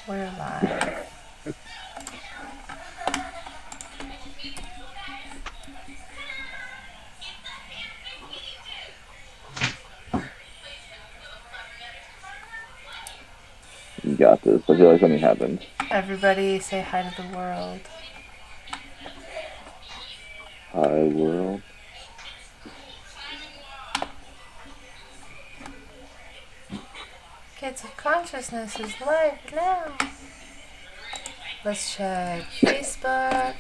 We're live. You got this. I feel like something happened. Everybody say hi to the world. Hi, world. Kids of Consciousness is live now. Let's check Facebook.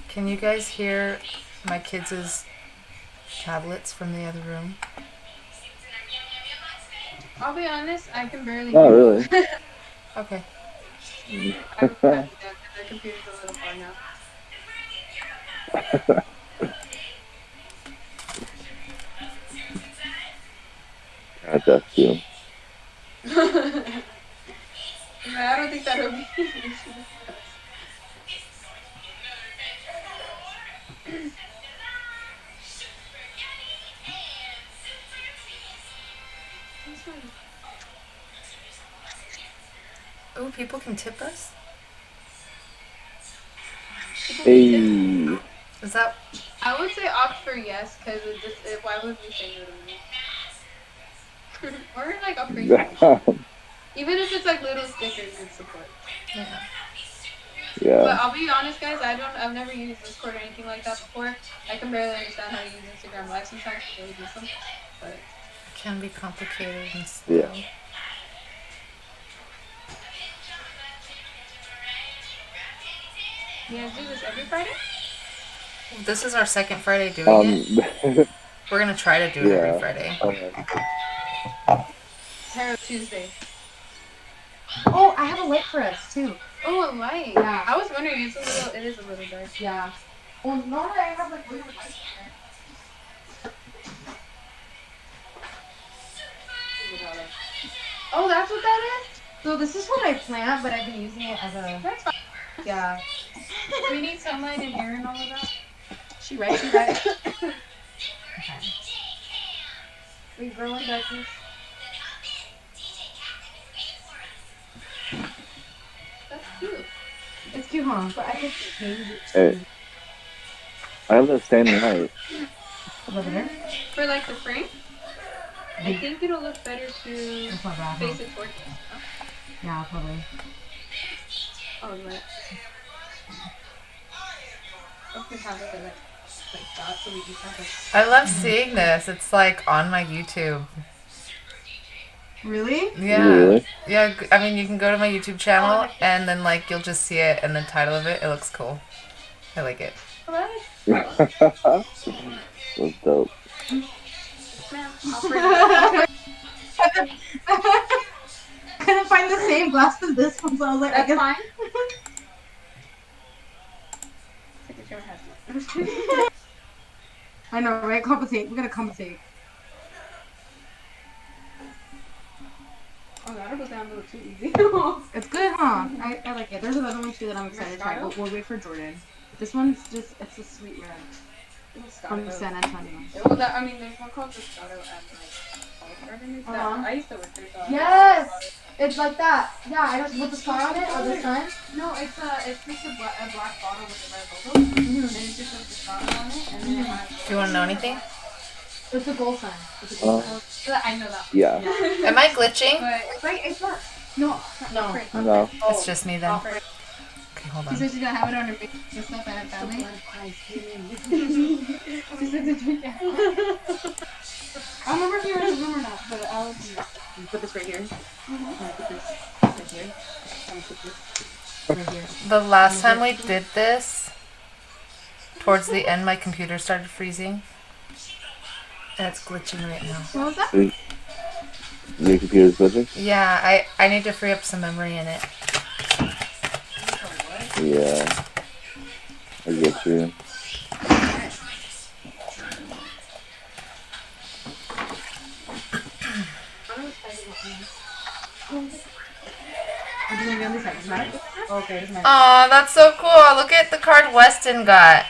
Can you guys hear my kids' tablets from the other room? I'll be honest, I can barely Oh, hear really? Okay. I'm happy that the computer's a little far now. God, that's you. I don't think that'll be an issue. Ooh, people can tip us? Hey. Is that... I would say opt for yes, because why would we say no to me? Or like a free one. Even if it's like little stickers and support. Yeah. Yeah. But I'll be honest, guys, I've never used Discord or anything like that before. I can barely understand how to use Instagram Live sometimes. I really miss them. But It can be complicated and slow. Yeah. you guys do this every Friday? This is our second Friday doing it. We're going to try to do it every Yeah. Friday. Tarot Tuesday. Oh, I have a light for us too. Oh, a light. Yeah. I was wondering, it is a little dark. Yeah. Well, normally I have like really lights Oh, that's what that is? So this is what I plant, but I've been using it as a That's fine. yeah. We need sunlight and air and all of that. She right? She right? Okay. We grow in darkness. That's cute. It's cute, huh? But I could change it. Hey. I have that standing light. Over there. For like the frame, I think it'll look better to That's not bad. Huh? face it towards us. Huh? Yeah, probably. Oh, right. I could have it like that, so we just have it. I love seeing this. It's like on my YouTube. Really? Yeah. Really? Yeah, I mean, you can go to my YouTube channel and then like you'll just see it and the title of it. It looks cool. I like it. That's dope. Ma'am, I'll bring it. I couldn't find the same glass as this one, so I was like, That's I guess. fine. Take a shower hat. I know, right? Compensate. We're gonna compensate. Oh, that'll go down a little too easy. It's good, huh? I like it. There's another one too that I'm excited to try, but we'll wait for Jordan. This one's just, it's a sweet red. From San Antonio. Well, I mean, there's one called Moscato at like Olive Garden. I used to work there. So Yes! It's like that. Yeah, I don't, with the star on it, or the sun. No, it's just a black bottle with a red logo. And it's just a Moscato on it. And then it has. Do you want to know anything? It's a gold sign. It's a gold sign. I know that. Yeah. Am I glitching? But It's like, it's not. No. no. No. It's just me then. Offer it. Okay, hold She on. said she's gonna have it on her face and stuff at her family. She said to drink it. I don't remember if you were in the room or not, but I'll put this right here. I'll put this right here. I'll put this right here. The last time we did this, towards the end, my computer started freezing. And it's glitching right now. What was that? Your computer's glitching? Yeah, I need to free up some memory in it. Yeah. I get you. Okay, this Aw, that's so cool. Look at the card Weston got.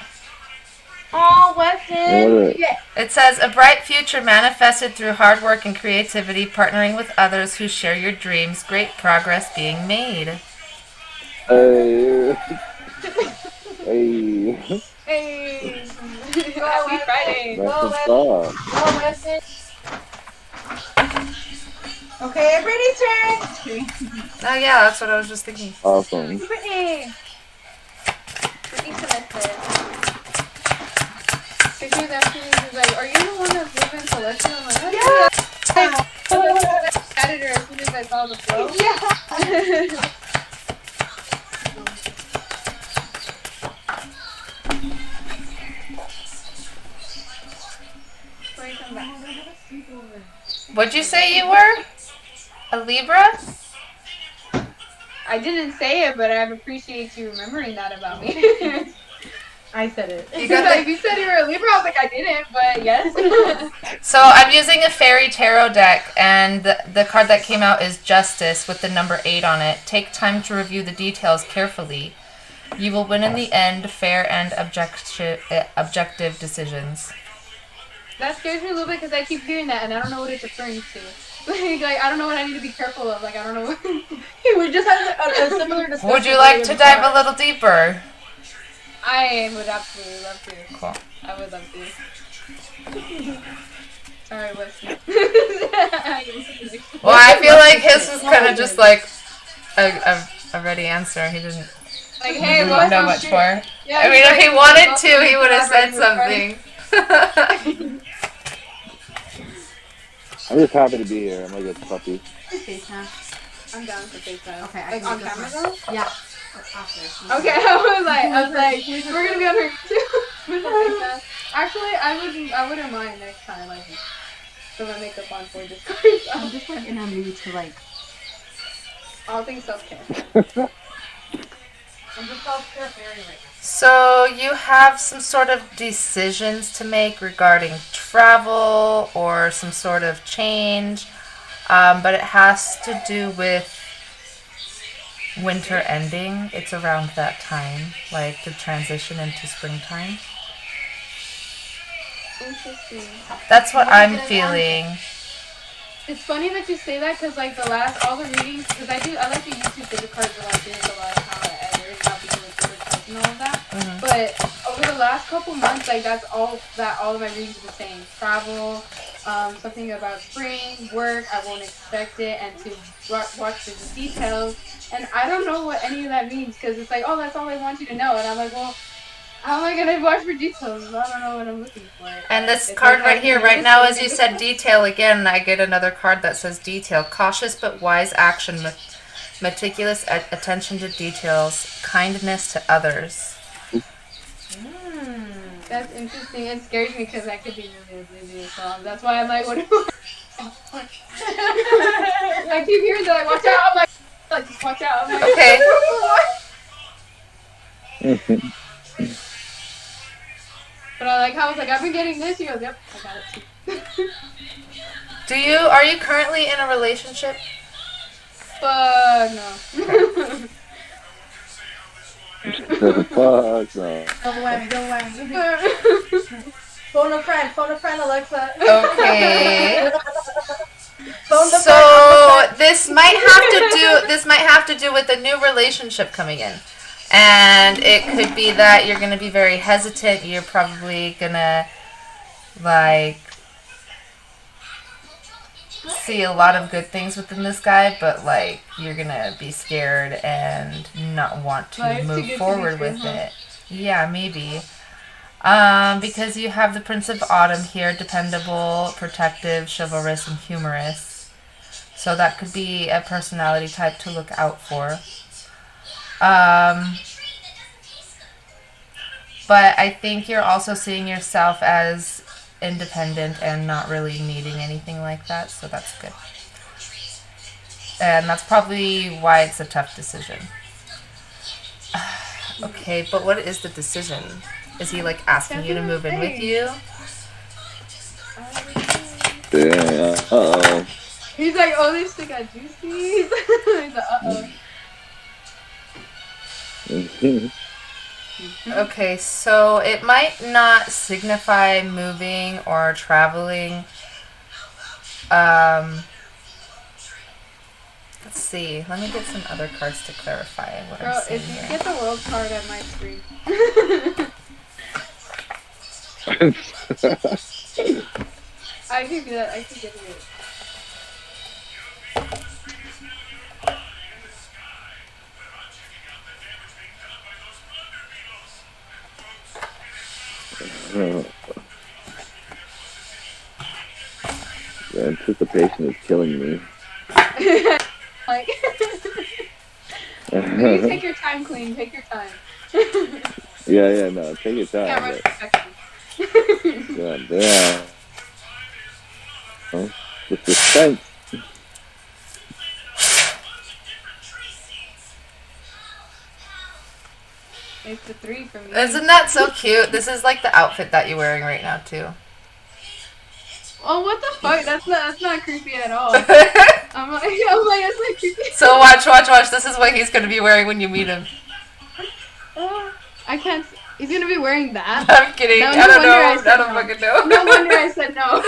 Oh, And Weston. what Yeah. It says, a bright future manifested through hard work and creativity, partnering with others who share your dreams. Great progress being made. Hey. Hey. Hey. Happy Friday. That's what's up. Go, Weston. Okay, Brittany's turn. Oh yeah, that's what I was just thinking. Awesome. Brittany. Brittany Celeste. So she was asking me, she was like, are you the one that's living Celeste? I'm like, Yeah. I added her as soon as I saw the flow. Yeah. What'd you say you were? A Libra? I didn't say it, but I appreciate you remembering that about me. I said it. You got If you said you were a Libra, I was like, I didn't, but yes. So I'm using a fairy tarot deck, and the card that came out is Justice with the number 8 on it. Take time to review the details carefully. You will win in the end, fair and objective decisions. That scares me a little bit because I keep hearing that and I don't know what it's referring to. Like, I don't know what I need to be careful of. Like, I don't know what. We just had a similar discussion. Would you like to dive a little deeper? I would absolutely love to. Cool. I would love to. Sorry, Wesley. Well, I feel like his was kind of just like a ready answer. He didn't Like, hey, know what's much more. Yeah, I mean, if he wanted to, he would have said something. I'm just happy to be here. I'm like a puppy. I'm down for FaceTime. Okay, I Like, can on go camera first. though? Yeah. Okay, I was like, we're gonna be on here too. With the FaceTime. Actually, I wouldn't mind next time, like, put my makeup on for this cards. I'm just like in a mood to like. All things self-care. I'm just self-care fairy right now. So you have some sort of decisions to make regarding travel or some sort of change, but it has to do with winter ending. It's around that time, like the transition into springtime. Interesting. That's what I'm feeling. It's funny that you say that because like all the readings, because I like to YouTube video cards a lot. There's a lot of how I edit, how people interpret and all of that. Mhm. But over the last couple months, like that's all of my readings are the same. Travel, something about spring, work. I won't expect it, and to watch the details. And I don't know what any of that means because it's like, oh, that's all I want you to know, and I'm like, well. How am I gonna watch for details? I don't know what I'm looking for. And this It's card like, right I here, can right now, as listen you to said this. detail again, I get another card that says detail. Cautious but wise action, meticulous attention to details, kindness to others. That's interesting. It scares me because I could be really busy as well. That's why I'm like, what do I keep hearing that, like, watch out. I'm like, just watch out. I'm like, Okay. But I like how I was like, I've been getting this. He goes, yep, I got it too. Are you currently in a relationship? Fuck no. Fuck no. Don't worry. Phone a friend, Alexa. Okay. Phone the So this might have to do with a new relationship coming in. And it could be that you're going to be very hesitant. You're probably going to, like, see a lot of good things within this guy, but, like, you're going to be scared and not want to Life's too move good to be forward true, with huh? it. Yeah, maybe. Because you have the Prince of Autumn here, dependable, protective, chivalrous, and humorous. So that could be a personality type to look out for. But I think you're also seeing yourself as independent and not really needing anything like that, so that's good. And that's probably why it's a tough decision. Okay, but what is the decision? Is he like asking you to move in with you? Yeah. Uh-oh. He's like, oh, this thing got juicy. He's like, uh-oh. Okay, so it might not signify moving or traveling. Let's see. Let me get some other cards to clarify what Girl, I'm seeing if you here. get the world card, I might scream. I can do that. I can get it. The anticipation is killing me. Like, please take your time, Queen. Take your time. Yeah, no, take your time. Can't rush But, perfection. God damn. Oh, the suspense. It's the 3 for me. Isn't that so cute? This is like the outfit that you're wearing right now too. Oh, what the fuck? That's not creepy at all. I'm like, that's not creepy. So watch. This is what he's gonna be wearing when you meet him. I can't. He's gonna be wearing that. I'm kidding. No, I don't know. I said don't no. fucking know. No wonder I said no.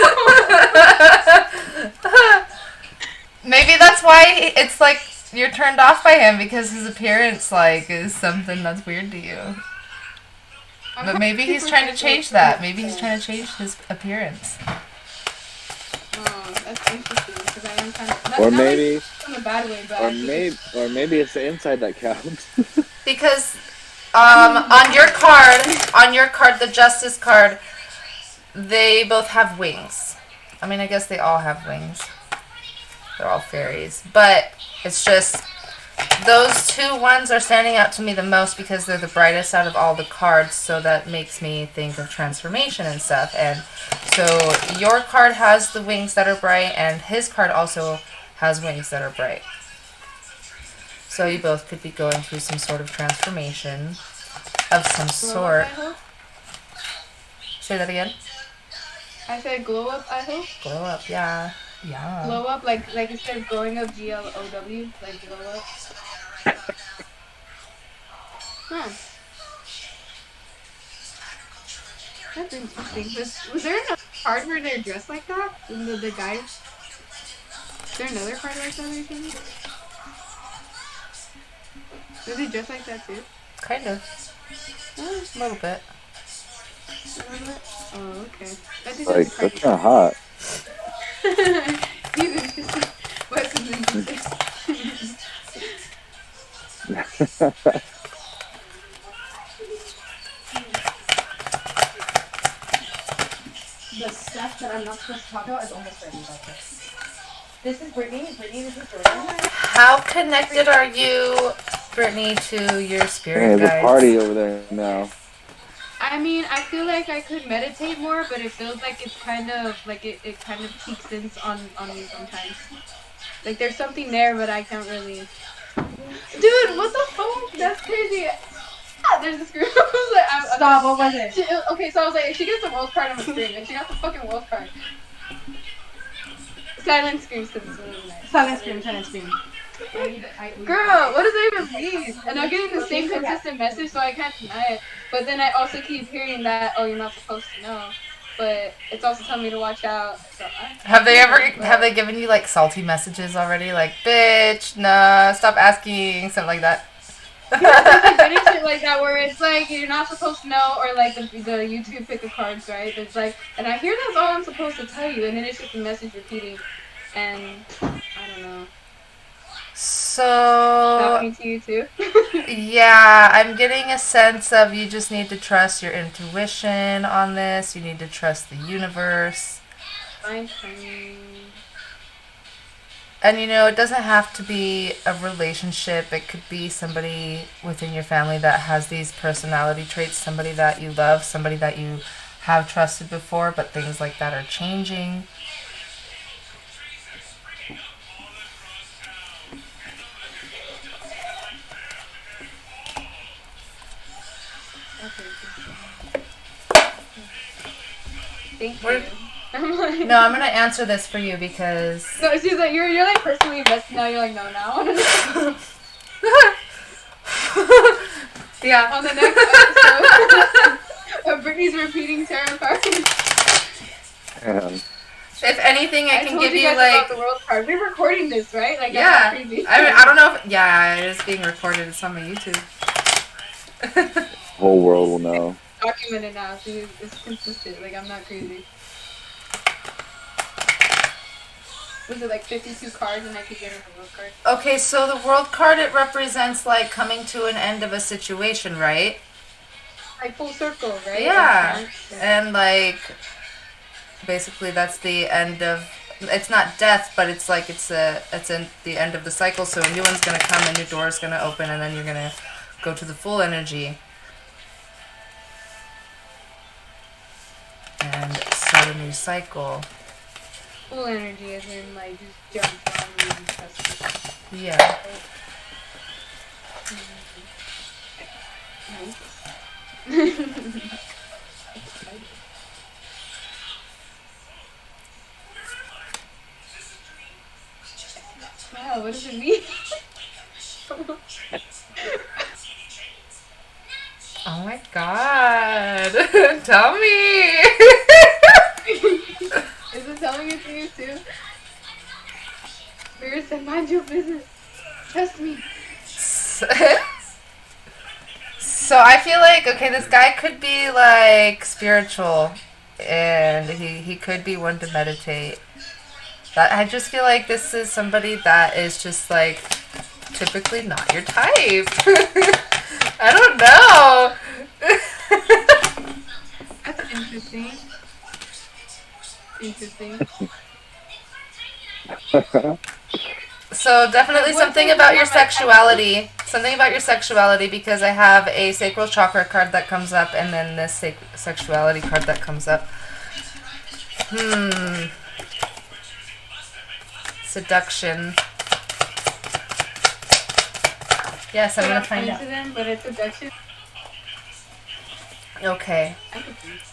Maybe that's why it's like you're turned off by him, because his appearance like is something that's weird to you. But maybe he's trying to change that. Maybe he's trying to change his appearance. Oh, that's interesting because I am kind of. Or maybe, in a bad way, but or maybe it's the inside that counts. Because on your card, the Justice card, they both have wings. I mean, I guess they all have wings. They're all fairies. But it's just, those two ones are standing out to me the most because they're the brightest out of all the cards, so that makes me think of transformation and stuff. And so your card has the wings that are bright, and his card also has wings that are bright. So you both could be going through some sort of transformation of some sort. Say that again. I said glow up, I hope. Glow up, yeah. Yeah. Glow up, like instead of growing up, GLOW, like glow up. Huh. That's interesting. Was there another card where they're dressed like that? The guys? Is there another card like that or something? Was he dressed like that too? Kind of. A little bit. Oh, okay. I think Like, that's kind of hot. What's his name? The stuff that I'm not supposed to talk about is almost ready. Like this is Brittany. Brittany, this is Jordan. How connected are you, Brittany, to your spirit There's a guides? party over there now. I mean, I feel like I could meditate more, but it feels like it's kind of like it kind of peeks in on me sometimes. Like there's something there, but I can't really. Dude, what the fuck? That's crazy. Ah, there's a screw. Stop. What was it? Okay, so I was like, if she gets the world card, I'm gonna scream, and she got the fucking world card. Silent screams because it's really nice. Silent scream. Silent scream. Girl, what does that even mean? And I'm getting the same consistent message, so I can't deny it. But then I also keep hearing that, oh, you're not supposed to know. But it's also telling me to watch out. So Have they given you like salty messages already? Like, bitch, nah, stop asking, something like that. Like shit like that where it's like you're not supposed to know, or like the YouTube pick of cards, right? It's like, and I hear that's all I'm supposed to tell you, and then it's just a message repeating, and I don't know. So Happening to you too? yeah, I'm getting a sense of you just need to trust your intuition on this. You need to trust the universe. Fine, fine. And you know, it doesn't have to be a relationship. It could be somebody within your family that has these personality traits, somebody that you love, somebody that you have trusted before, but things like that are changing. thank We're- you. I'm like, No, I'm gonna answer this for you because. no, she's like, you're like personally invested now. You're like, no, now. Yeah. On the next episode of Brittany's repeating tarot cards. And If anything, I I can told give you you guys like. about the world card. We're recording this, right? Like, Yeah. that's crazy. I mean, I don't know if. Yeah, it is being recorded. It's on my YouTube. the whole world will know. Documented now, so it's consistent. Like, I'm not crazy. Was it like 52 cards and I could get a world card? Okay, so the world card, it represents like coming to an end of a situation, right? Like full circle, right? Yeah. Like, And like basically that's the end of, it's not death, but it's like it's in the end of the cycle. So a new one's gonna come, a new door is gonna open, and then you're gonna go to the full energy and start a new cycle. full energy as in like just jump on and trust Yeah. Nice. Wow, what does it mean? Oh my god. Tell me. Is it telling it to you too? Spirit said, mind your business. Trust me. So I feel like, okay, this guy could be like spiritual and he could be one to meditate. That I just feel like this is somebody that is just like typically not your type. I don't know. That's interesting. Interesting. So definitely What something does about it your have, like, sexuality. Something about your sexuality, because I have a sacral chakra card that comes up and then this sexuality card that comes up. Seduction. Yes, I'm gonna find out. Coincidence, but it's seduction. Okay. I'm confused.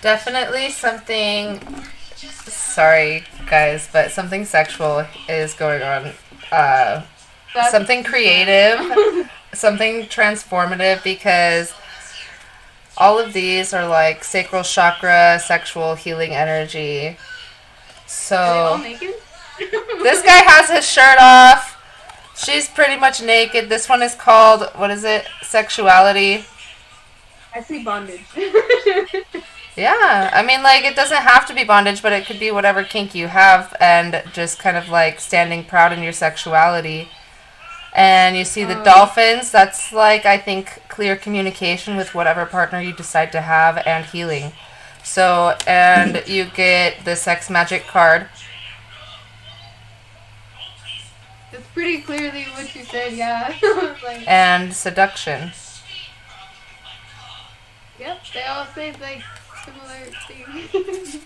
Definitely something. Sorry, guys, but something sexual is going on. That's- Something creative, something transformative, because all of these are like sacral chakra, sexual healing energy. Are they all So naked? this guy has his shirt off. She's pretty much naked. This one is called, what is it? Sexuality. I see bondage. Yeah, I mean, like, it doesn't have to be bondage, but it could be whatever kink you have, and just kind of like standing proud in your sexuality. And you see the dolphins, that's like, I think, clear communication with whatever partner you decide to have, and healing. So, and you get the sex magic card. It's pretty clearly what you said, yeah. Like, And seduction. yep, they all say like similar things.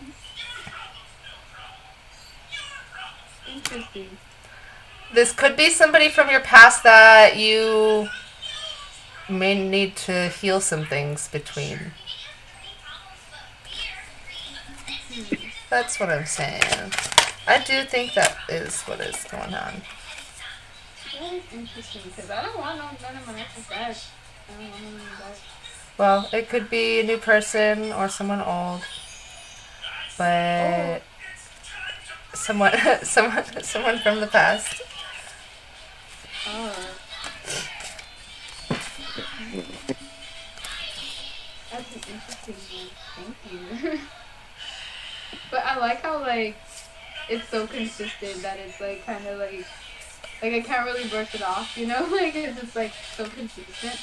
Interesting. This could be somebody from your past that you may need to heal some things between. That's what I'm saying. I do think that is what is going on. That is interesting because I don't want none of my exes back. I don't want none of them back. Well, it could be a new person or someone old, but someone from the past. Oh. That's an interesting one. Thank you. But I like how like it's so consistent that it's like kind of like I can't really brush it off, you know? Like it's just like so consistent.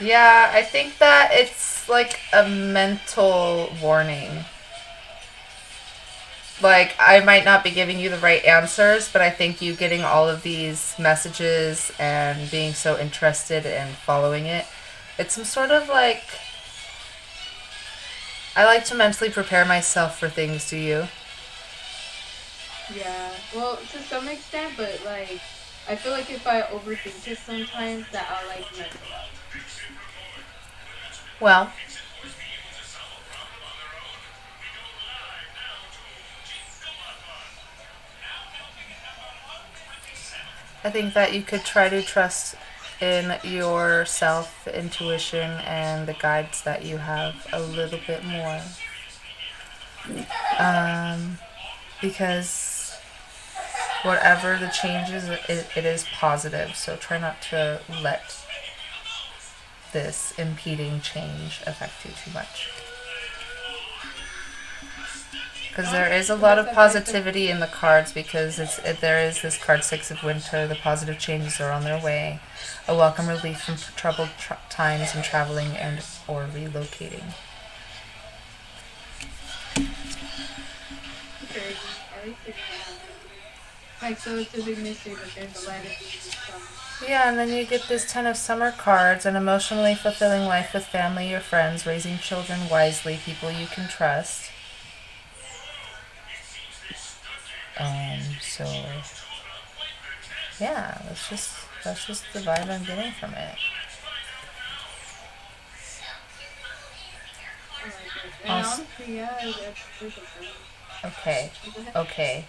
Yeah, I think that it's like a mental warning. Like, I might not be giving you the right answers, but I think you getting all of these messages and being so interested in following it, it's some sort of like, I like to mentally prepare myself for things, do you? Yeah. Well, to some extent, but like I feel like if I overthink it sometimes that I'll like mess it up. Well, I think that you could try to trust in yourself, the intuition, and the guides that you have a little bit more. Because whatever the change is, it is positive. So try not to let this impeding change affect you too much. Because there is a lot of positivity in the cards, because there is this card 6 of winter. The positive changes are on their way. A welcome relief from troubled times and traveling and or relocating. Like, so it's a big mystery, but there's a light at the end of summer. Yeah, and then you get this 10 of summer cards, an emotionally fulfilling life with family or friends, raising children wisely, people you can trust. So yeah, that's just the vibe I'm getting from it. And honestly, yeah, that's perfect. Okay.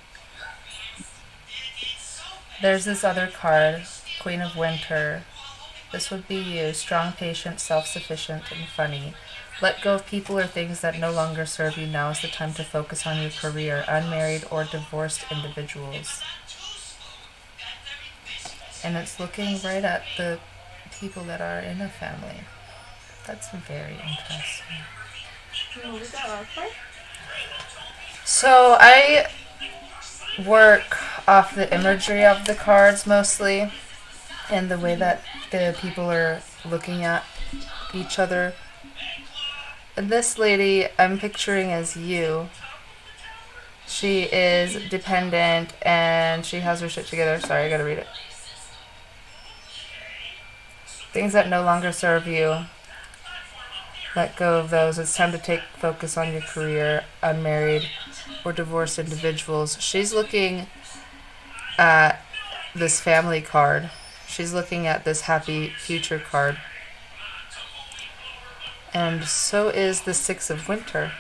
There's this other card, Queen of Winter. This would be you, strong, patient, self-sufficient, and funny. Let go of people or things that no longer serve you. Now is the time to focus on your career, unmarried or divorced individuals. And it's looking right at the people that are in a family. That's very interesting. So I work off the imagery of the cards mostly, and the way that the people are looking at each other. And this lady I'm picturing as you. She is dependent and she has her shit together. Sorry, I gotta read it. Things that no longer serve you. Let go of those. It's time to take focus on your career, unmarried or divorced individuals. She's looking at this family card. She's looking at this happy future card. And so is the 6 of winter.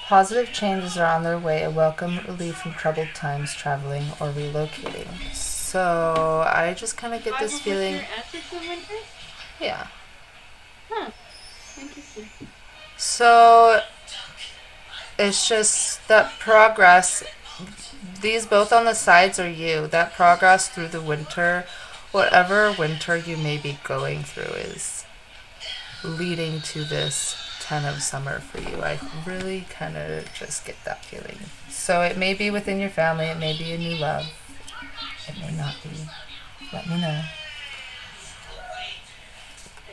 Positive changes are on their way. A welcome relief from troubled times, traveling or relocating. So I just kind of get this feeling. Answer to winter? Yeah. Huh. Interesting. So it's just that progress. These both on the sides are you. That progress through the winter, whatever winter you may be going through, is leading to this 10 of summer for you. I really kind of just get that feeling. So it may be within your family. It may be a new love. It may not be. Let me know.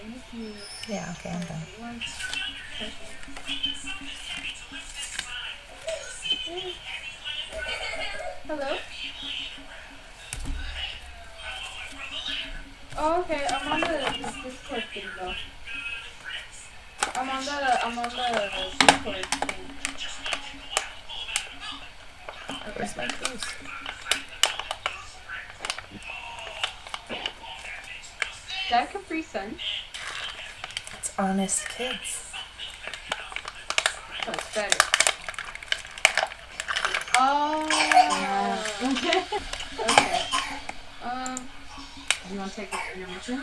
Thank you. Yeah, okay, I'm done. One second. Hello? Oh, okay. I'm on the Discord thing though. I'm on the Discord thing. Where's my goose? Is that Capri Sun? It's Honest Kids. Oh, it's better. Oh. Okay. Do you want to take an intermission?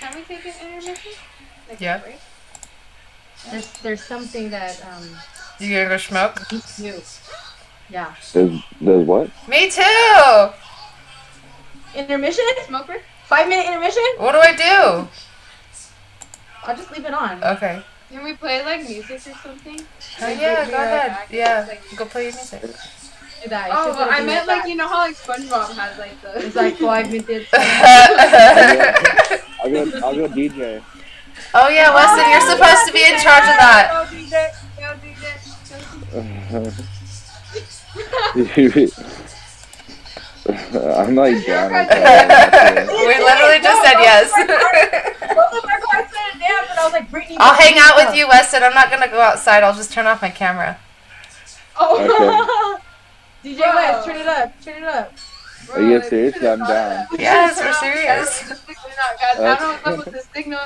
Can we take an intermission? Like Yeah. a break? There's something that You gonna go smoke? needs you. Yeah. There's what? Me too! Intermission? Smoke break? 5-minute intermission? What do I do? I'll just leave it on. Okay. Can we play like music or something? Oh Like, yeah, be go right ahead. back. Yeah, Like- go play your music. Do that. Oh, It's just I gonna meant be like, you know how like SpongeBob has like the. It's like 5 minutes. I'll go DJ. Oh yeah, Weston, you're supposed to be in charge of that. Go DJ. Go DJ. I'm like down. We literally just said yes. I'll hang out with you, Weston. I'm not gonna go outside. I'll just turn off my camera. Oh. DJ West, turn it up. Turn it up. Are you guys serious? I'm down. Yes, we're serious. Guys, I don't know what's the signal.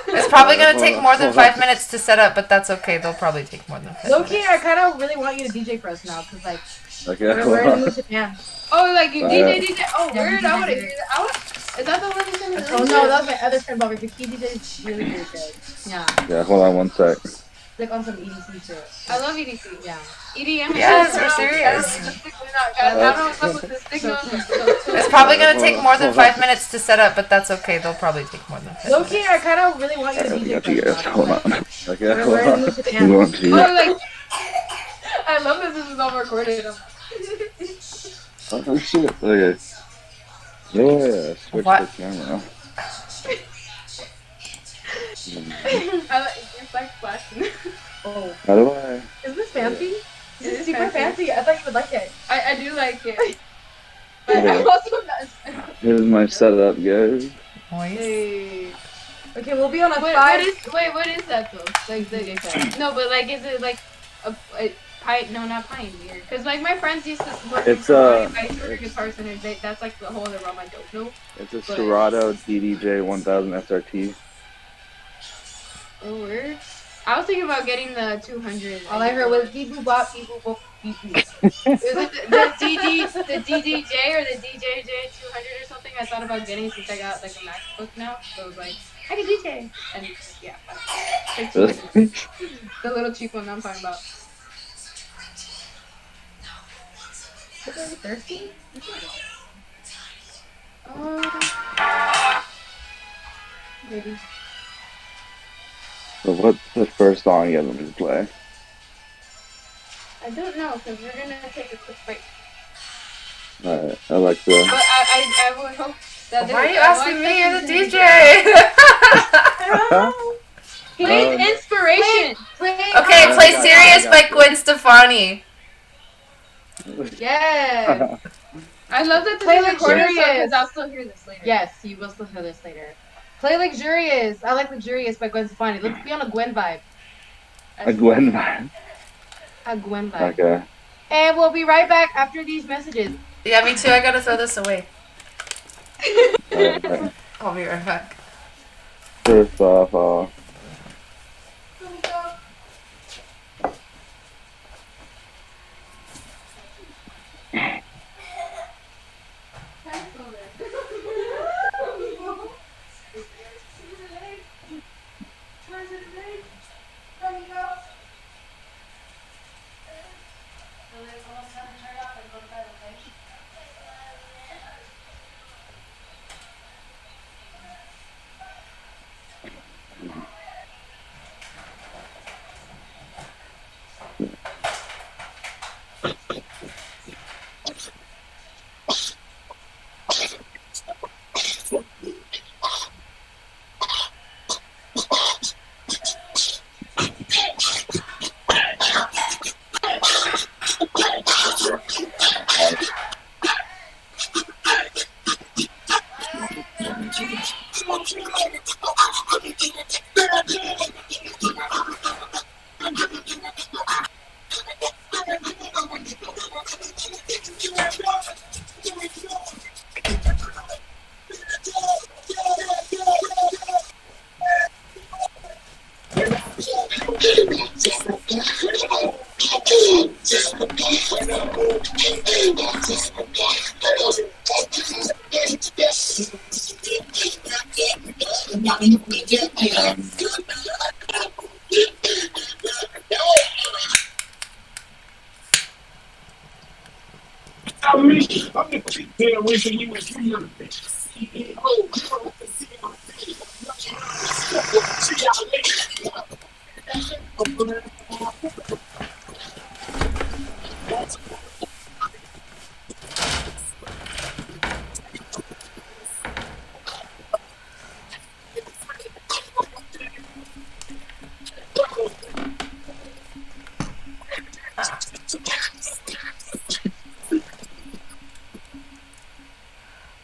It's probably gonna take more than 5 minutes to set up, but that's okay. They'll probably take more than 5 Low key, minutes. I kind of really want you to DJ for us now, cause like Okay, We're in the mood to dance. Oh, like you Right. DJ. Oh, Yeah, weird. we I want to DJ. hear that. Is that the one you sent me? Oh no, that was my other friend Bobby, but he DJ's really, really good. Yeah. Yeah, hold on one sec. Like on some EDC shit. I love EDC. Yeah. EDM. Yes, we're serious. I don't know what's up with this signal. It's probably going to take more than 5 minutes to set up, but that's okay. They'll probably take more than 5 Low minutes. key, I kind of really want you to Alright, DJ got you for guys. us. Hold on. Okay, We're hold in the on. mood to You dance. want to? Oh, like I love that this is all recorded. Oh shit. Okay. Yeah, switch What? the camera. It's like flashing. Oh. How do I? Is this fancy? It is super fancy. fancy. I thought you would like it. I do like it. But Okay. I'm also not. Here's my setup, guys. Nice. Hey. Okay, we'll be on a What 5. what is that though? Like no, but like is it like a pine? No, not Pioneer. Because like my friends used to work It's, Guitar Center. That's like the whole other realm I don't know. It's a Serato DDJ 1000 SRT. Oh, weird. I was thinking about getting the 200. All I heard was beep boop bop, beep boop bop, beep boop. Is it the DDJ or the DJJ 200 or something? I thought about getting since I got like a MacBook now. So I was like, I can DJ. And yeah, like the little cheap one I'm talking about. Are you thirsty? Maybe. So what's the first song you want me to play? I don't know because we're gonna take a quick break. Alright, Alexa. But I would hope that. Why are you asking me? You're the DJ. Please, inspiration. Okay, play Serious by Gwen Stefani. Yeah. I love that this Play is recorded Luxurious. because I'll still hear this later. Yes, you will still hear this later. Play Luxurious. I like Luxurious by Gwen Stefani. Let's be on a Gwen vibe. A Gwen vibe. A Gwen vibe. Okay. And we'll be right back after these messages. Yeah, me too. I gotta throw this away. Alright. I'll be right back. First off,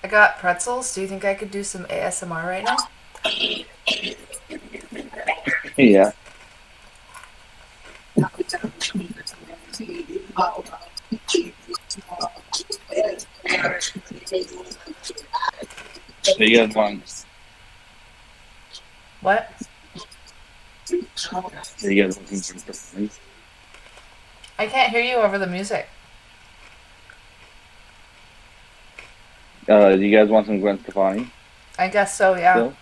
I got pretzels. Do you think I could do some ASMR right now? yeah. So you guys want? What? So you guys looking for something? I can't hear you over the music. Do you guys want some Gwen Stefani I guess so, yeah. still?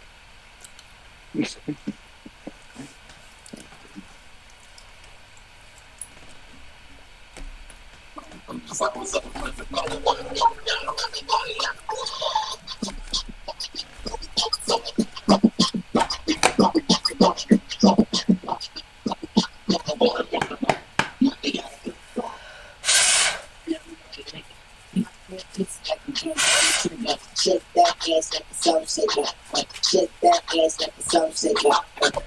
Shake that ass like the sun shaker. Shake that ass like the sun shaker.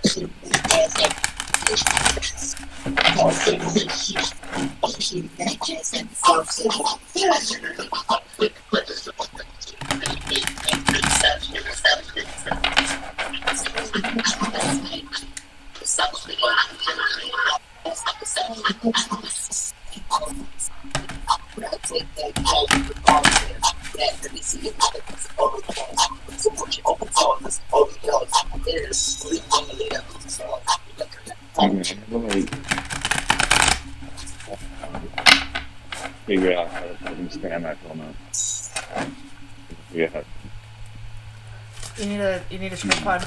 Shake that ass like Like, figure out how to fucking stand my phone up. Yeah. You need a tripod.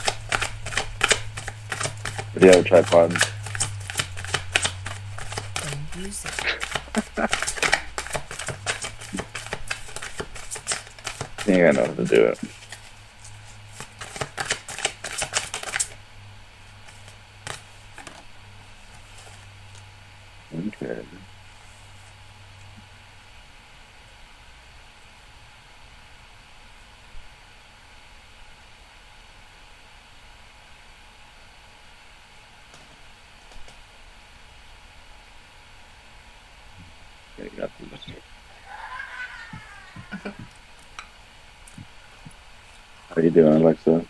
Do you have a tripod? Then use it. I think I know how to do it. Okay. Okay, got this. How you doing, Alexa?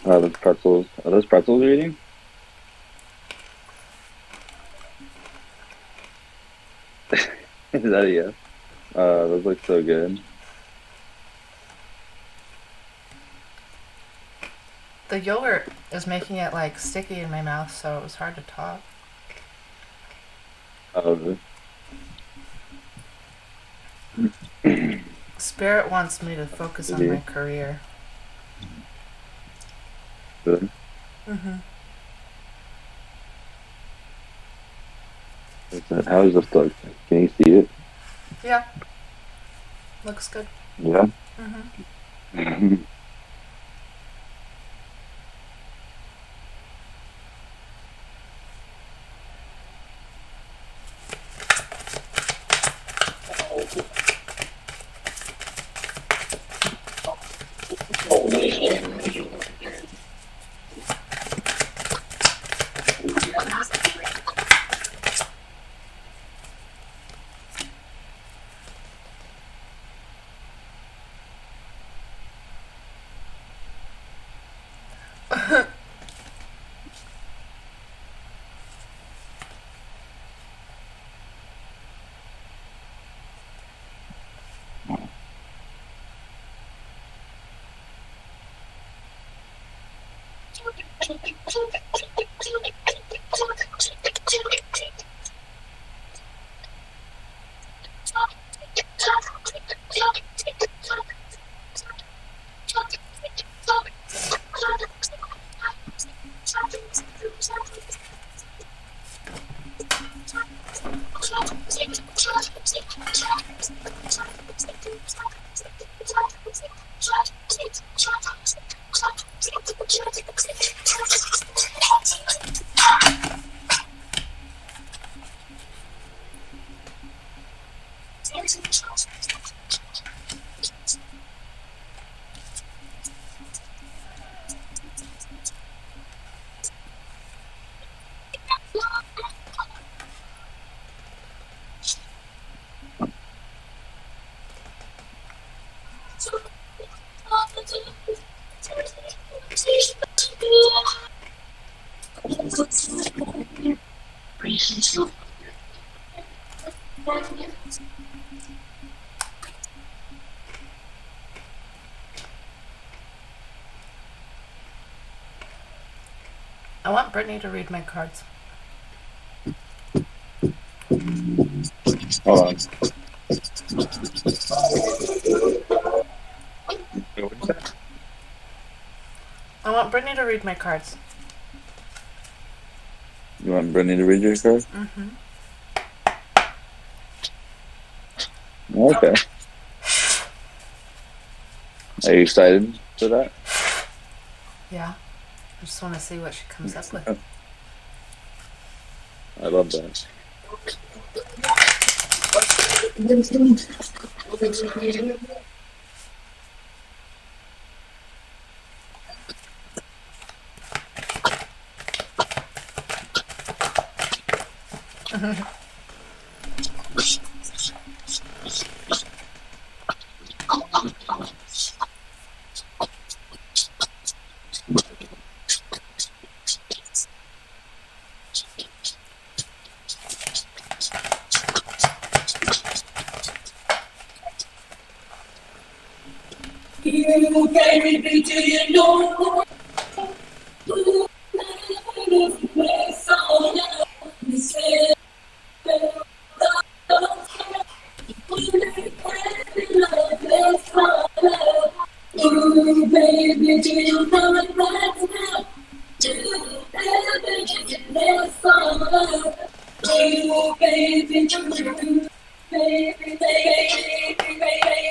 Are those pretzels you're eating? Is that a yes? Those look so good. The yogurt is making it like sticky in my mouth, so it was hard to talk. Oh, Spirit wants me to focus on my career. good. Mm-hmm. How does this look? Can you see it? Yeah. Looks good. Yeah. Mm-hmm. I want Brittany to read my cards. Hold on. want Brittany to read my cards. You want Brittany to read your card? Mm-hmm. Okay. Are you excited for that? Yeah. I just want to see what she comes up with. I love that. You baby, do you know? Ooh, baby, do you know it right now? Ooh, baby, do you baby, baby, baby.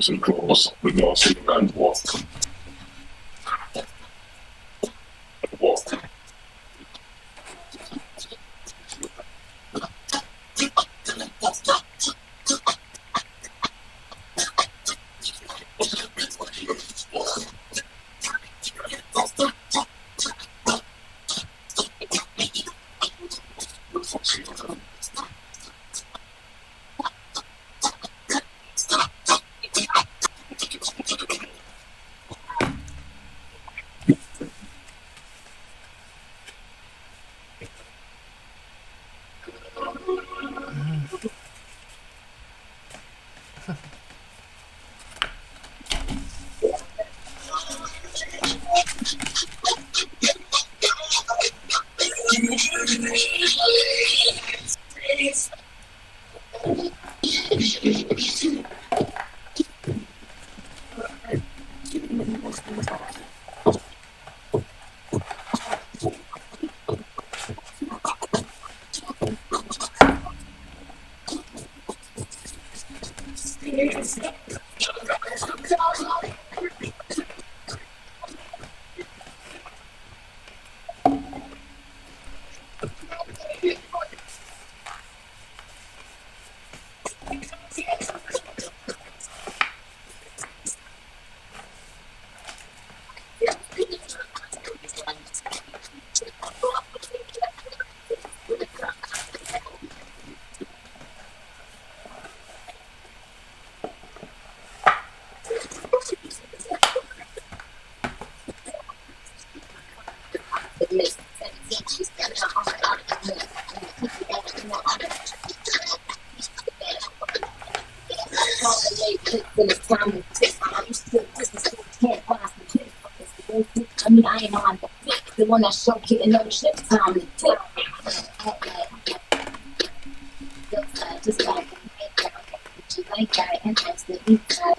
And girls with nothing and walk. I mean, I ain't on the one that show getting no shit time to tip. Just like that, and that's the inside.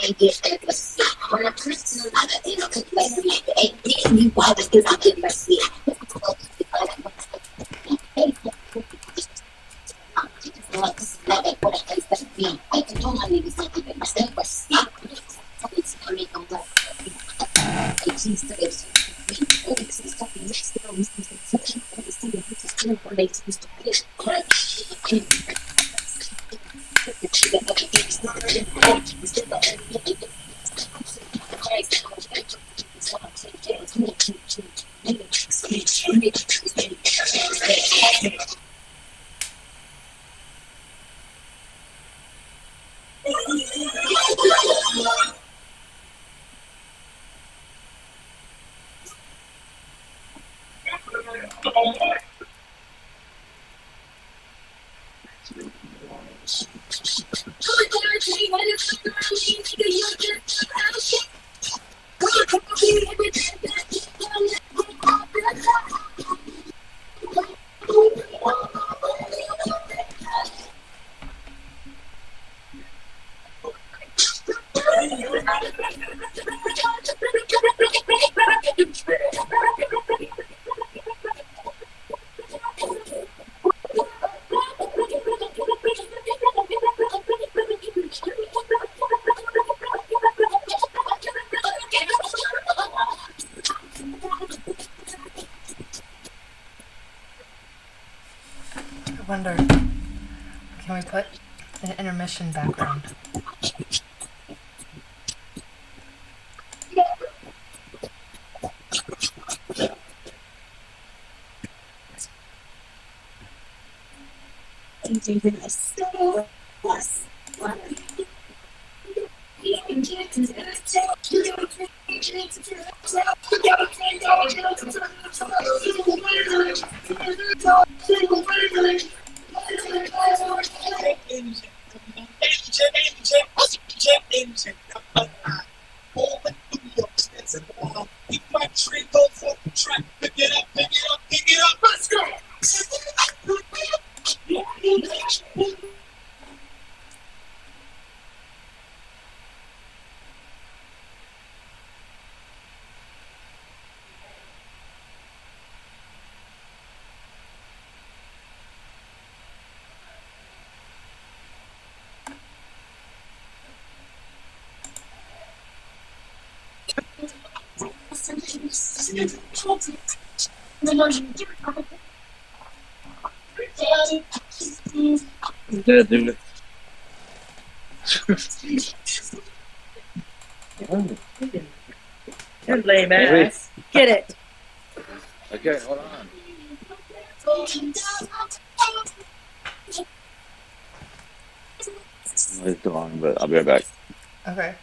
ain't get mercy. When I'm personal, I got it, okay, let's see. Ain't getting you bothers because I get mercy. I wonder, can we put an intermission background? I'm dead, dude. And lame Hey. ass. Get it. Okay, hold on. It's too long, but I'll be right back. Okay.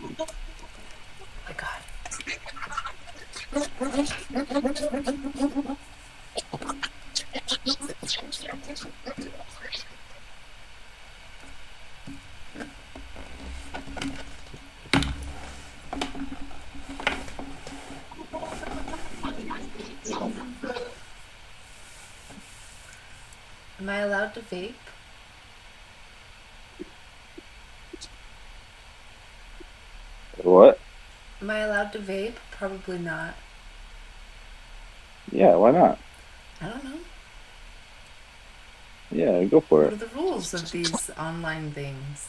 my God. Am I allowed to vape? What? Am I allowed to vape? Probably not. Yeah, why not? I don't know. Yeah, go for What are it. the rules of these online things?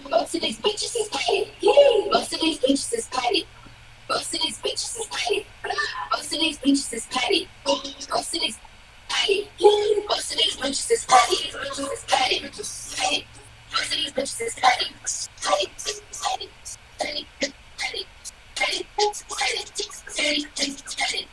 Most of these bitches is petty. Most of these bitches is petty. Most of these bitches is petty. Most of these bitches is petty. Most of these petty. Most of these bitches is petty. Bitches is petty. Petty. Most of these bitches is petty. Petty. Petty. Petty. Petty. Petty. Petty. Petty. Petty.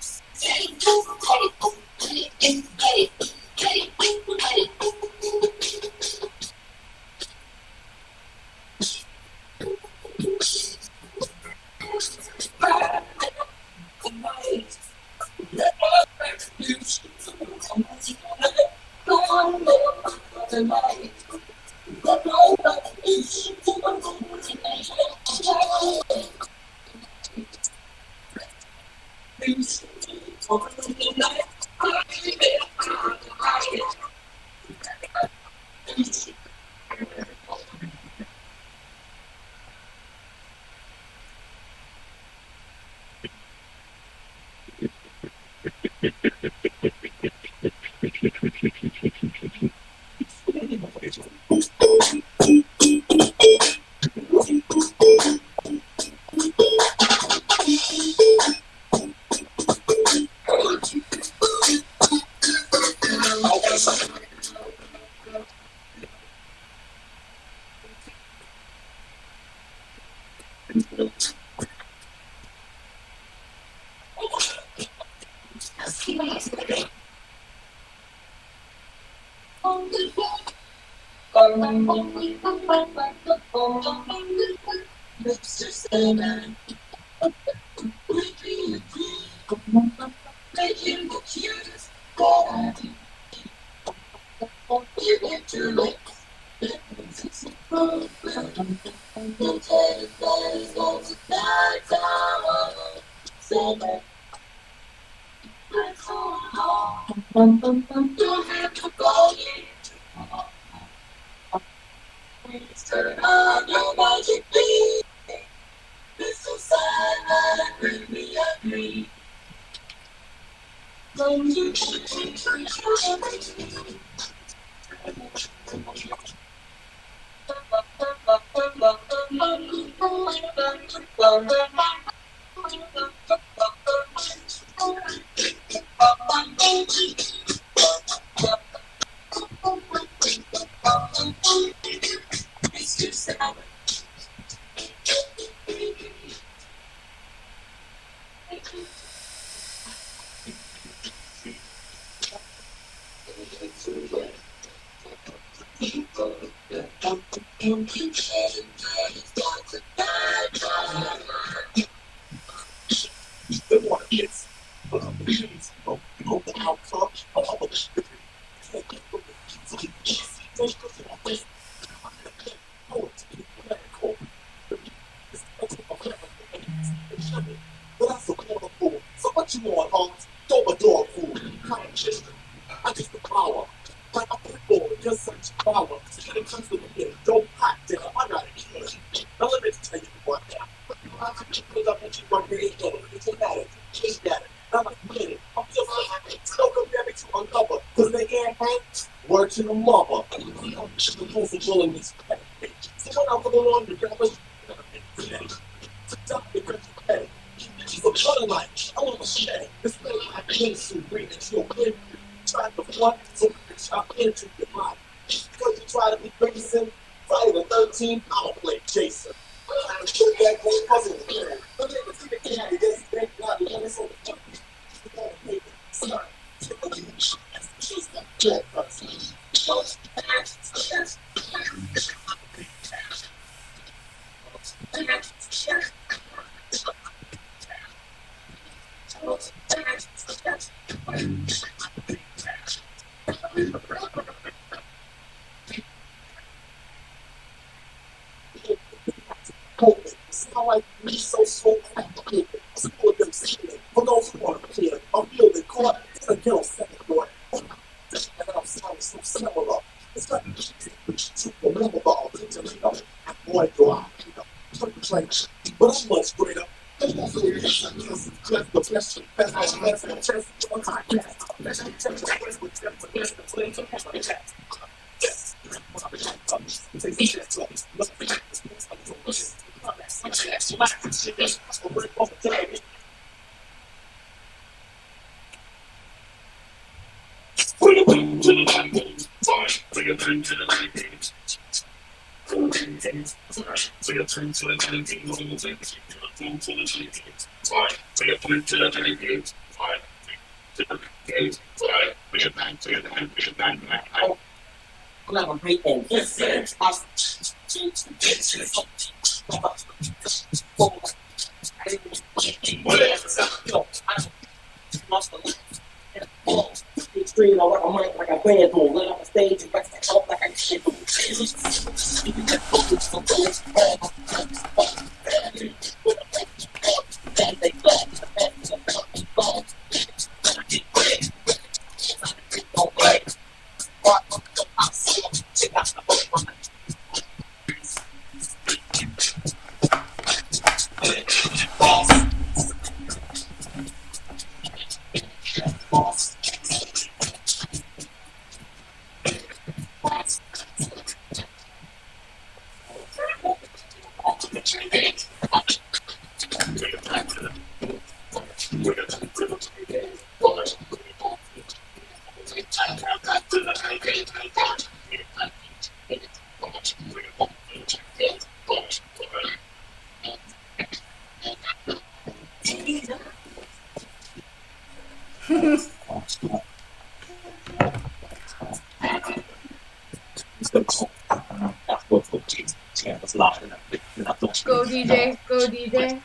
Go DJ, go DJ.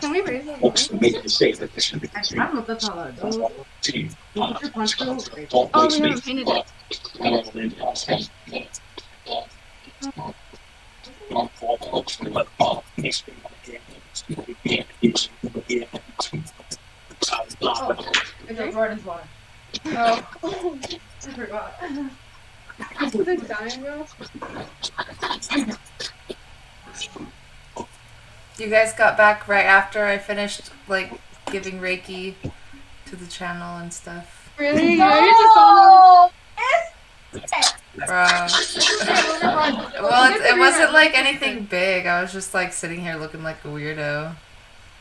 Can we raise the voice? I don't know if that's how that goes. You put your punch through. Oh, we haven't painted it. It's a Jordan's water. Oh, I forgot. is it dying, bro? You guys got back right after I finished, like, giving Reiki to the channel and stuff. Really? You ready to solo? Bruh. Well, it wasn't like anything big. I was just like sitting here looking like a weirdo.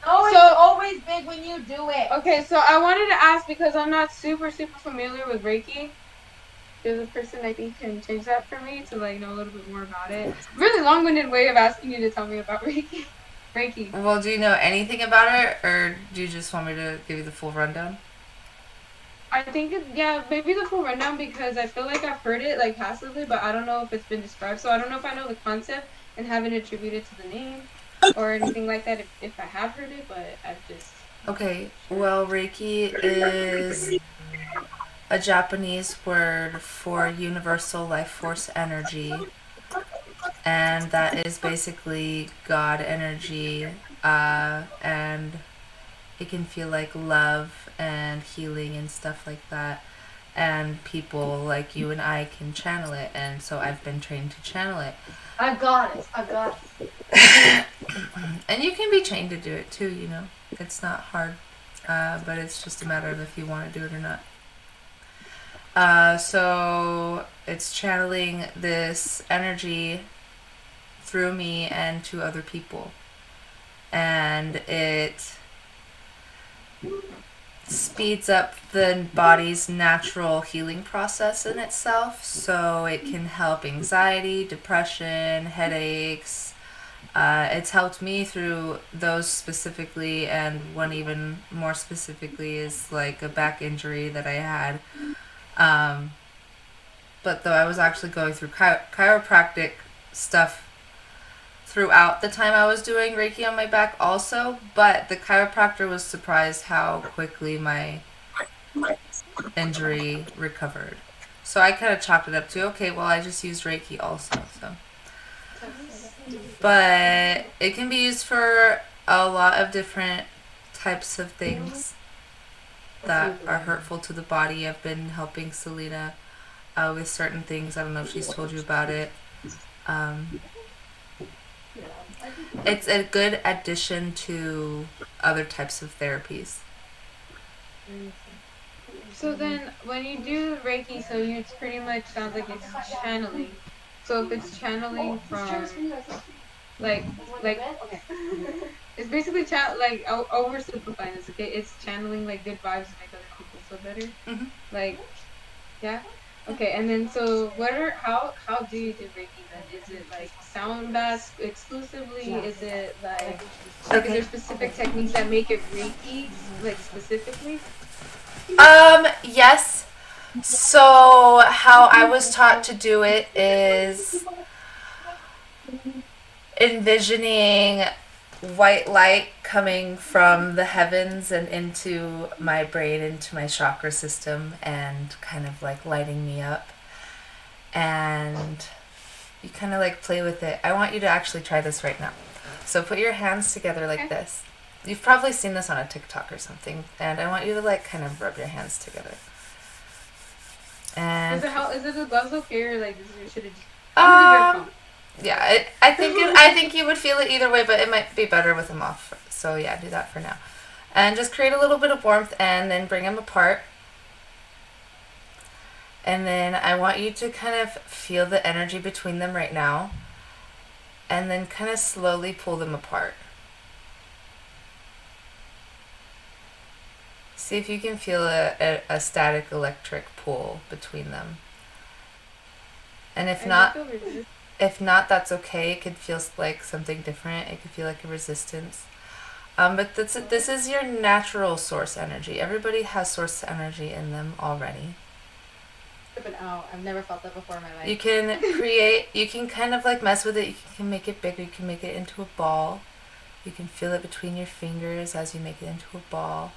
Oh, it's So- always big when you do it. Okay, so I wanted to ask because I'm not super familiar with Reiki. There's a person I think can change that for me to like know a little bit more about it. Really long-winded way of asking you to tell me about Reiki. Reiki. Well, do you know anything about it, or do you just want me to give you the full rundown? I think maybe the full rundown because I feel like I've heard it like passively, but I don't know if it's been described. So I don't know if I know the concept and haven't attributed to the name or anything like that. If I have heard it, but I've just Okay, well, Reiki is a Japanese word for universal life force energy, and that is basically God energy, and it can feel like love and healing and stuff like that, and people like you and I can channel it, and so I've been trained to channel it. I got it. And you can be trained to do it too, you know. It's not hard, but it's just a matter of if you want to do it or not. So it's channeling this energy through me and to other people. And it speeds up the body's natural healing process in itself, so it can help anxiety, depression, headaches. It's helped me through those specifically, and one even more specifically is like a back injury that I had. But though I was actually going through chiropractic stuff throughout the time I was doing Reiki on my back also, but the chiropractor was surprised how quickly my injury recovered. So I kind of chalked it up to, okay, well, I just used Reiki also, so. But it can be used for a lot of different types of things that are hurtful to the body. I've been helping Selena with certain things. I don't know if she's told you about it. It's a good addition to other types of therapies. So then, when you do Reiki, so you it's pretty much sounds like it's channeling. So if it's channeling from like okay, it's basically like oversimplifying this. Okay, it's channeling like good vibes to make other people feel better. Mhm. Like, yeah. Okay, and then so how do you do Reiki then? Is it like sound baths exclusively? Is it like is there specific techniques that make it Reiki like specifically? Yes. So how I was taught to do it is envisioning white light coming from the heavens and into my brain, into my chakra system, and kind of like lighting me up. And you kind of like play with it. I want you to actually try this right now. So put your hands together like this. You've probably seen this on a TikTok or something, and I want you to like kind of rub your hands together. And Is it the gloves okay or like should it? yeah, I think you would feel it either way, but it might be better with them off. So yeah, do that for now, and just create a little bit of warmth, and then bring them apart. And then I want you to kind of feel the energy between them right now, and then kind of slowly pull them apart. See if you can feel a static electric pull between them. And if not, that's okay. It could feel like something different. It could feel like a resistance. But this is your natural source energy. Everybody has source energy in them already. I've never felt that before in my life. You can kind of like mess with it. You can make it bigger. You can make it into a ball. You can feel it between your fingers as you make it into a ball.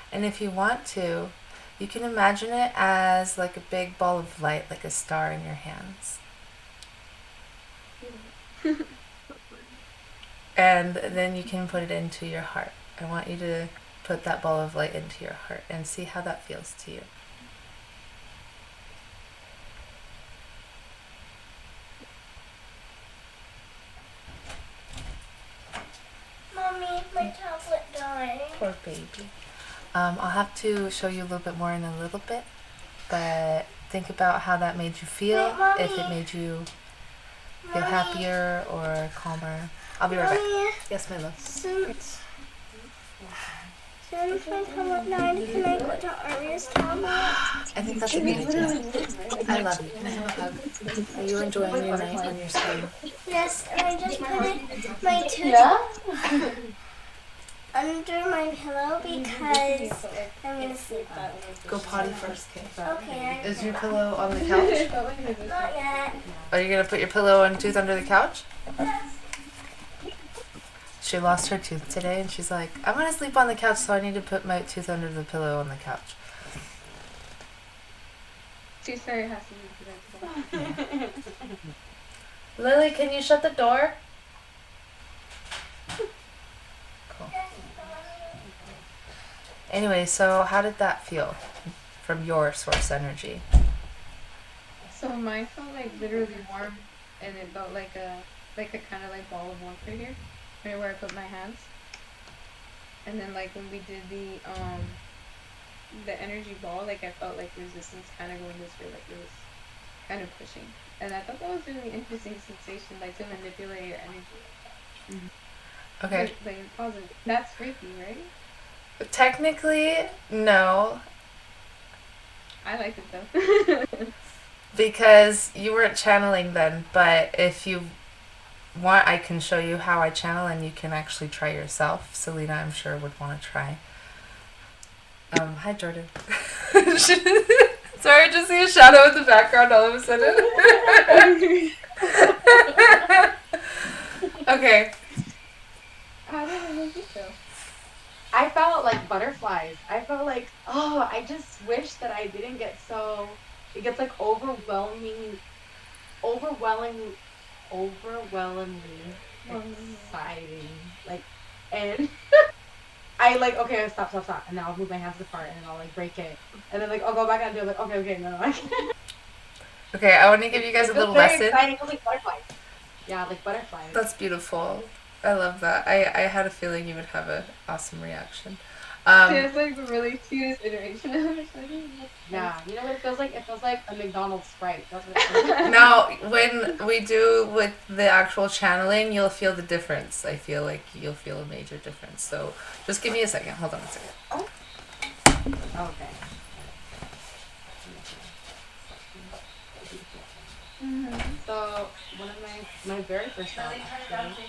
And if you want to, you can imagine it as like a big ball of light, like a star in your hands. And then you can put it into your heart. I want you to put that ball of light into your heart and see how that feels to you. Mommy, my tablet died. Poor baby. I'll have to show you a little bit more in a little bit, but think about how that made you feel, Mommy. if it made you feel happier or calmer. I'll be right back. Yes, my love. Since I come up 9, can I go to Arya's tablet? I think that's a good idea. I love you. Can I have a hug? Are you enjoying your night on your sleep? Yes, and I just put my tooth under my pillow because I'm going to sleep on it. Go potty first, okay? Okay. Is your pillow on the couch? Not yet. Are you going to put your pillow and tooth under the couch? She lost her tooth today, and she's like, I'm going to sleep on the couch, so I need to put my tooth under the pillow on the couch. She's very happy with that. Lily, can you shut the door? Cool. Anyway, so how did that feel from your source energy? So mine felt like literally warm, and it felt like a kind of like ball of warmth right here, right where I put my hands. And then like when we did the energy ball, like I felt like resistance kind of going this way, like it was kind of pushing. And I thought that was a really interesting sensation, like to manipulate your energy. Okay. Like positive. That's freaky, right? Technically, no, I like it though. because you weren't channeling then, but if you want, I can show you how I channel, and you can actually try yourself. Selena, I'm sure, would want to try. Hi, Jordan. Sorry, I just see a shadow in the background all of a sudden. Okay. How did it make you feel? I felt like butterflies. I felt like, oh, I just wish that I didn't get so. It gets like overwhelmingly exciting. Like, and I like, okay, stop, and then I'll move my hands apart, and then I'll like break it, and then like I'll go back and do it. Like, okay, no, I can't. Okay, I want to give you guys a It little feels very lesson. exciting. It feels like butterflies. Yeah, like butterflies. That's beautiful. I love that. I had a feeling you would have an awesome reaction. It's like the really cutest iteration of it. Yeah, you know what it feels like? It feels like a McDonald's Sprite. That's what it feels like. Now, when we do with the actual channeling, you'll feel the difference. I feel like you'll feel a major difference. So just give me a second. Hold on a second. Okay. So one of my very first job, actually,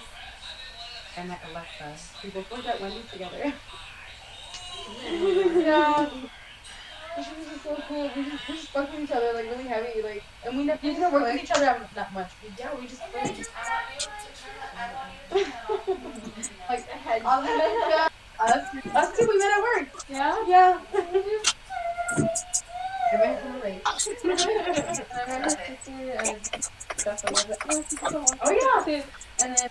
I met Alexa. We both worked at Wendy's together. Yeah. She was just so cool. We just fucked with each other like really heavy, like, and we didn't work with each other that much. We just friends. Like ahead. Us two, we met at work. Yeah. Yeah. I met her late. I met her sister and stuff. I love it. Oh, she's so awesome. Oh yeah. And then.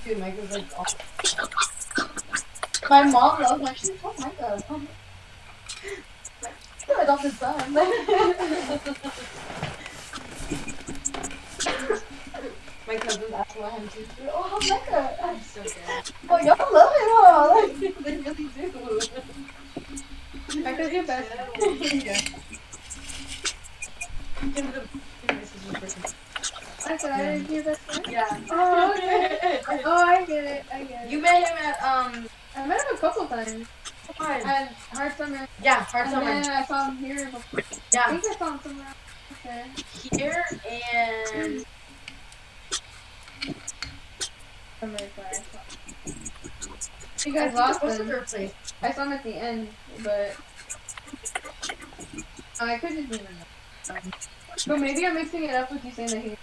Dude, Mike was like, oh. My mom loves my shit. Oh my god. My adopted son. My cousins asked about him too. Oh, how's Mecca? I'm so good. Oh, y'all love him, huh? Like, they really do. Mecca's your best. Yeah. I said I didn't hear that friend? Yeah. Oh, okay. Oh, I get it. You met him at I met him a couple times. At Hard Summer. Yeah, Hard And Summer. then I saw him here before. I Yeah. think I saw him somewhere else there. Here and Somewhere where I saw him. You guys lost what's the him. third place? I saw him at the end, but I could just be wrong. But maybe I'm mixing it up with you saying that he.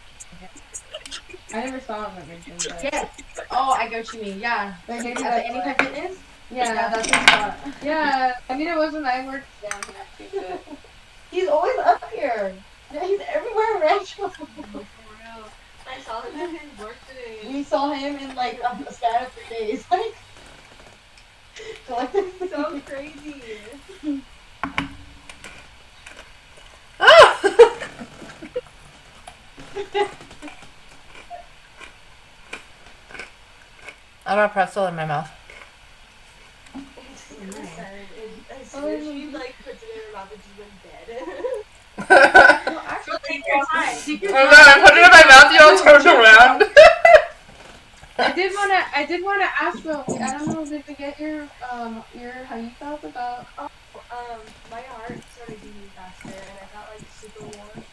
I never saw him at Richmond. But Yeah. Oh, I get what you mean. Yeah. Like maybe At that's the Anytime why. Fitness? Yeah, that's his spot. Yeah, I mean it wasn't. I worked down here too. But He's always up here. Yeah, he's everywhere in Rancho. For real. I saw him at his work today. We saw him in like a span of 3 days. Like, collectively. So crazy. I got a pretzel in my mouth. As soon as she like puts it in her mouth and she's in bed. Well, actually, Oh god, I put it in my mouth, you all turned around. I did wanna ask though. I don't know. Did we get your how you felt about? My heart started beating faster and I felt like super warm.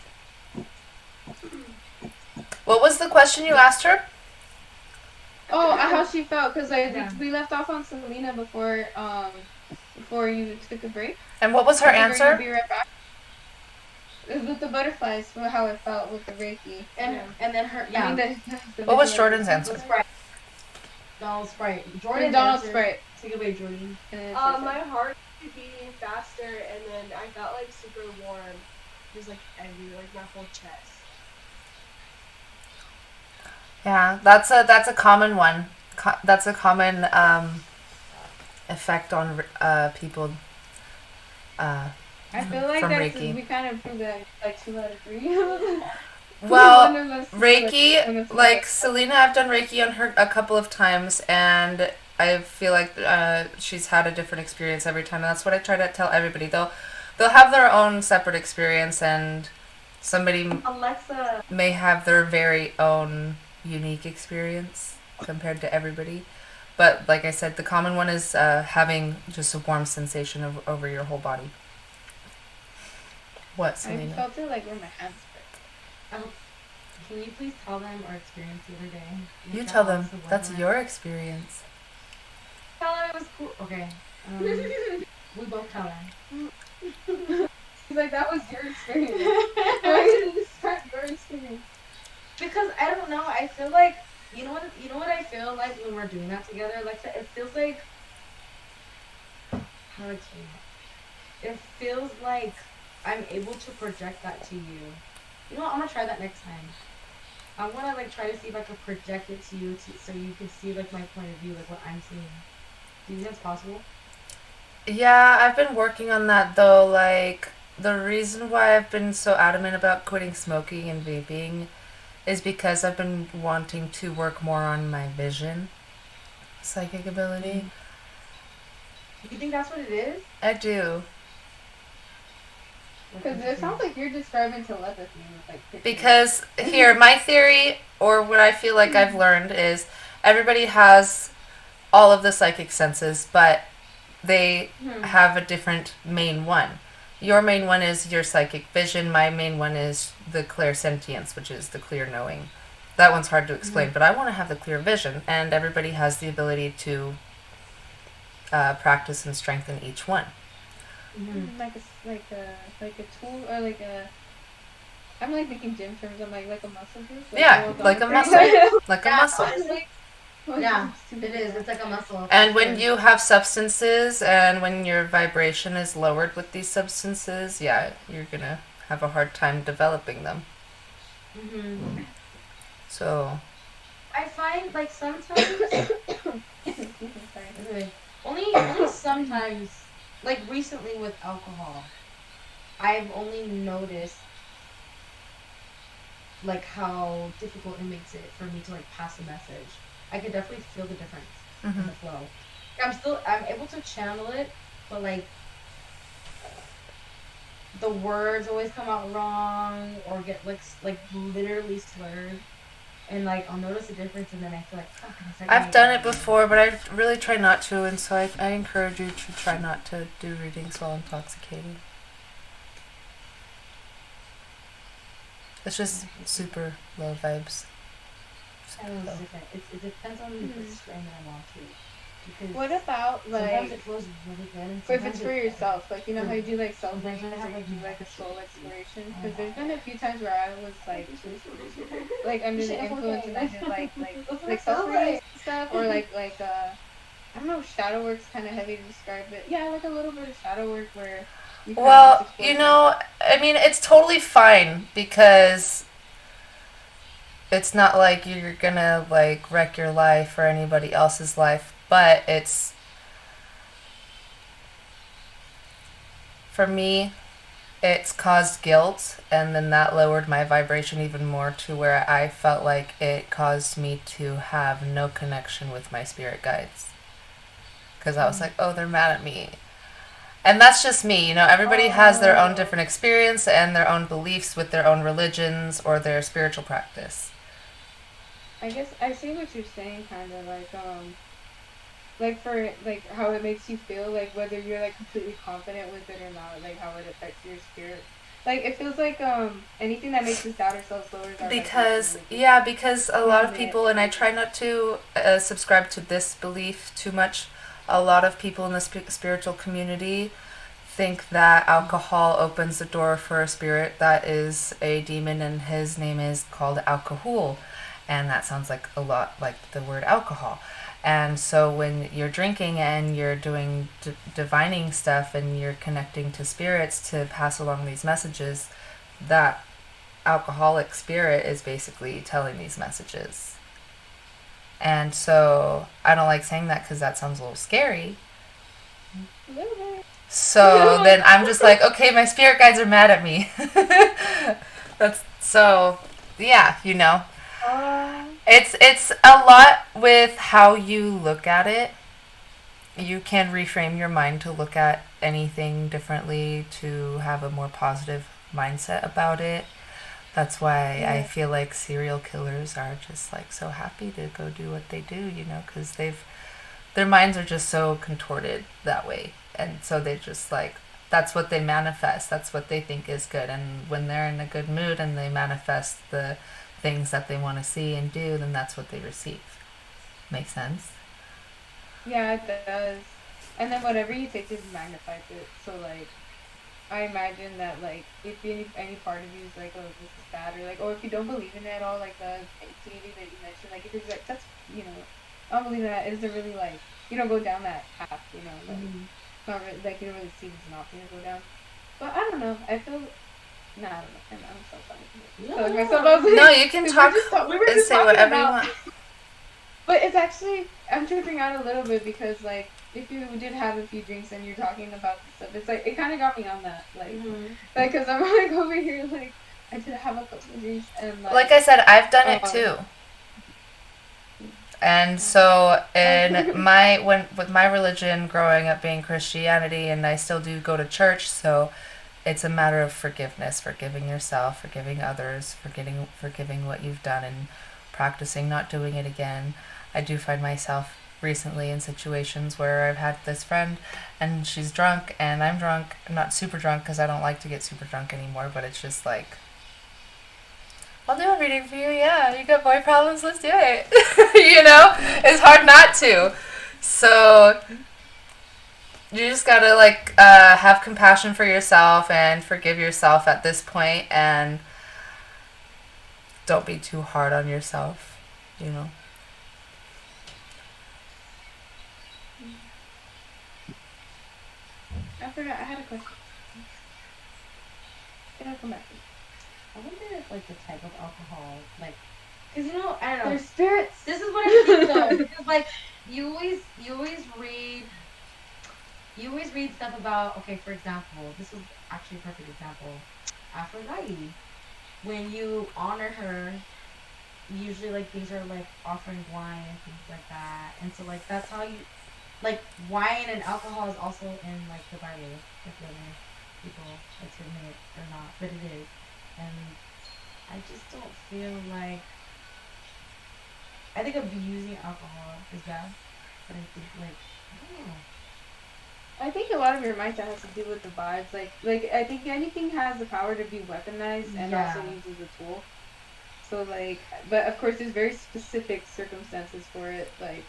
What was the question you asked her? Oh, how she felt? Cause Yeah. we left off on Selena before you took a break. And what was her Remember, answer? you'd be right back. It was with the butterflies, for how it felt with the Reiki. and then her, I yeah. mean, the What was video- Jordan's answer? Sprite. Donald Sprite. Jordan. McDonald's answered- Sprite. Take it away, Jordan. And then it My heart was beating faster and then I felt like super warm. Just like everywhere, like my whole chest. Yeah, that's a common one. That's a common effect on people. I feel like from that's Reiki. we kind of proved that like 2 out of 3. Well, One of us- Reiki, like Selena, I've done Reiki on her a couple of times, and I feel like she's had a different experience every time. And that's what I try to tell everybody. They'll have their own separate experience, and somebody Alexa. may have their very own unique experience compared to everybody. But like I said, the common one is having just a warm sensation over your whole body. What, I Selena? felt it like where my hands were. Can you please tell them our experience the other day? You Like, tell that them. was the one That's night. your experience. Tell them it was cool. Okay. We both tell them. He's like, that was your experience. Why did you describe your experience? Because I don't know. I feel like you know what I feel like when we're doing that together. Like it feels like how do I explain it? It feels like I'm able to project that to you. You know what? I'm gonna try that next time. I wanna like try to see if I can project it to you so you can see like my point of view, like what I'm seeing. Do you think that's possible? Yeah, I've been working on that though. Like, the reason why I've been so adamant about quitting smoking and vaping is because I've been wanting to work more on my vision, psychic ability. You think that's what it is? I do. Because it sounds like you're describing telepathy with like pictures. Because here, my theory, or what I feel like I've learned, is everybody has all of the psychic senses, but they have a different main one. Your main one is your psychic vision. My main one is the clairsentience, which is the clear knowing. That one's hard to explain, but I want to have the clear vision, and everybody has the ability to practice and strengthen each one. Like a tool or like a. I'm like making gym terms. I'm like a muscle group. Yeah, like a muscle, like a muscle. Yeah, it is. It's like a muscle. And when you have substances and when your vibration is lowered with these substances, yeah, you're gonna have a hard time developing them. So. I find like sometimes, only sometimes, like recently with alcohol, I've only noticed like how difficult it makes it for me to like pass a message. I could definitely feel the difference in the flow. I'm able to channel it, but like the words always come out wrong or get like literally slurred, and like I'll notice a difference, and then I feel like I've done it before, but I really try not to, and so I encourage you to try not to do readings while intoxicated. It's just super low vibes. It depends on the strain that I'm on too. Because what about like sometimes it feels really good, and if it's for yourself, like you know how you do like self Sometimes readings I have, or you like, do like a soul exploration? Because there's been a few times where I was like under the influence and I did like self readings and stuff, or like I don't know, shadow work's kind of heavy to describe, but yeah, like a little bit of shadow work where. Well, you know, I mean, it's totally fine because it's not like you're gonna like wreck your life or anybody else's life, but it's, for me, it's caused guilt, and then that lowered my vibration even more to where I felt like it caused me to have no connection with my spirit guides. Because I was like, oh, they're mad at me. And that's just me, you know, everybody has their own different experience and their own beliefs with their own religions or their spiritual practice. I guess I see what you're saying, kind of like for like how it makes you feel, like whether you're like completely confident with it or not, like how it affects your spirit. Like it feels like anything that makes us doubt ourselves lowers our because a lot of people, and I try not to subscribe to this belief too much. A lot of people in the spiritual community think that alcohol opens the door for a spirit that is a demon, and his name is called alcohol, and that sounds like a lot like the word alcohol. And so when you're drinking and you're doing divining stuff and you're connecting to spirits to pass along these messages, that alcoholic spirit is basically telling these messages. And so I don't like saying that because that sounds a little scary. So then I'm just like, okay, my spirit guides are mad at me. That's so, yeah, you know. It's a lot with how you look at it. You can reframe your mind to look at anything differently, to have a more positive mindset about it. That's why I feel like serial killers are just like so happy to go do what they do, you know, because their minds are just so contorted that way, and so they just like, that's what they manifest. That's what they think is good, and when they're in a good mood and they manifest the things that they want to see and do, then that's what they receive. Make sense? Yeah, it does. And then whatever you take just magnifies it. So like, I imagine that like if any part of you is like, oh, this is bad, or like, or if you don't believe in it at all, like the deity that you mentioned, like if it's like, that's, you know, I don't believe in that. Is there really like, you don't go down that path, you know, like not really, like you don't really see it's an option to go down. But I don't know. I feel. Nah, I don't know. I'm so funny. No, you can talk and say whatever you want. But it's actually, I'm tripping out a little bit because like if you did have a few drinks and you're talking about this stuff, it's like it kind of got me on that, Mm-hmm. like, cause I'm like over here, like I did have a couple of drinks and Like I said, I've done it um, too. And so with my religion growing up being Christianity, and I still do go to church, so it's a matter of forgiveness, forgiving yourself, forgiving others, forgiving what you've done, and practicing not doing it again. I do find myself recently in situations where I've had this friend and she's drunk and I'm drunk. I'm not super drunk because I don't like to get super drunk anymore, but it's just like, I'll do a reading for you. Yeah, you got boy problems. Let's do it. It's hard not to. So you just gotta have compassion for yourself and forgive yourself at this point, and don't be too hard on yourself. I forgot I had a question. Can I come back? I wonder if like the type of alcohol, like, cause I don't know. They're spirits. This is what I think though, because like you always read stuff about. Okay, for example, this is actually a perfect example. Aphrodite, when you honor her, usually like things are like offering wine and things like that, and so like that's how you, like, wine and alcohol is also in like the Bible, if people like to admit it or not, but it is. And I just don't feel like, I think abusing alcohol is bad, but I think like, I don't know. I think a lot of your mindset has to do with the vibes. Like I think anything has the power to be weaponized and also used as a tool. So like, but of course, there's very specific circumstances for it. Like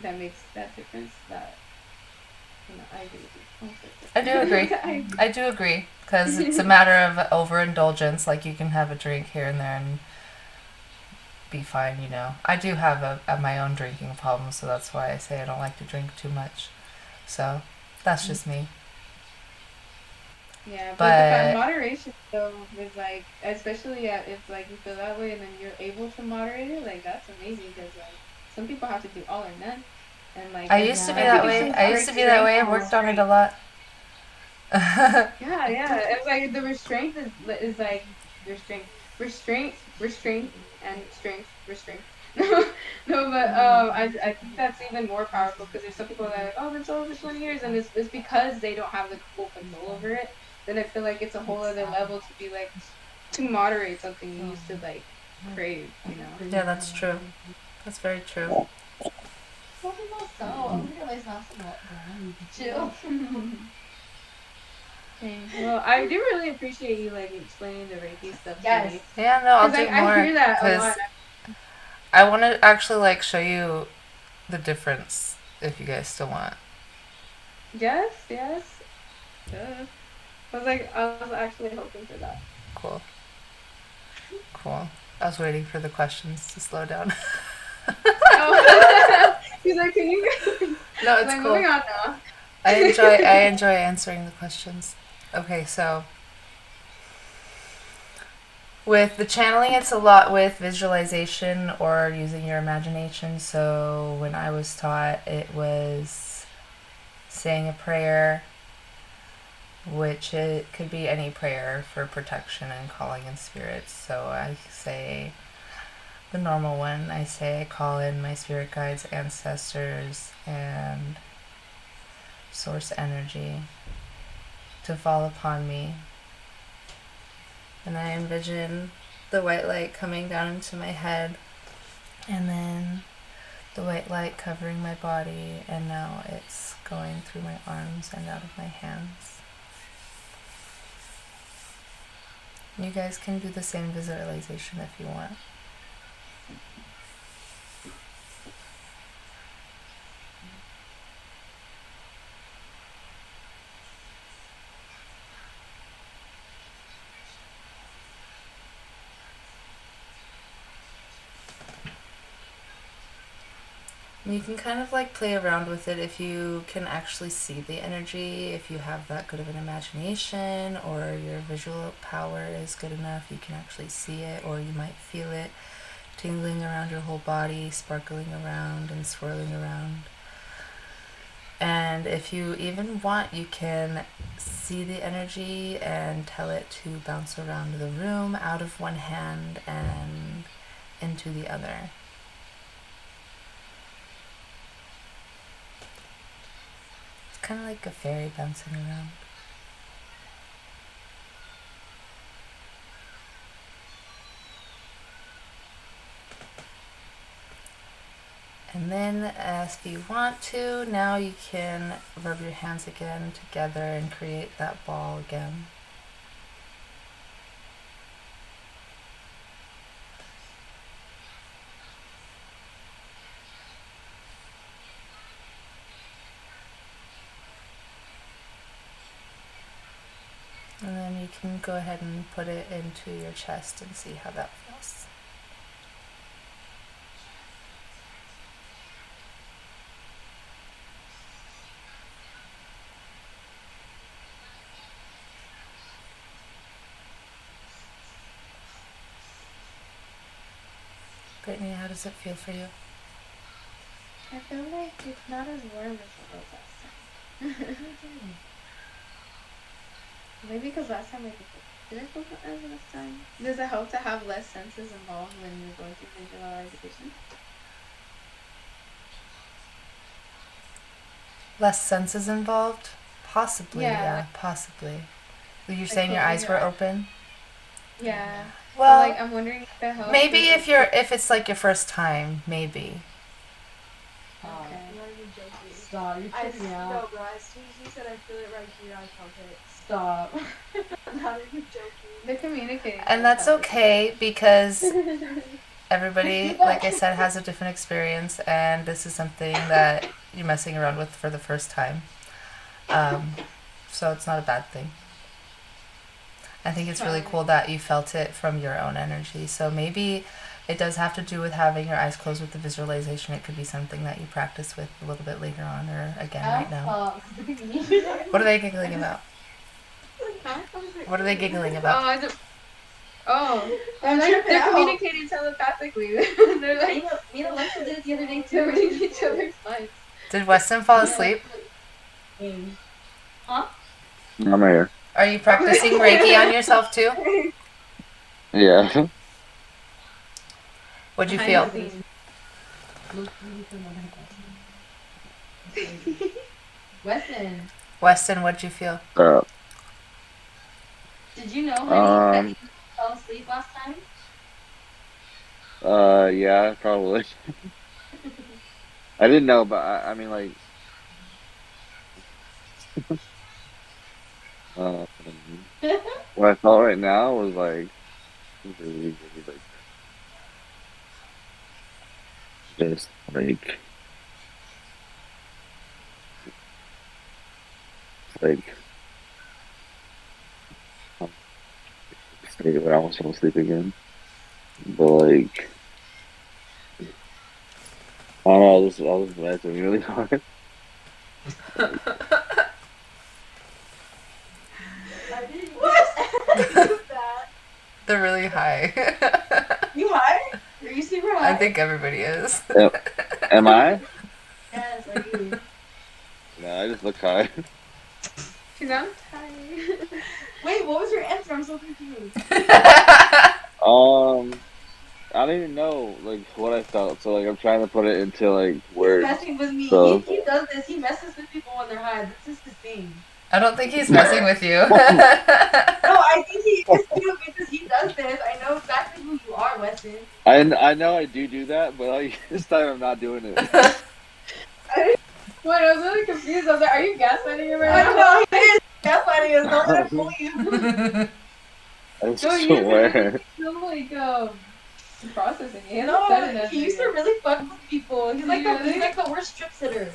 that makes that difference. That I agree with you. I do agree. I do agree, because it's a matter of overindulgence. Like, you can have a drink here and there and be fine. I do have my own drinking problem, so that's why I say I don't like to drink too much. So that's just me. Yeah, but the moderation though is like, especially if like you feel that way and then you're able to moderate it, like that's amazing, because like some people have to do all or none, and like I used to be that way. I worked on it a lot. yeah. It's like the restraint is like restraint, and strength, restraint. No, but I think that's even more powerful, because there's some people that are like, oh, been sober for 20 years, and it's because they don't have the full control over it. Then I feel like it's a whole other level to be like, to moderate something you used to like crave, Yeah, that's true. That's very true. Chill. Okay. Well, I do really appreciate you like explaining the Reiki stuff to me. Yeah, no, I'll do more. I hear that a lot. I want to actually show you the difference if you guys still want. Yes. I was actually hoping for that. Cool. I was waiting for the questions to slow down. He's like, can you? No, it's cool. Moving on now. I enjoy answering the questions. Okay, so with the channeling, it's a lot with visualization or using your imagination. So when I was taught, it was saying a prayer, which it could be any prayer for protection and calling in spirits. So I say the normal one. I say I call in my spirit guides, ancestors, and source energy to fall upon me. And I envision the white light coming down into my head, and then the white light covering my body, and now it's going through my arms and out of my hands. You guys can do the same visualization if you want. You can kind of play around with it if you can actually see the energy, if you have that good of an imagination, or your visual power is good enough, you can actually see it, or you might feel it tingling around your whole body, sparkling around and swirling around. And if you even want, you can see the energy and tell it to bounce around the room out of one hand and into the other. It's kind of like a fairy bouncing around. And then, if you want to, now you can rub your hands again together and create that ball again. And then you can go ahead and put it into your chest and see how that feels. Brittany, how does it feel for you? I feel like it's not as warm as it was last time. Maybe because last time did I feel as last time? Does it help to have less senses involved when you're going through visualization? Less senses involved? Possibly, Yeah. possibly. You're saying your eyes were open? Yeah. Well, Like I'm wondering if it helps. maybe if it's like your first time, maybe. Okay. I'm not even joking. Stop, you're tripping me out. No, bro, as soon as you said I feel it right here, I felt it. Stop. I'm not even joking. They're communicating. And that's okay because everybody, like I said, has a different experience, and this is something that you're messing around with for the first time. So it's not a bad thing. I think it's really cool that you felt it from your own energy. So maybe it does have to do with having your eyes closed with the visualization. It could be something that you practice with a little bit later on or again right now. What are they giggling about? What are they giggling about? They're communicating telepathically. They're like, Me and Alexa did it the other day they're too. reading each other's minds. Did Weston fall asleep? Huh? I'm right here. Are you practicing Reiki on yourself too? Yeah. What'd you feel? Weston, what'd you feel? Did you know, honey, that you fell asleep last time? Yeah, probably. I didn't know, but I mean, like, what I felt right now was like really, really, like, just like, I almost fell asleep again. But like, I don't know, all this meds are really hard. They're really high. You high? Are you super high? I think everybody is. Am I? Yes, are you? No, I just look high. She's I'm tired. Wait, what was your answer? I'm so confused. I don't even know like what I felt, so like I'm trying to put it into like words. He's messing with me. So. He does this. He messes with people when they're high. This is his thing. I don't think he's messing with you. No, I think he is too because he does this. I know exactly who you are, Weston. I know I do that, but like this time I'm not doing it. Wait, I was really confused. I was like, are you gaslighting him right now? I know, he is gaslighting us. Don't let him fool you. I No, swear. still like processing it. No, he used to really fuck with people. He's like the worst strip sitter.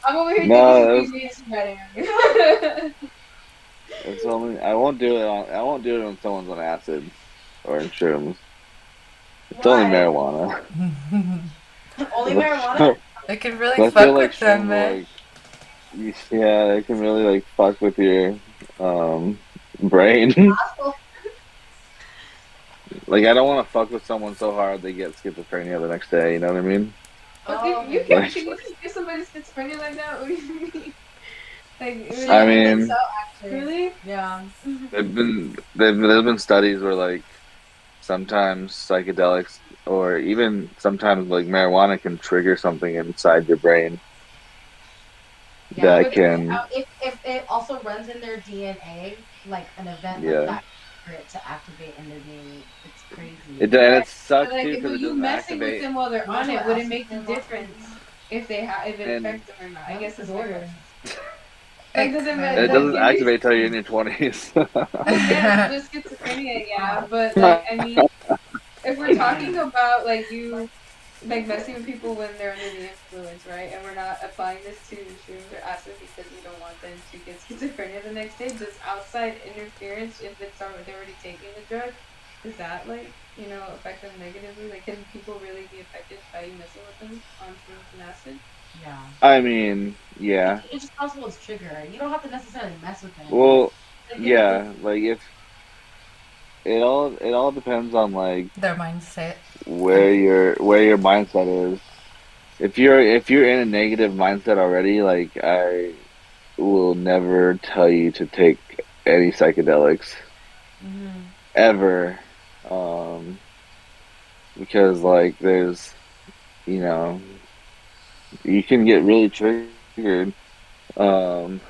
I'm over here No, thinking he's spreading. it's only I won't do it when someone's on acid or in shrooms. It's only marijuana. Only marijuana? It can really I fuck feel like with them, man. yeah, it can really like fuck with your brain. Like I don't want to fuck with someone so hard they get schizophrenia the next day. You know what I mean? But Oh, you okay. can you just give somebody schizophrenia like that? What do you mean? Like, it would- I I think mean, so, actually. really? Yeah. there's been studies where like sometimes psychedelics or even sometimes like marijuana can trigger something inside your brain Yeah, that but can if it also runs in their DNA, like an event like yeah. that, for it to activate in their DNA, it's crazy. And it But sucks like, too but because it you doesn't messing with activate. them while they're on That's it what wouldn't acid make the them off difference if if it And affects them or not. I guess That's it's my disorder. question. Like, does it and matter? it Like, doesn't give me. activate till you're in your 20s. Well, yeah, the schizophrenia, yeah, but like, I mean, if we're talking about like you, like messing with people when they're under the influence, right? And we're not applying this to shrooms or acid because we don't want them to get schizophrenia the next day. Does outside interference, if they're already taking the drug, does that like affect them negatively? Like, can people really be affected by you messing with them on shrooms and acid? Yeah. I mean, yeah. It's just possible it's trigger. You don't have to necessarily mess with them. Well, Like, yeah, like if it all depends on like Their mindset. where your mindset is. If you're in a negative mindset already, like I will never tell you to take any psychedelics ever, um, because like there's you know you can get really triggered, um,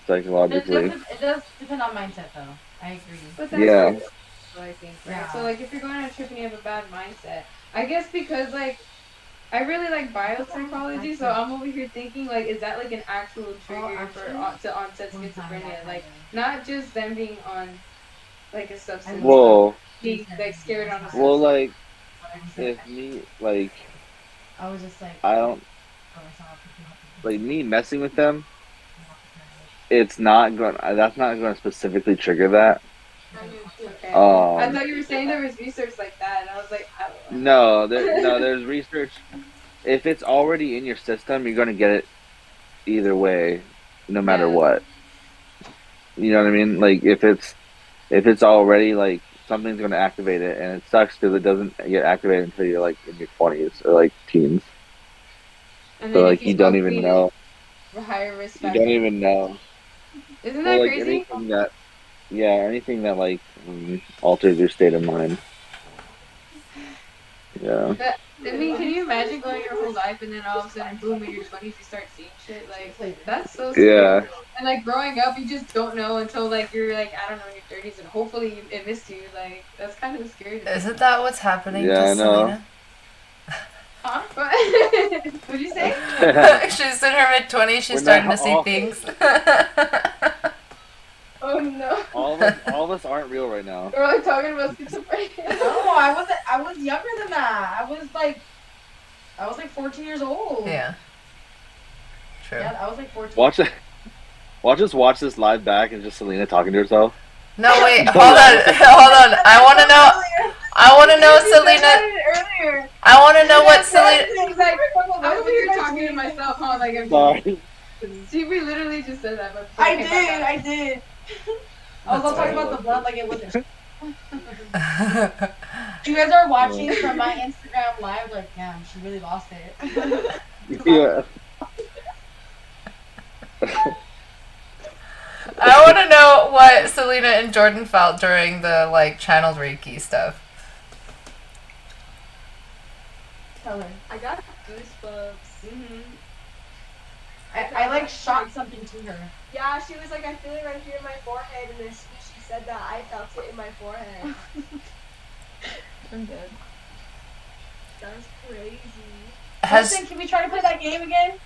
psychologically. It does depend on mindset, though. I agree. But that's Yeah. what I think, right? Yeah. So like, if you're going on a trip and you have a bad mindset, I guess because like I really like biopsychology, so I'm over here thinking like, is that like an actual trigger to onset schizophrenia? Like, not just them being on like a substance, Well, being like scared on a substance. well, like if me like I was just like, I don't like me messing with them. It's not going. That's not going to specifically trigger that. Okay. I Um, thought you were saying there was research like that, and I was like, I don't know. there's research. If it's already in your system, you're going to get it either way, no matter Yeah. what. You know what I mean? Like if it's already like something's going to activate it, and it sucks because it doesn't get activated until you're like in your 20s or like teens. And So then like if you don't smoke even weed, know. it's a higher risk You factor. don't even know. Isn't Well, that like crazy? anything that like alters your state of mind. Yeah. I mean, can you imagine going your whole life and then all of a sudden, boom, in your 20s, you start seeing shit? Like, that's so scary. Yeah. And, like, growing up, you just don't know until, like, you're, like, I don't know, in your 30s, and hopefully it missed you. Like, that's kind of scary. Isn't that what's happening Yeah, to I know. Selena? Huh? What'd you say? She's in her mid-20s. She's We're starting not to see all- things. Oh, no. all of us aren't real right now. We're, like, talking about schizophrenia. no, I wasn't. I was younger than that. I was like 14 years old. Yeah. True. Yeah, I was like 14. Watch this live back and just Selena talking to herself. No, wait. Hold on. Hold on. I want to know, Selena. Earlier. I want to know what Selena. It's like, I'm over here talking to myself, huh? Like, I'm Sorry. See, we literally just said that. But I did. I was all talking about the blunt like it wasn't. You guys are watching from my Instagram live, like, damn, she really lost it. Yeah. I want to know what Selena and Jordan felt during the like channeled Reiki stuff. Tell her. I got goosebumps. I like shot something to her. Yeah, she was like, I feel it right here in my forehead, and then she said that I felt it in my forehead. I'm dead. That was crazy. Listen, can we try to play that game again?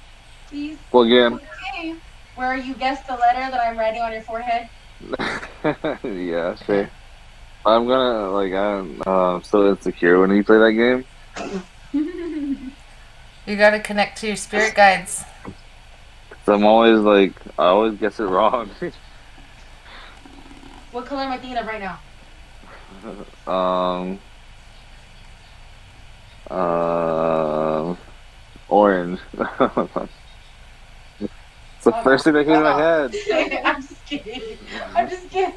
Please? Well, again. Okay. Where you guess the letter that I'm writing on your forehead? Yeah, sure. I'm gonna I'm so insecure when you play that game. You gotta connect to your spirit guides. So I'm always like, I always guess it wrong. What color am I thinking of right now? Orange. It's the first thing that came to my head. I'm just kidding. I'm just kidding.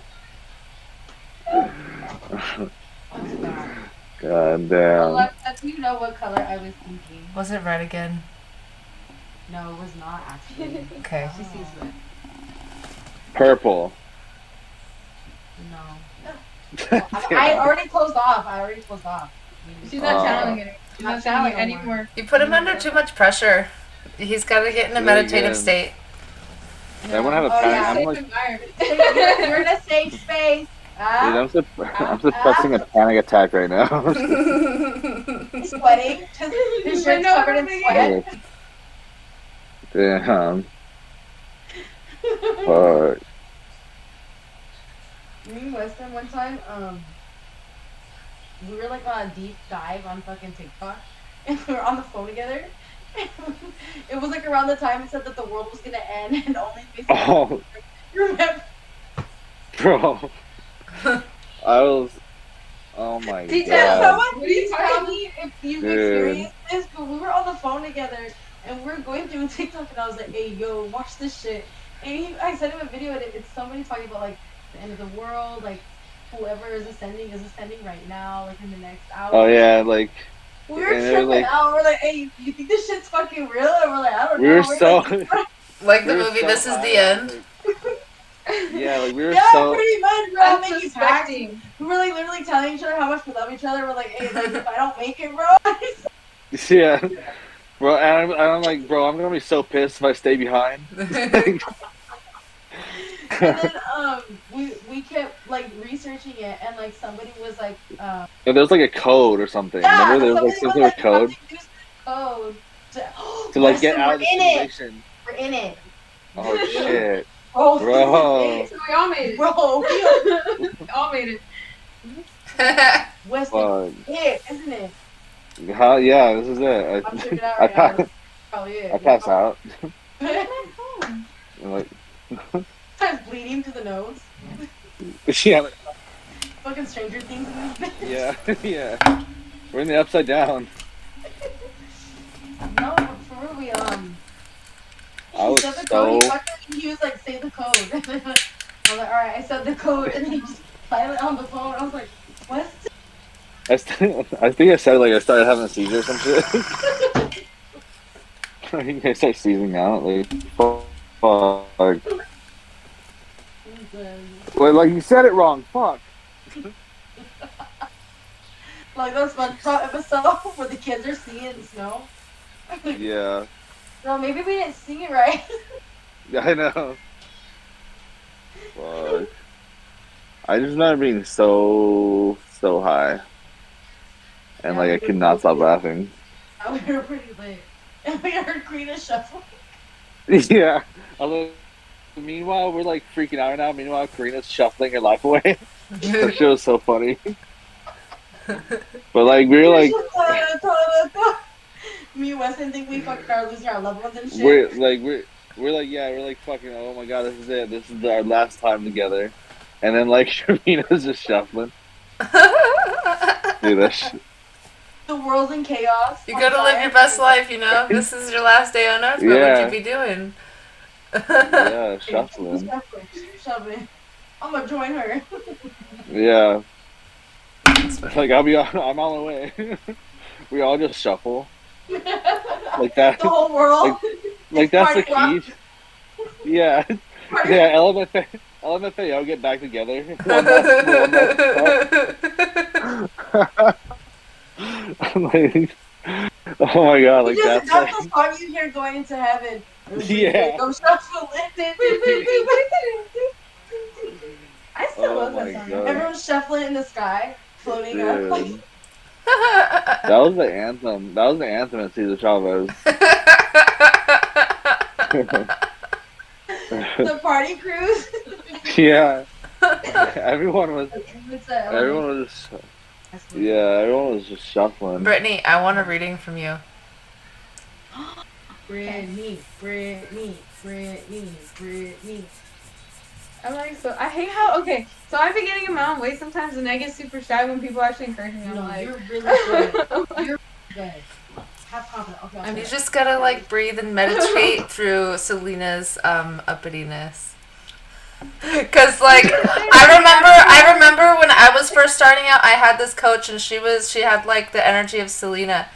God damn. Well, that's you know what color I was thinking. Was it red again? No, it was not actually. Okay. She sees it. Purple. No. I already closed off. She's not channeling it. She's Not not channeling it channeling anymore. You put him under too much pressure. He's got to get in a Yeah, meditative yeah. state. Everyone have a Oh, panic. yeah. I'm Safe like, environment. You're in a safe space. dude, I'm suppressing a panic attack right now. He's sweating. His shirt's covered in sweat. Damn. Fuck. Me and Weston one time, we were like on a deep dive on fucking TikTok, and we were on the phone together. It was like around the time it said that the world was gonna end, and only Oh, remember. bro. I was. Oh my Details. god. Someone What are you please tell talking me if you've Dude. experienced this, but we were on the phone together, and we were going through TikTok, and I was like, "Hey, yo, watch this shit." And I sent him a video, and it's somebody talking about like the end of the world, like whoever is ascending right now, like in the next hour. Oh yeah, like We were and it was tripping like- out. We're like, "Hey, you think this shit's fucking real?" And we're like, "I don't we know." were We're so. Like the we were movie so This Is high, the End. like- yeah, like we were yeah, so. pretty much. We're all I'm making pacts. suspecting. We were like literally telling each other how much we love each other. We're like, "Hey, like, if I don't make it, bro." Yeah. Bro, and I'm like, bro, I'm gonna be so pissed if I stay behind. And then we kept like researching it, and like somebody was like, Yeah, there's like a code or something. yeah, Remember, there was like something with code use code to like get Weston, out of the we're in it. simulation. We're in it. Oh shit, Oh, bro. So we all made it. bro, We all made it. Weston, Fuck. it isn't it? How? Yeah, this is it. I'm checking it out I right now. pass. That's probably it. I pass out. Oh. I'm like, Sometimes bleeding to the nose. yeah, like, Fucking Stranger Things in this bitch. yeah, yeah. We're in the upside down. No, but for real, we I he was said the code. so. He was like, "Say the code." I was like, "All right," I said the code, and then he just silent on the phone. I was like, "What?" I think I said like I started having a seizure or some shit. I think I started seizing out. Like, fuck. Wait, like you said it wrong. Fuck. Like those SpongeBob episode where the kids are singing in the snow. Yeah. No, maybe we didn't sing it right. I know. Fuck. I just remember being so high, and like I could not stop laughing. We were pretty late, and we heard Queen of Shuffle. Yeah. Although, meanwhile, we're like freaking out right now. Meanwhile, Karina's shuffling her life away. That shit was so funny. But like we were like Me and Weston think we fucking are losing our loved ones and shit. we're like fucking, oh my god, this is it. This is our last time together. And then like Karina's just shuffling. Dude, that shit. The world's in chaos. You gotta live your best life, you know? This is your last day on earth. What Yeah. would you be doing? Yeah, shuffling. Shuffling. I'm gonna join her. Yeah. Like I'm on the way. We all just shuffle. Like that. The whole world. Like that's the Party key. Yeah. Party- Yeah, LMFAO get back together. Like, oh my god, like Just, that's that's like, the song you hear going into heaven. Yeah. Go shuffle it. I still Oh love my that song. God. Everyone's shuffling in the sky, floating up. dude. Like, That was the anthem. That was the anthem at Cesar Chavez. the party cruise. Yeah. Everyone was It's everyone was just, yeah, everyone was just shuffling. Brittany, I want a reading from you. Britney. I'm like, so I hate how, okay, so I've been getting a mountain weight sometimes and I get super shy when people actually encourage me. I'm No, like, you're really good. You're good. Have confidence. Okay, And you okay. just gotta like breathe and meditate through Selena's uppityness. Cause like I remember when I was first starting out, I had this coach, and she had like the energy of Selena,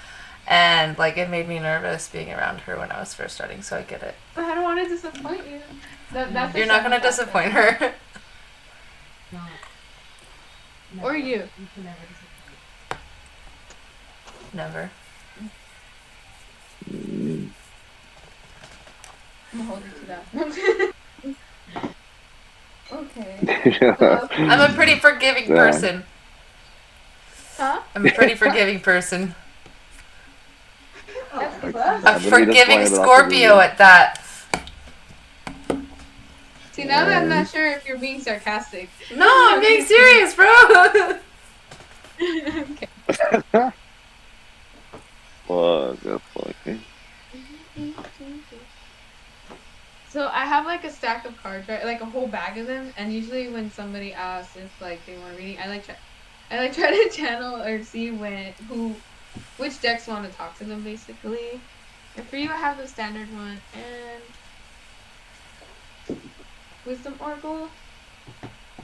and like it made me nervous being around her when I was first starting. So I get it. But I don't want to disappoint you. That's You're not gonna disappoint her. No. Or you. You can never disappoint. Never. I'm gonna hold you to that. Okay. I'm a pretty forgiving person. Huh? I'm a pretty forgiving person. That's Like, close. A forgiving Scorpio at that. See, now that I'm not sure if you're being sarcastic. No, I'm being serious, bro. Okay. Fuck, that's funny. So I have like a stack of cards, right? Like a whole bag of them. And usually when somebody asks if like they want a reading, I like try to channel or see which decks want to talk to them basically. And for you, I have the standard one and Wisdom Oracle.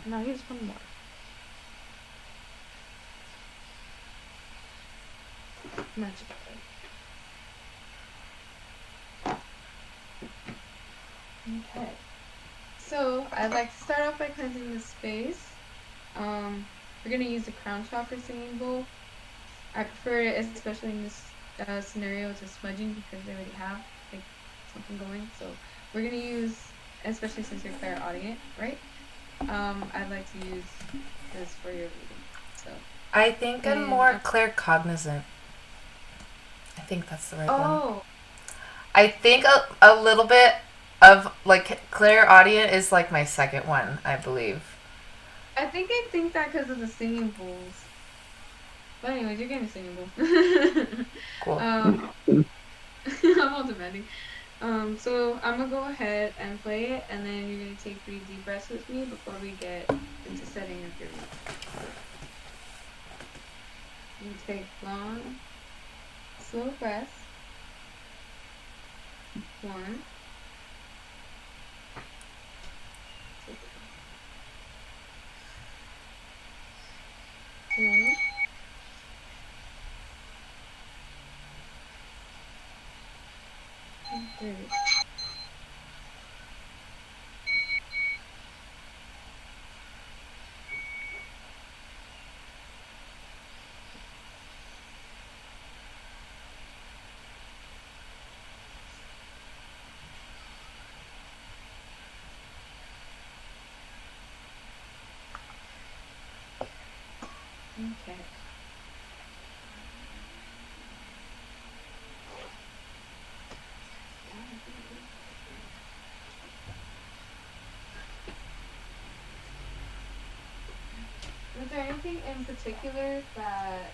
No, here's one more. Magic. Okay. So I'd like to start off by cleansing the space. We're gonna use the crown chakra singing bowl. I prefer it, especially in this scenario, to smudging because they already have like something going. So we're gonna use, especially since you're clairaudient, right? I'd like to use this for your reading. So. I think I'm more claircognizant. I think that's the right one. Oh. I think a little bit of like clairaudient is like my second one, I believe. I think that because of the singing bowls. But anyways, you're getting a singing bowl. Cool. I'm all demanding. So I'm gonna go ahead and play it, and then you're gonna take 3 deep breaths with me before we get into setting up your reading. You take long, slow breaths. 1. 2. 3. Okay. Was there anything in particular that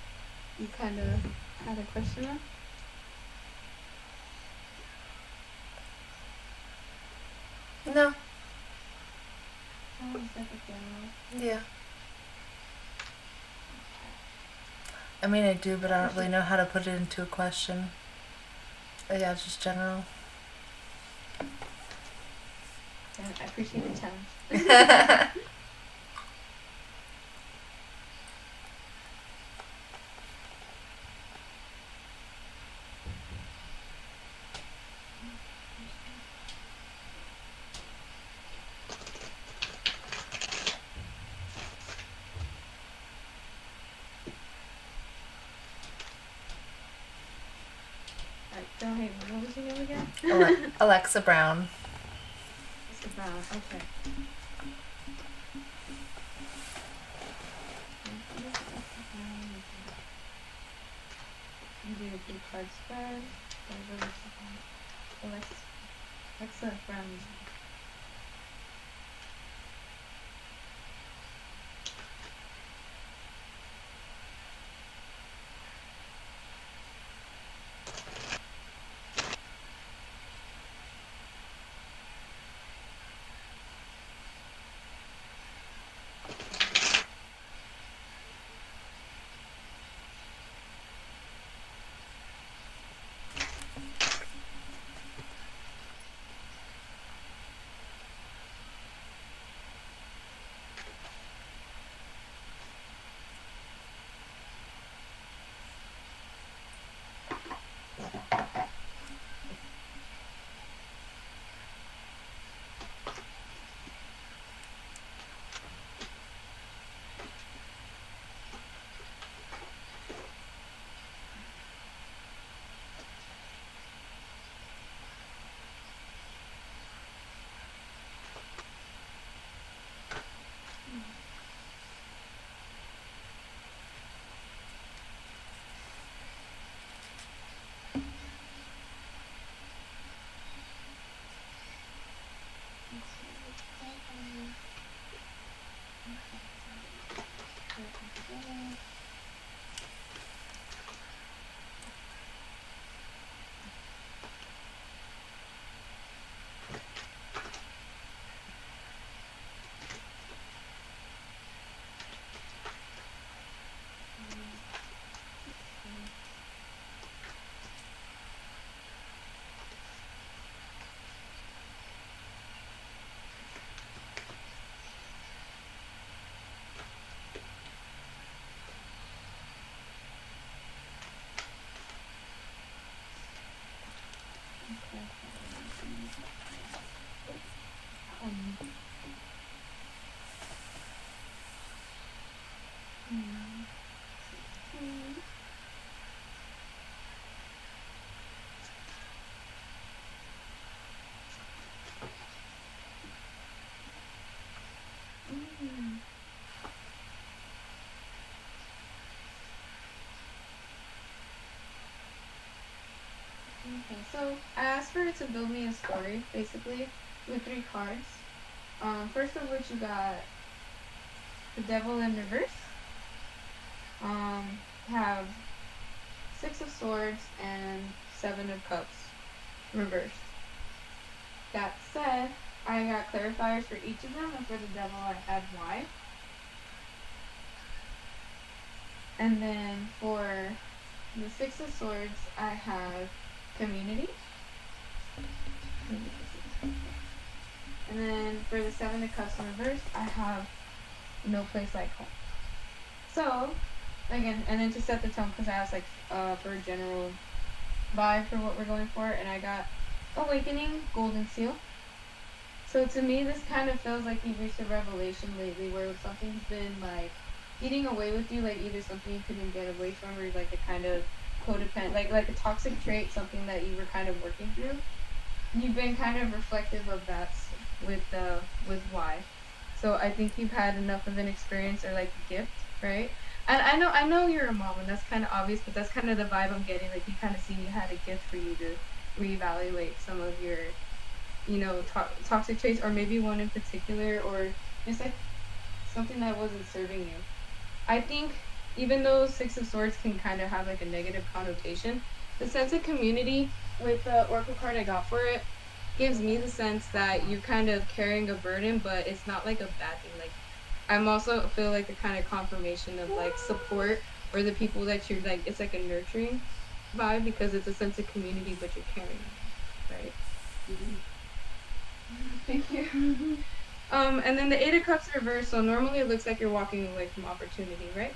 you kind of had a question on? No. Oh, is that the general? Yeah. I mean, I do, but I don't really know how to put it into a question. But yeah, just general. Yeah, I appreciate the challenge. Don't hate me. What was your name again? Alexa Brown. Mr. Brown. Okay. You do 2 cards first. Alexa Brown. Okay, so I asked for it to build me a story, basically, with 3 cards. First of which you got the Devil in reverse. Have 6 of Swords and 7 of Cups reversed. That said, I got clarifiers for each of them, and for the Devil I had why. And then for the 6 of Swords, I have community. And then for the 7 of Cups in reverse, I have no place like home. So, again, and then to set the tone, because I asked like for a general vibe for what we're going for, and I got Awakening, Golden Seal. So to me, this kind of feels like you've reached a revelation lately where something's been like eating away with you, like either something you couldn't get away from, or like a kind of codependent, like a toxic trait, something that you were kind of working through. You've been kind of reflective of that with why. So I think you've had enough of an experience or like a gift, right? And I know you're a mom, and that's kind of obvious, but that's kind of the vibe I'm getting. Like you kind of seen you had a gift for you to reevaluate some of your, you know, toxic traits, or maybe one in particular, or just like something that wasn't serving you. I think even though 6 of Swords can kind of have like a negative connotation, the sense of community with the Oracle card I got for it gives me the sense that you're kind of carrying a burden, but it's not like a bad thing. Like I'm also feel like the kind of confirmation of like support, or the people that you're like, it's like a nurturing vibe because it's a sense of community, but you're carrying it, right? Thank you. And then the 8 of Cups reverse, so normally it looks like you're walking away from opportunity, right?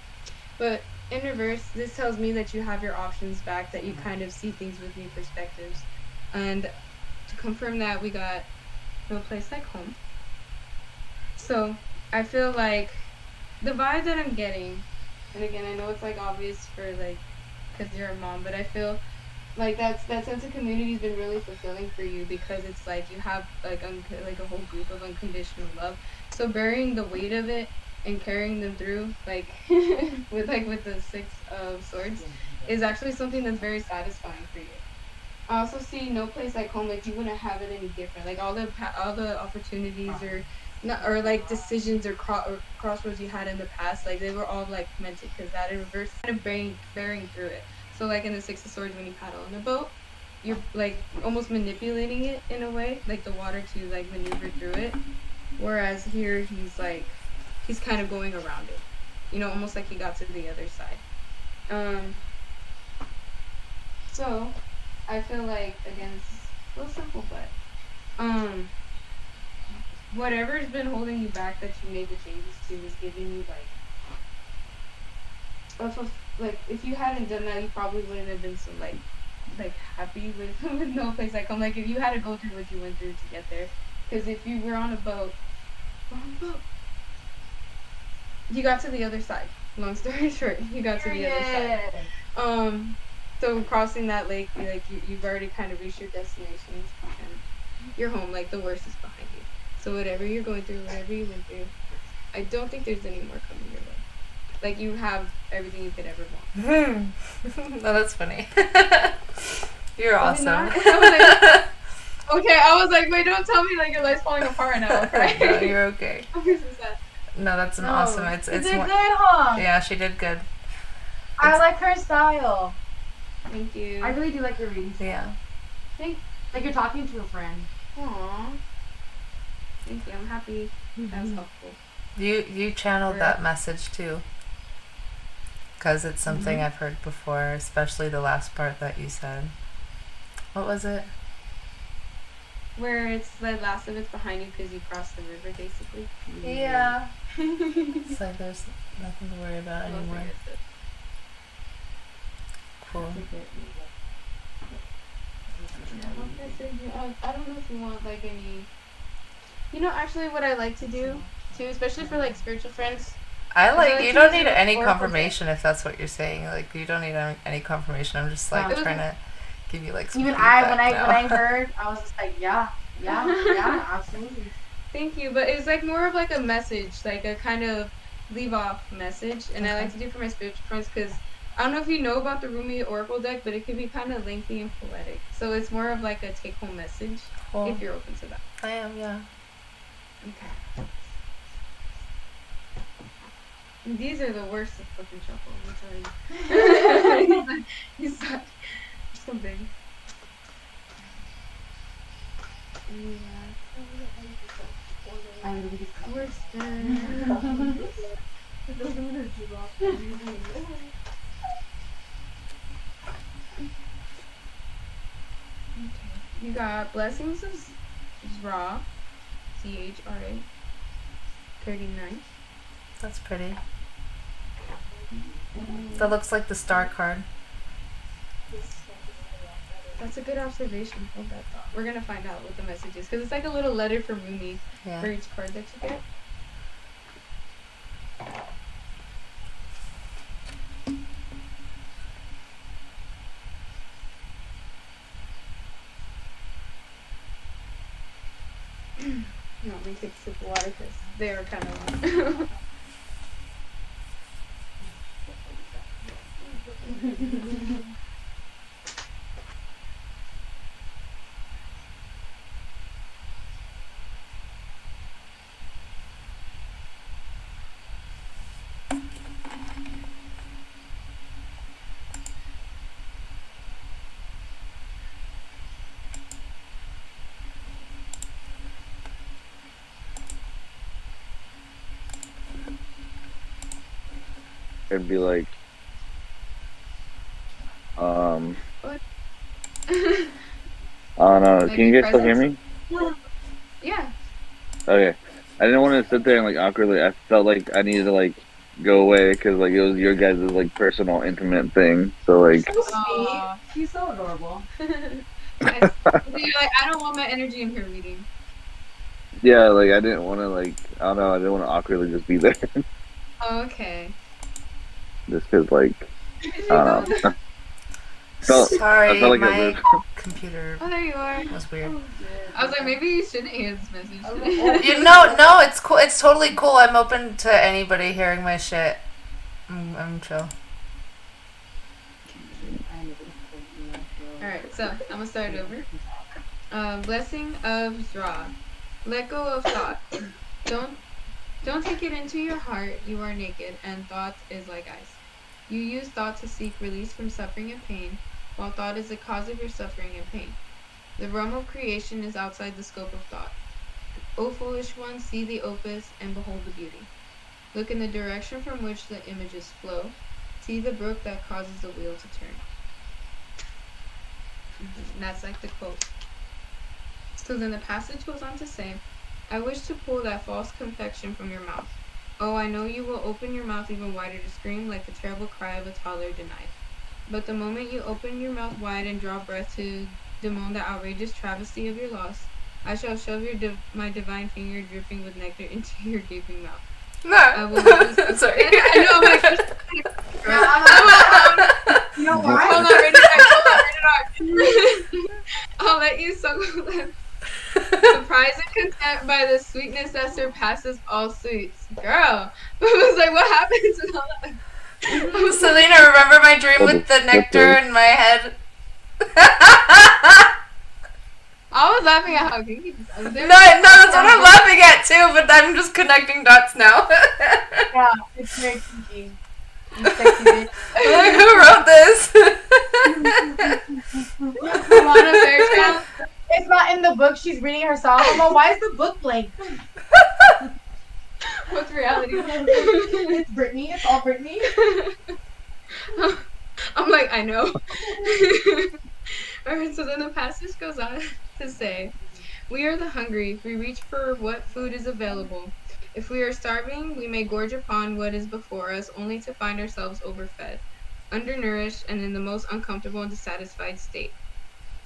But in reverse, this tells me that you have your options back, that you kind of see things with new perspectives. And to confirm that, we got no place like home. So I feel like the vibe that I'm getting, and again, I know it's like obvious for like, because you're a mom, but I feel like that sense of community has been really fulfilling for you, because it's like you have like like a whole group of unconditional love. So bearing the weight of it and carrying them through, like with the 6 of Swords, is actually something that's very satisfying for you. I also see no place like home. Like you wouldn't have it any different. Like all the opportunities or like decisions or crossroads you had in the past, like they were all like meant to, because that in reverse kind of bearing through it. So like in the 6 of Swords, when you paddle in a boat, you're like almost manipulating it in a way, like the water to like maneuver through it. Whereas here he's kind of going around it, you know, almost like he got to the other side. So I feel like, again, it's a little simple, but whatever's been holding you back that you made the changes to is giving you like if you hadn't done that, you probably wouldn't have been so like happy with no place like home. Like if you had to go through what you went through to get there, because if you were on a boat, you got to the other side. Long story short, you got to the other side. So crossing that lake, like you've already kind of reached your destination, and you're home. Like the worst is behind you. So whatever you're going through, whatever you went through, I don't think there's any more coming your way. Like you have everything you could ever want. No, that's funny. You're awesome. Okay, I was like, wait, don't tell me like your life's falling apart now, right? No, you're okay. No, that's awesome. It's did more, good, huh? yeah, she did good. I like her style. Thank you. I really do like your reading style. Yeah. Like you're talking to a friend. Aww. Thank you. I'm happy. That was helpful. You channeled that message too, because it's something I've heard before, especially the last part that you said. What was it? Where it's the last of it's behind you because you crossed the river, basically. Yeah. It's like there's nothing to worry about anymore. Cool. I don't know if you want like any. You know, actually, what I like to do too, especially for like spiritual friends, I like. like You to don't use need it any for confirmation if that's what you're saying. Like you don't need any confirmation. I'm just like No. trying to give you like some Even feedback when I now. heard, I was just like, yeah, absolutely. Thank you, but it's like more of like a message, like a kind of leave off message, and I like to do for my spiritual friends because I don't know if you know about the Rumi Oracle deck, but it can be kind of lengthy and poetic. So it's more of like a take home message Cool. if you're open to that. I am, yeah. Okay. These are the worst of fucking shuffle, I'm gonna tell you. He's such so big. You got Blessings of Zra, Chra, 39. That's pretty. That looks like the star card. That's a good observation. Hold that thought. We're gonna find out what the message is because it's like a little letter from Rumi Yeah. for each card that you get. You want me to take a sip of water because they are kind of long. It'd be like, I don't know. Maybe Can you guys still hear presents? me? Yeah. Okay. I didn't want to sit there and like awkwardly. I felt like I needed to like go away because like it was your guys' like personal, intimate thing. So like, So sweet. Aw. He's so adorable. You're like, I don't want my energy in here reading. yeah, like I didn't want to like I don't know. I didn't want to awkwardly just be there Oh, okay. just because like I don't know. Sorry, I felt like my it was. computer Oh, there you are. was weird. I was like, maybe you shouldn't hear this message. No, it's cool. It's totally cool. I'm open to anybody hearing my shit. I'm chill. Alright, so I'm gonna start it over. Blessing of Zra. Let go of thought. Don't take it into your heart. You are naked, and thought is like ice. You use thought to seek release from suffering and pain, while thought is the cause of your suffering and pain. The realm of creation is outside the scope of thought. O foolish one, see the opus and behold the beauty. Look in the direction from which the images flow. See the brook that causes the wheel to turn. And that's like the quote. So then the passage goes on to say, I wish to pull that false confection from your mouth. Oh, I know you will open your mouth even wider to scream like the terrible cry of a toddler denied. But the moment you open your mouth wide and draw breath to bemoan the outrageous travesty of your loss, I shall shove my divine finger dripping with nectar into your gaping mouth. I will use Sorry. I know, I'm like, You know hold why? on, rated R. I'll let you suckle them. Surprised and content by the sweetness that surpasses all sweets. Girl. I was like, what happens in all that? Selena, remember my dream with the nectar in my head? I was laughing at how kinky this was. No, that's what I'm laughing at too, but I'm just connecting dots now. Yeah, it's very kinky. You sexy bitch. Like, who wrote this? Lana Fairchild. It's not in the book. She's reading herself. I'm like, why is the book blank? What's reality? It's Brittany. It's all Brittany. I'm like, I know. Alright, so then the passage goes on to say, we are the hungry. We reach for what food is available. If we are starving, we may gorge upon what is before us only to find ourselves overfed, undernourished, and in the most uncomfortable and dissatisfied state.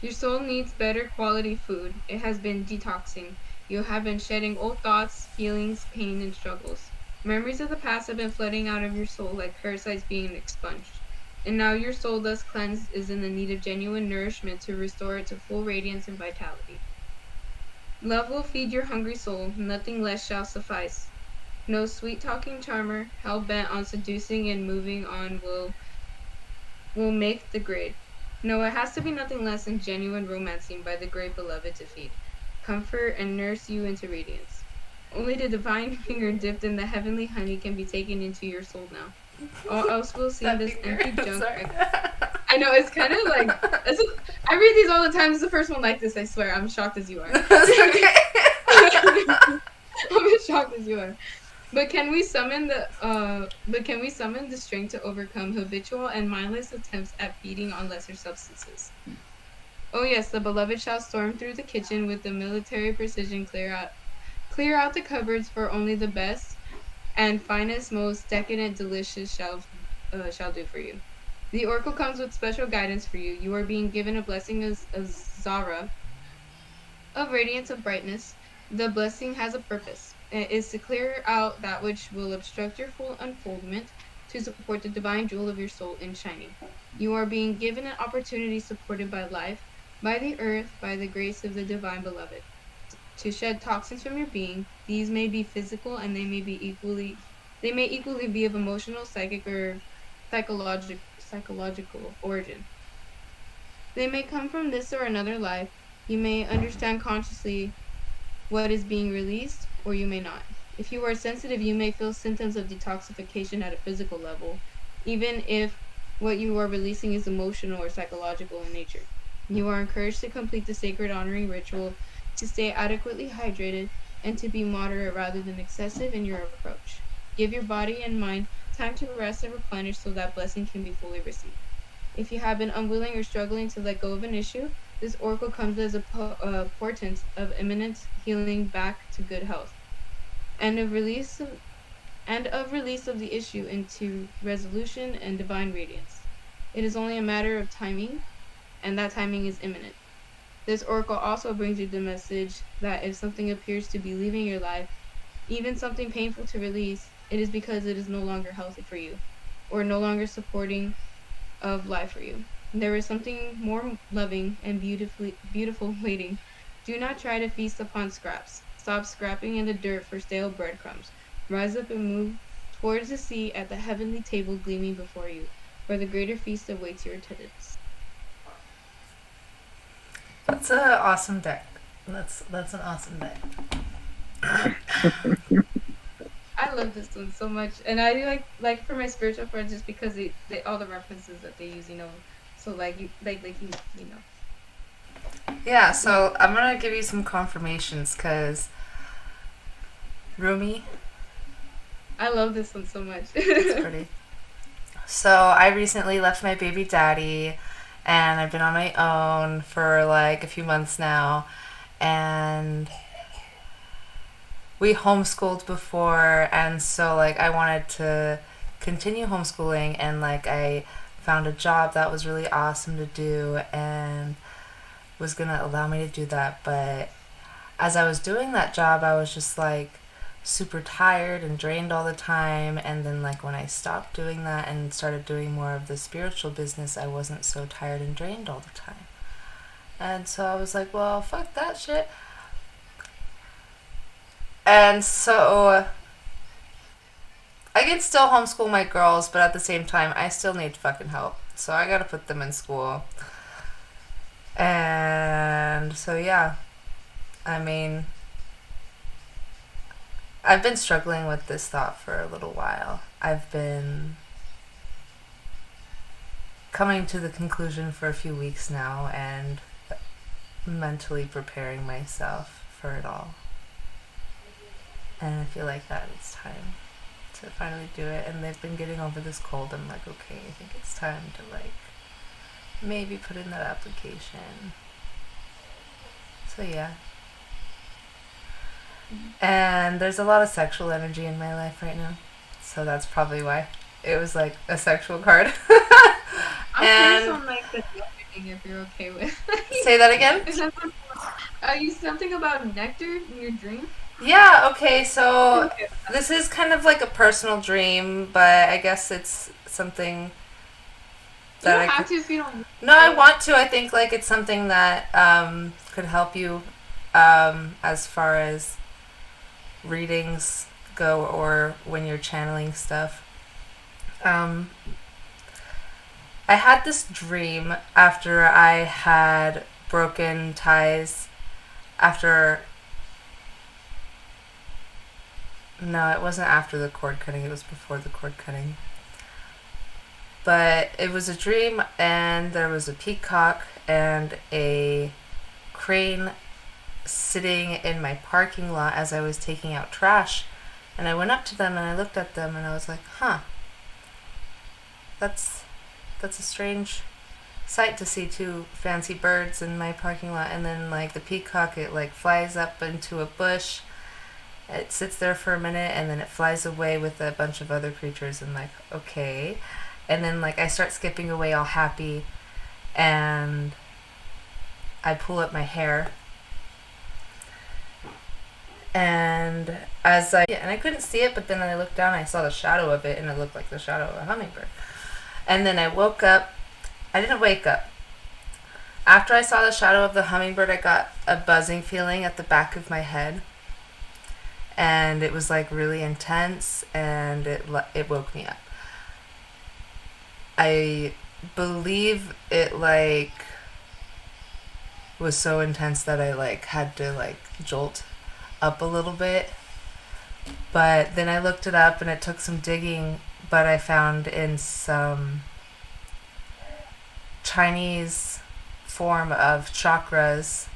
Your soul needs better quality food. It has been detoxing. You have been shedding old thoughts, feelings, pain, and struggles. Memories of the past have been flooding out of your soul like parasites being expunged. And now your soul, thus cleansed, is in the need of genuine nourishment to restore it to full radiance and vitality. Love will feed your hungry soul, nothing less shall suffice. No sweet-talking charmer, hell-bent on seducing and moving on, will make the grade. No, it has to be nothing less than genuine romancing by the great beloved to feed, comfort, and nurse you into radiance. Only the divine finger dipped in the heavenly honey can be taken into your soul now. All else will seem this empty junk. I know, it's kind of like... I read these all the time. This is the first one like this, I swear. I'm shocked as you are. I'm as shocked as you are. But can we summon the strength to overcome habitual and mindless attempts at feeding on lesser substances? Oh yes, the beloved shall storm through the kitchen with the military precision, clear out the cupboards for only the best and finest, most decadent, delicious shall do for you. The oracle comes with special guidance for you. You are being given a blessing of Zara, of radiance, of brightness. The blessing has a purpose. It is to clear out that which will obstruct your full unfoldment, to support the divine jewel of your soul in shining. You are being given an opportunity supported by life, by the earth, by the grace of the divine beloved, to shed toxins from your being. These may be physical, and they may equally be of emotional, psychic, or psychological origin. They may come from this or another life. You may understand consciously what is being released, or you may not. If you are sensitive, you may feel symptoms of detoxification at a physical level, even if what you are releasing is emotional or psychological in nature. You are encouraged to complete the sacred honoring ritual, to stay adequately hydrated, and to be moderate rather than excessive in your approach. Give your body and mind time to rest and replenish so that blessing can be fully received. If you have been unwilling or struggling to let go of an issue, this oracle comes as a portent of imminent healing back to good health, and of release of the issue into resolution and divine radiance. It is only a matter of timing, and that timing is imminent. This oracle also brings you the message that if something appears to be leaving your life, even something painful to release, it is because it is no longer healthy for you, or no longer supporting of life for you. There is something more loving and beautiful waiting. Do not try to feast upon scraps. Stop scrapping in the dirt for stale breadcrumbs. Rise up and move towards the sea at the heavenly table gleaming before you, where the greater feast awaits your attendants. That's an awesome deck. That's an awesome deck. I love this one so much, and I like for my spiritual friends just because they all the references that they use, So you know. Yeah, so I'm gonna give you some confirmations because Rumi. I love this one so much. It's pretty. So I recently left my baby daddy, and I've been on my own for like a few months now, and we homeschooled before, and so like I wanted to continue homeschooling, and like I found a job that was really awesome to do and was gonna allow me to do that. But as I was doing that job, I was just like super tired and drained all the time, and then like when I stopped doing that and started doing more of the spiritual business, I wasn't so tired and drained all the time. And so I was like, well, fuck that shit. And so I can still homeschool my girls, but at the same time, I still need fucking help. So I gotta put them in school. And so, yeah. I mean, I've been struggling with this thought for a little while. I've been coming to the conclusion for a few weeks now and mentally preparing myself for it all. And I feel like that it's time to finally do it. And they've been getting over this cold. I'm like, okay, I think it's time to like maybe put in that application. So yeah. And there's a lot of sexual energy in my life right now. So that's probably why it was like a sexual card. I'm curious on like the thing if you're okay with. Say that again? You something about nectar in your dream? Yeah, okay, so this is kind of like a personal dream, but I guess it's something You that don't I have could. to if you don't. No, I want to. I think like it's something that could help you as far as readings go or when you're channeling stuff. Um, I had this dream after I had broken ties after. No, it wasn't after the cord cutting, it was before the cord cutting. But it was a dream, and there was a peacock and a crane sitting in my parking lot as I was taking out trash. And I went up to them and I looked at them and I was like, huh, that's a strange sight to see two fancy birds in my parking lot. And then like the peacock, it like flies up into a bush. It sits there for a minute and then it flies away with a bunch of other creatures and like, okay. And then like I start skipping away all happy and I pull up my hair. And and I couldn't see it, but then I looked down and I saw the shadow of it and it looked like the shadow of a hummingbird. And then I woke up. I didn't wake up. After I saw the shadow of the hummingbird, I got a buzzing feeling at the back of my head. And it was like really intense and it woke me up. I believe it like was so intense that I like had to like jolt up a little bit. But then I looked it up and it took some digging, but I found in some Chinese form of chakras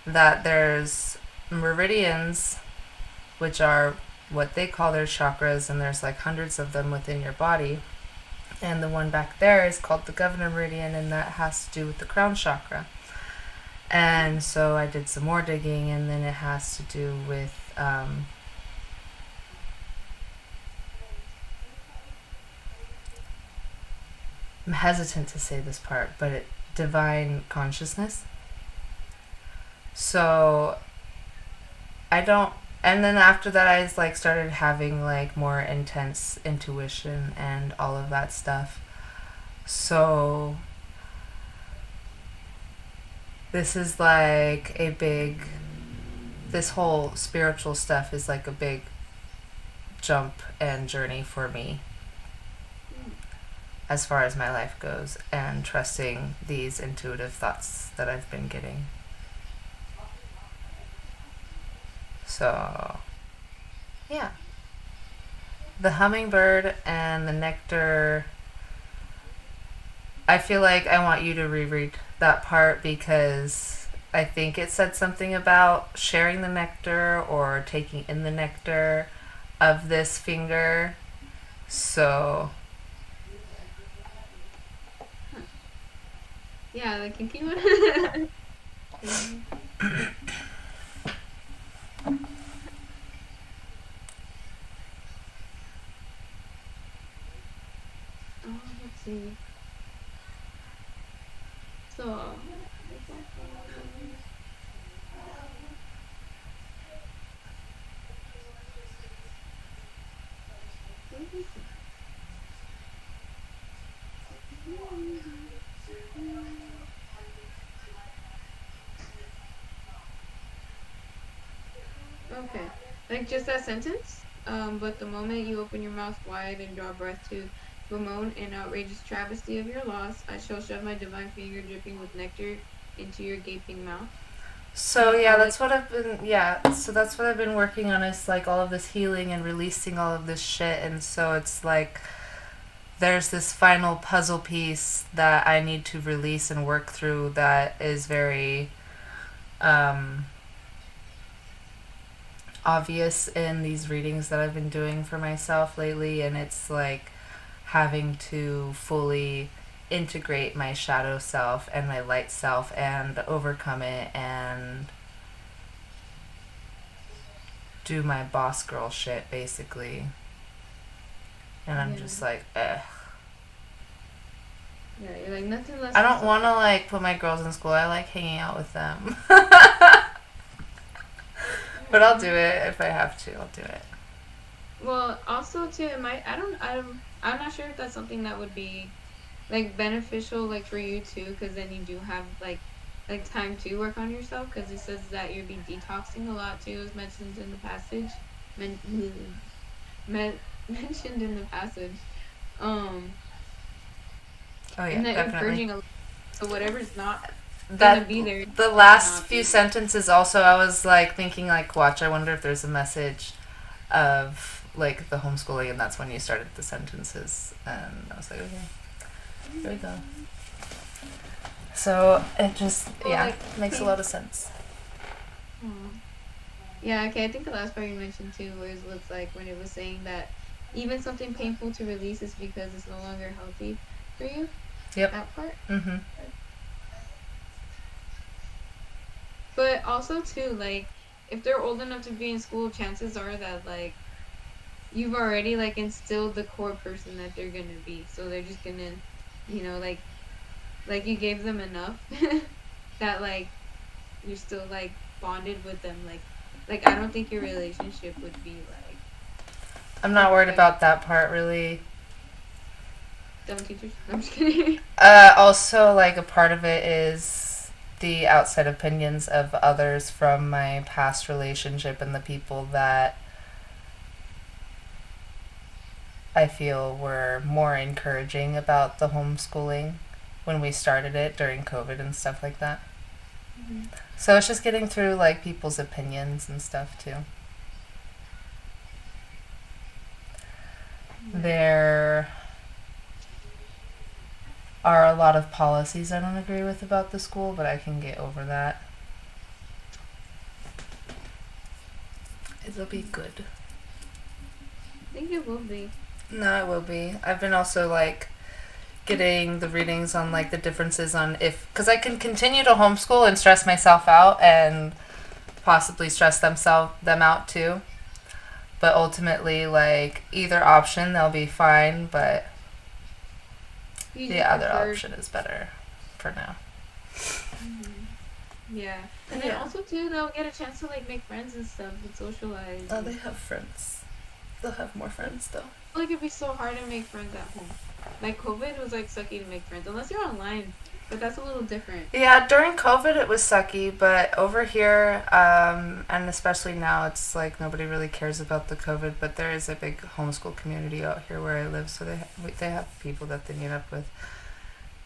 that there's meridians, which are what they call their chakras, and there's like hundreds of them within your body. And the one back there is called the governor meridian, and that has to do with the crown chakra. And so I did some more digging, and then it has to do with I'm hesitant to say this part, but divine consciousness. So I don't. And then after that, I like started having like more intense intuition and all of that stuff. So this is like a big. This whole spiritual stuff is like a big jump and journey for me as far as my life goes, and trusting these intuitive thoughts that I've been getting. So, yeah. The hummingbird and the nectar, I feel like I want you to reread that part because I think it said something about sharing the nectar or taking in the nectar of this finger. So, Yeah, the kinky one. Oh, let's see. So. Okay, like just that sentence. But the moment you open your mouth wide and draw breath to bemoan an outrageous travesty of your loss, I shall shove my divine finger dripping with nectar into your gaping mouth. So yeah, that's what I've been. Yeah, so that's what I've been working on is like all of this healing and releasing all of this shit, and so it's like there's this final puzzle piece that I need to release and work through that is very obvious in these readings that I've been doing for myself lately, and it's like having to fully integrate my shadow self and my light self and overcome it and do my boss girl shit basically. And I'm just like, ugh. Yeah, you're like nothing less. I don't want to like put my girls in school. I like hanging out with them. But I'll do it if I have to. I'll do it. Well, also too, it might. I'm not sure if that's something that would be like beneficial, like for you too, because then you do have like time to work on yourself. Because it says that you'll be detoxing a lot too, as mentioned in the passage. Men, mentioned in the passage. Um, Oh yeah, and that you're definitely. purging a lot. So whatever's not gonna That be there. the last not few be. sentences also, I was like thinking like, watch. I wonder if there's a message of like the homeschooling, and that's when you started the sentences, and I was like, okay, there we go. So it just makes a lot of sense. Aw. Yeah, okay, I think the last part you mentioned too was like when it was saying that even something painful to release is because it's no longer healthy for you. Yep. That part. Mm-hmm. But also too, like, if they're old enough to be in school, chances are that like you've already like instilled the core person that they're gonna be. So they're just gonna, like you gave them enough that like you're still like bonded with them. Like I don't think your relationship would be like I'm not worried about that part really. dumb teachers. I'm just kidding. Also, like a part of it is the outside opinions of others from my past relationship and the people that I feel were more encouraging about the homeschooling when we started it during COVID and stuff like that. Mm-hmm. So it's just getting through like people's opinions and stuff too. There are a lot of policies I don't agree with about the school, but I can get over that. It'll be good. I think it will be. No, it will be. I've been also like getting the readings on like the differences on if because I can continue to homeschool and stress myself out and possibly stress them out too. But ultimately, like either option, they'll be fine. But You the just other prefer- option is better for now. Yeah, and then also too, they'll get a chance to like make friends and stuff and socialize. Oh, they have friends. They'll have more friends though. I feel like it'd be so hard to make friends at home. Like COVID was like sucky to make friends unless you're online, but that's a little different. Yeah, during COVID it was sucky, but over here, and especially now, it's like nobody really cares about the COVID. But there is a big homeschool community out here where I live, so they have people that they meet up with.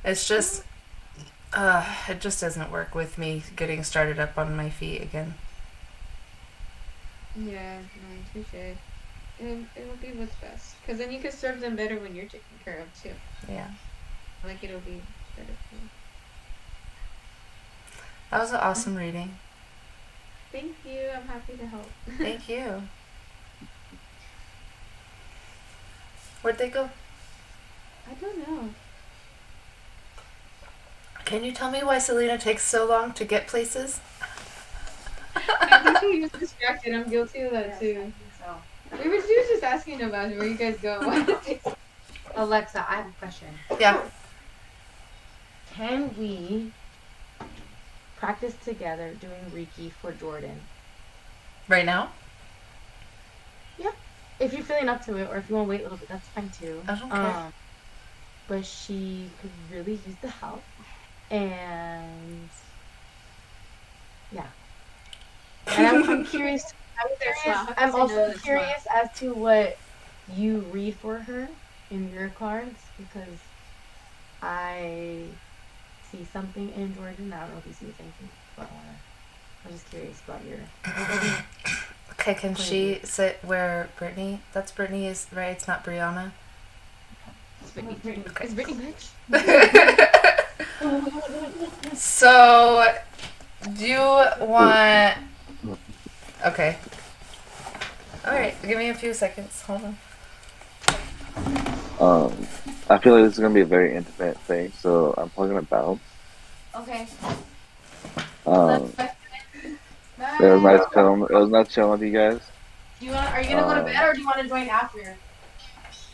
It's just, it just doesn't work with me getting started up on my feet again. Yeah, no, touche. It'll be what's best, because then you can serve them better when you're taken care of too. Yeah, Like it'll be better for you. that was an awesome reading. Thank you. I'm happy to help. Thank you. Where'd they go? I don't know. Can you tell me why Selena takes so long to get places? I think she was distracted. I'm guilty of that too. I think so. She was just asking about where you guys go. Alexa, I have a question. Yeah. Can we practice together doing Reiki for Jordan? Right now? If you're feeling up to it, or if you want to wait a little bit, that's fine too. I don't care. But she could really use the help, and yeah. And I'm curious. I'm also curious as to what you read for her in your cards, because I see something in Jordan. I don't know if you see the same thing, but I'm just curious about your. Okay, can she sit where Brittany? That's Brittany is right. It's not Brianna. It's Brittany. It's Brittany, bitch. So, do you want? Okay. All right. Give me a few seconds. Hold on. I feel like this is gonna be a very intimate thing, so I'm probably gonna bounce. Okay. It was nice chilling. It was nice chilling with you guys. Are you gonna go to bed or do you want to join after?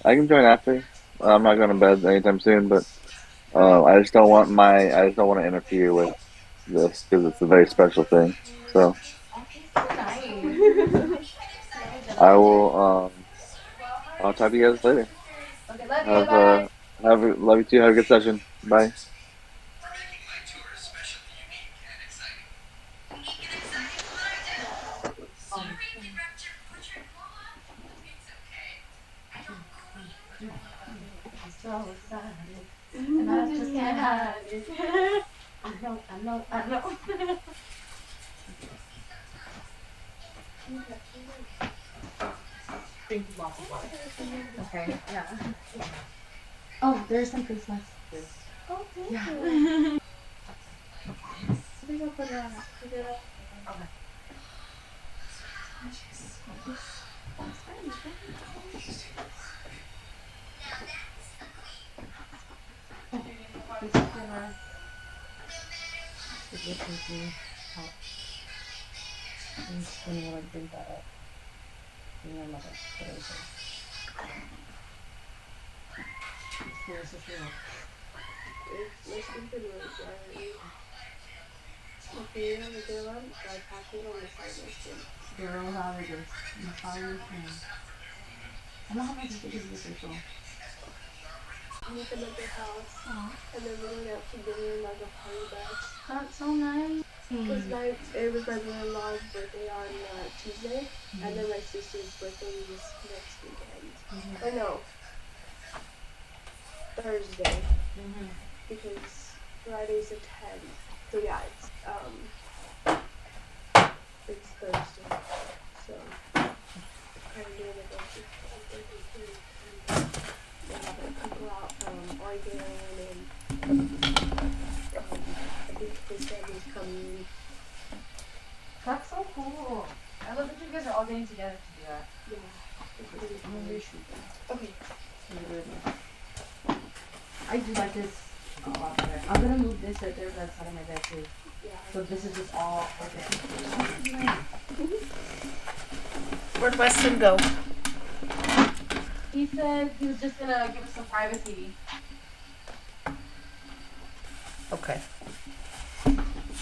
I can join after. I'm not going to bed anytime soon, but I just don't want to interfere with this because it's a very special thing. So. Nice. I will. I'll talk to you guys later. Okay, love you. Have Bye. love you too. Have a good session. Bye. So excited, and I just can't hide it. I know. Thank you, lots of water. Okay, yeah. Oh, there's some Christmas. Oh, thank Yeah. you. I think I'll put it on. Okay. This is gonna significantly help. I'm just gonna like bring that up. And then like put it okay. So this is real. My skin's been really dry lately. Okay, you have a good one? Dry patches on the side of my skin. Girl, how it is. How you can. I don't know how much it is with facial. I'm looking at their house, and then we're going out to dinner in like a party bus. That's so nice. It was my brother-in-law's birthday on Tuesday, and then my sister's birthday is next weekend. Or no, Thursday, because Friday's the 10th. So yeah, it's Thursday. So I'm doing a birthday party, and they have like people out from Oregon, and I think his family's coming. That's so cool. I love that you guys are all getting together to do that. Yeah. I'm gonna reshoot them. Okay. I do like this a lot better. I'm gonna move this right there to the side of my bed too. Yeah. So this is just all okay. Where'd Weston go? He said he was just gonna give us some privacy. Okay.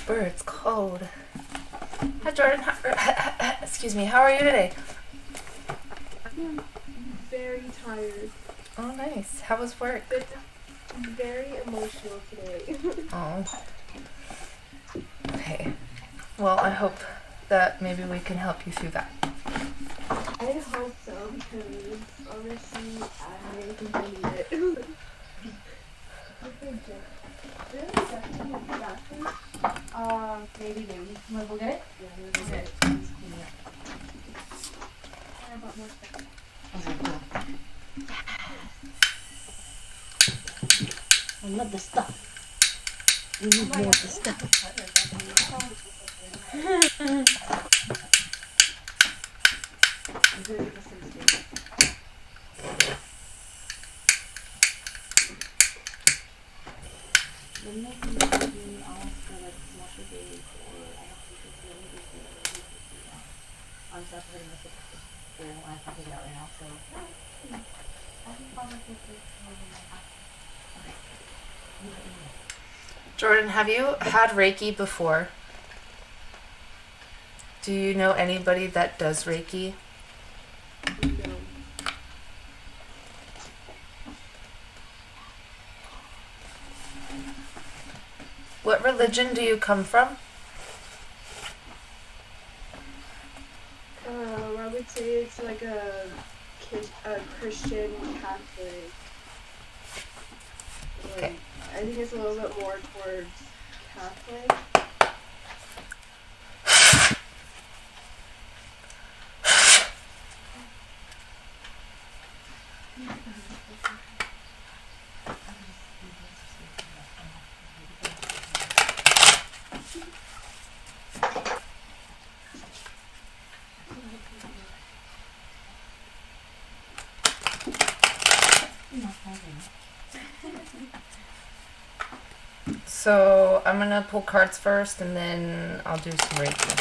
Brr, it's cold. Hi, Jordan. Excuse me. How are you today? I'm very tired. Oh, nice. How was work? I'm very emotional today. Oh. Okay. Well, I hope that maybe we can help you through that. I hope so, because honestly, I think I need it. Maybe. You wanna go get it? Yeah, Okay. Let's clean it up. I bought more stuff. Okay, cool. I love the stuff. We need more of the stuff. I'm gonna get this in space. The next thing is maybe I'll ask for like wash your face or I don't think it's really good. I'm separating the school. I have to take it out right now, so I can probably take this over my house. Jordan, have you had Reiki before? Do you know anybody that does Reiki? No. What religion do you come from? I would say it's like a Christian Catholic. Okay. I think it's a little bit more towards Catholic. So I'm gonna pull cards first, and then I'll do some Reiki.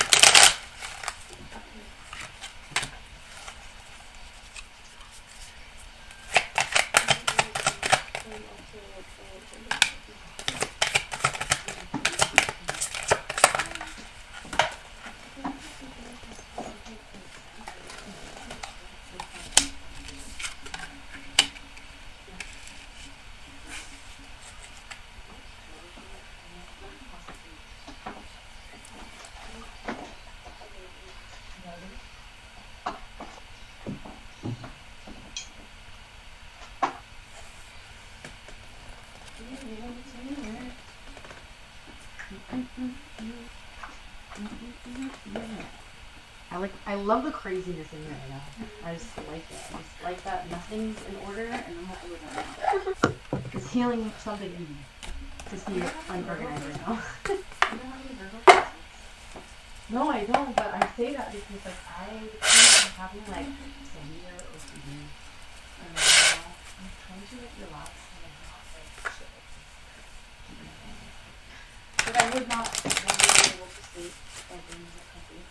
I love the craziness in here right now. I just like it. I just like that nothing's in order and I'm happy with that. It's healing something in me to see it unorganized right now. No, I don't, but I say that because like I keep having like severe OCD and right now I'm trying to like relax and like not like shit. Like I would not want to be able to sleep like in the country.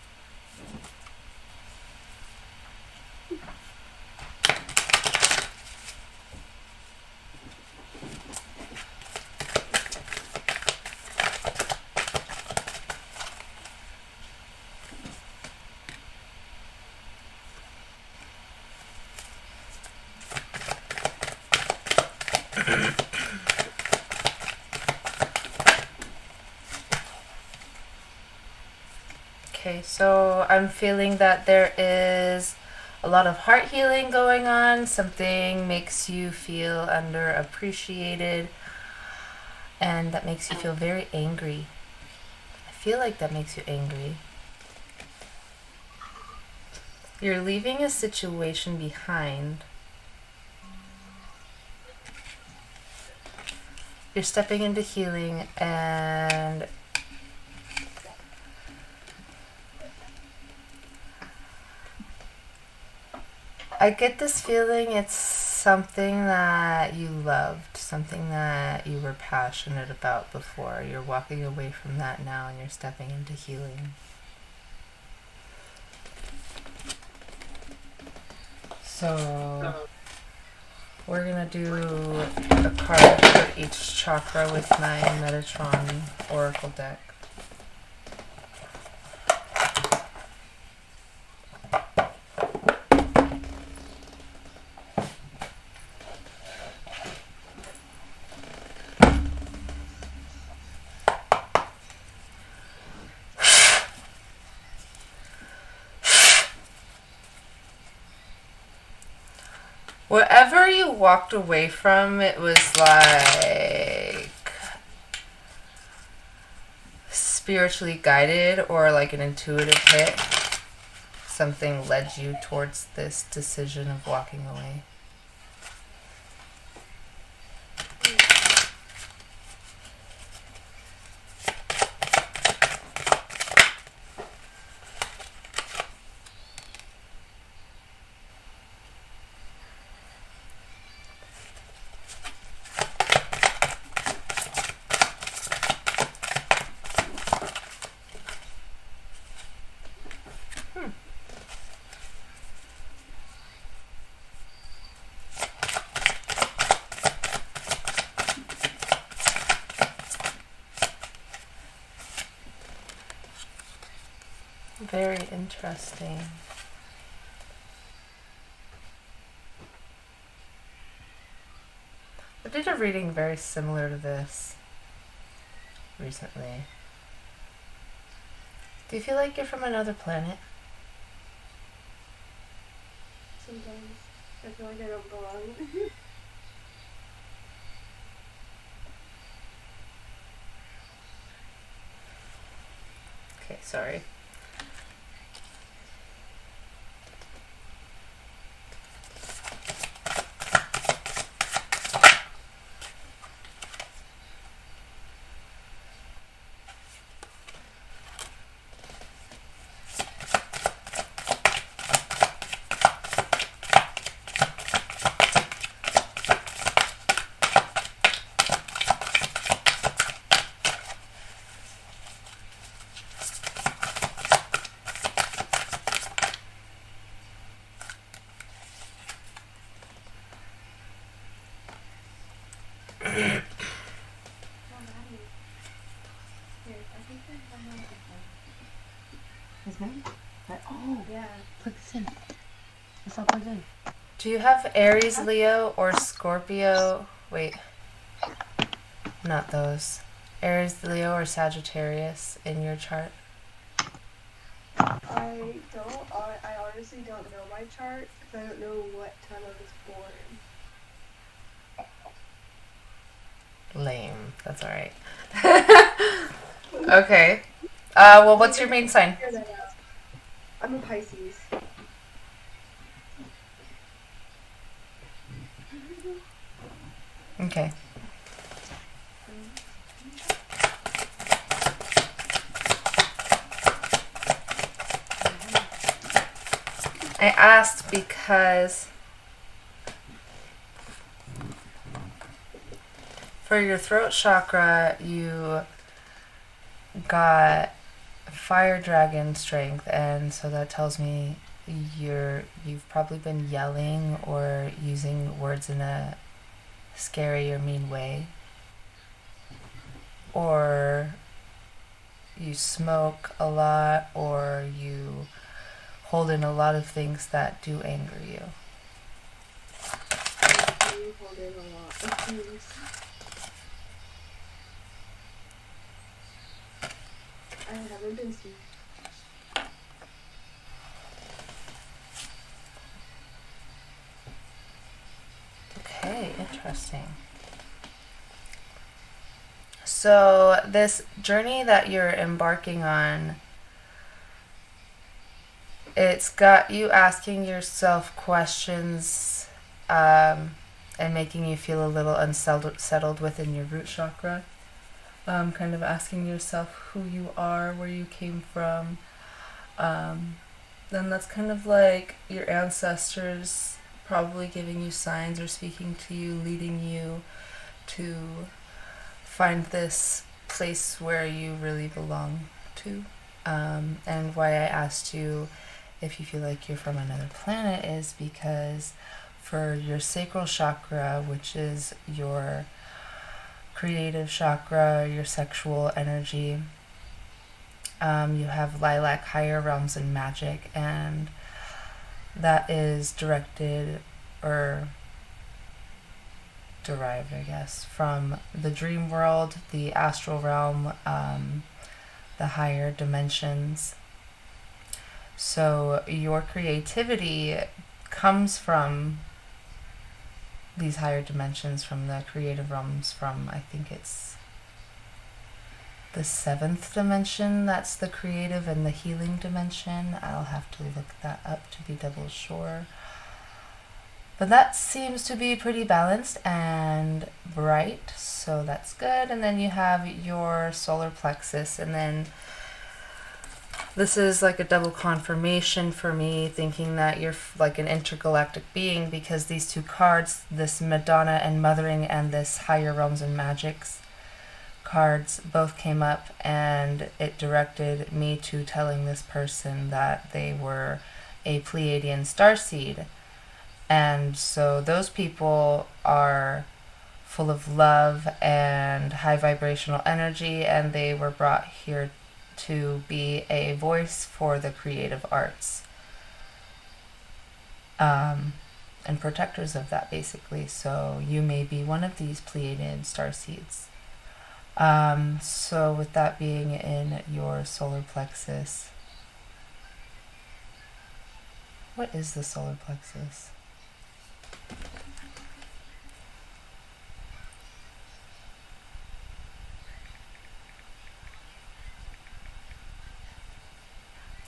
Okay, so I'm feeling that there is a lot of heart healing going on. Something makes you feel underappreciated, and that makes you feel very angry. I feel like that makes you angry. You're leaving a situation behind. You're stepping into healing, and I get this feeling it's something that you loved, something that you were passionate about before. You're walking away from that now and you're stepping into healing. So we're going to do a card for each chakra with my Metatron Oracle deck. Whatever you walked away from, it was like spiritually guided or like an intuitive hit. Something led you towards this decision of walking away. Very interesting. I did a reading very similar to this recently. Do you feel like you're from another planet? Sometimes I feel like I don't belong. Okay, sorry. Is mine? Oh, Yeah. plug this in. It's all plugged in. Do you have Aries, Leo, or Scorpio? Wait. Not those. Aries, Leo, or Sagittarius in your chart? I don't. I honestly don't know my chart because I don't know what time I was born. Lame. That's all right. Okay. Well, what's your main sign? I'm a Pisces. Okay. I asked because for your throat chakra, you got fire dragon strength, and so that tells me you've probably been yelling or using words in a scary or mean way, or you smoke a lot, or you hold in a lot of things that do anger you. You hold in a lot of things. I haven't been seen. Okay, interesting. So this journey that you're embarking on, it's got you asking yourself questions and making you feel a little unsettled within your root chakra. Kind of asking yourself who you are, where you came from. Then that's kind of like your ancestors probably giving you signs or speaking to you, leading you to find this place where you really belong to. And why I asked you if you feel like you're from another planet is because for your sacral chakra, which is your creative chakra, your sexual energy, you have lilac, higher realms, and magic, and that is directed or derived, I guess, from the dream world, the astral realm, the higher dimensions. So your creativity comes from these higher dimensions, from the creative realms, from, I think it's the 7th dimension, that's the creative and the healing dimension. I'll have to look that up to be double sure. But that seems to be pretty balanced and bright, so that's good. And then you have your solar plexus, and then this is like a double confirmation for me, thinking that you're like an intergalactic being, because these two cards, this Madonna and Mothering and this Higher Realms and Magics cards, both came up, and it directed me to telling this person that they were a Pleiadian starseed. And so those people are full of love and high vibrational energy, and they were brought here to be a voice for the creative arts, and protectors of that, basically. So you may be one of these Pleiadian starseeds. So with that being in your solar plexus, what is the solar plexus?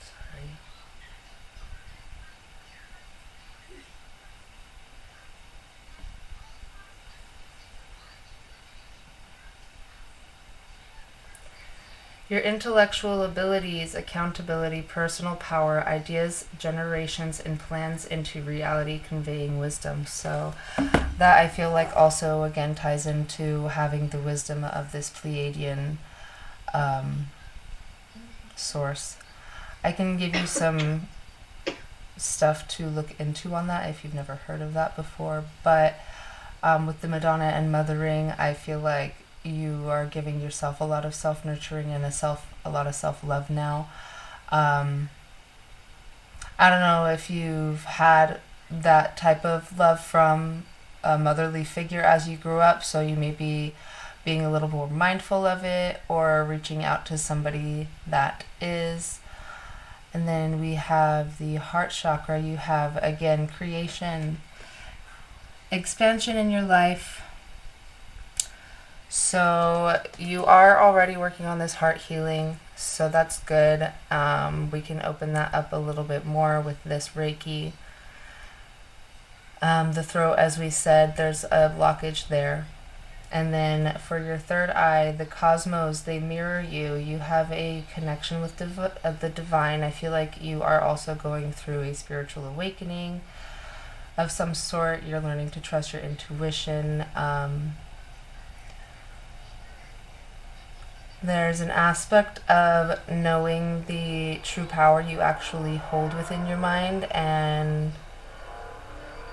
Sorry. Your intellectual abilities, accountability, personal power, ideas, generations, and plans into reality, conveying wisdom. So that, I feel like, also again ties into having the wisdom of this Pleiadian source. I can give you some stuff to look into on that if you've never heard of that before. But with the Madonna and Mothering, I feel like you are giving yourself a lot of self-nurturing and a lot of self-love now. I don't know if you've had that type of love from a motherly figure as you grew up, so you may be being a little more mindful of it, or reaching out to somebody that is. And then we have the heart chakra. You have, again, creation, expansion in your life, So you are already working on this heart healing, so that's good. We can open that up a little bit more with this Reiki. The throat, as we said, there's a blockage there. And then for your third eye, the cosmos, they mirror you. You have a connection with the divine. I feel like you are also going through a spiritual awakening of some sort. You're learning to trust your intuition. There's an aspect of knowing the true power you actually hold within your mind and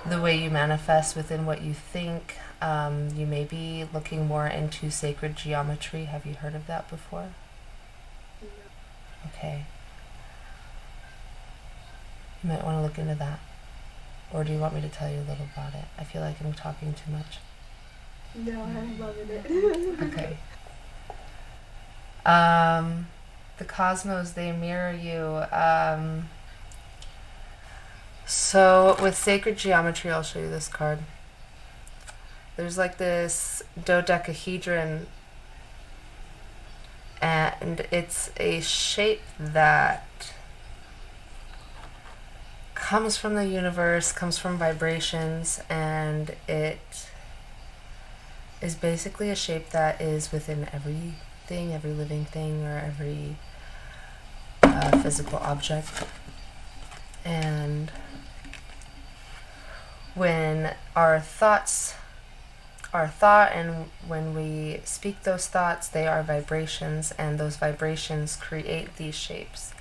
the way you manifest within what you think. You may be looking more into sacred geometry. Have you heard of that before? Okay. You might want to look into that. Or do you want me to tell you a little about it? I feel like I'm talking too much. No, I'm loving it. Okay. The cosmos, they mirror you. So with sacred geometry, I'll show you this card. There's like this dodecahedron, and it's a shape that comes from the universe, comes from vibrations, and it is basically a shape that is within everything, every living thing, or every physical object. And when our thoughts are thought, and when we speak those thoughts, they are vibrations, and those vibrations create these shapes.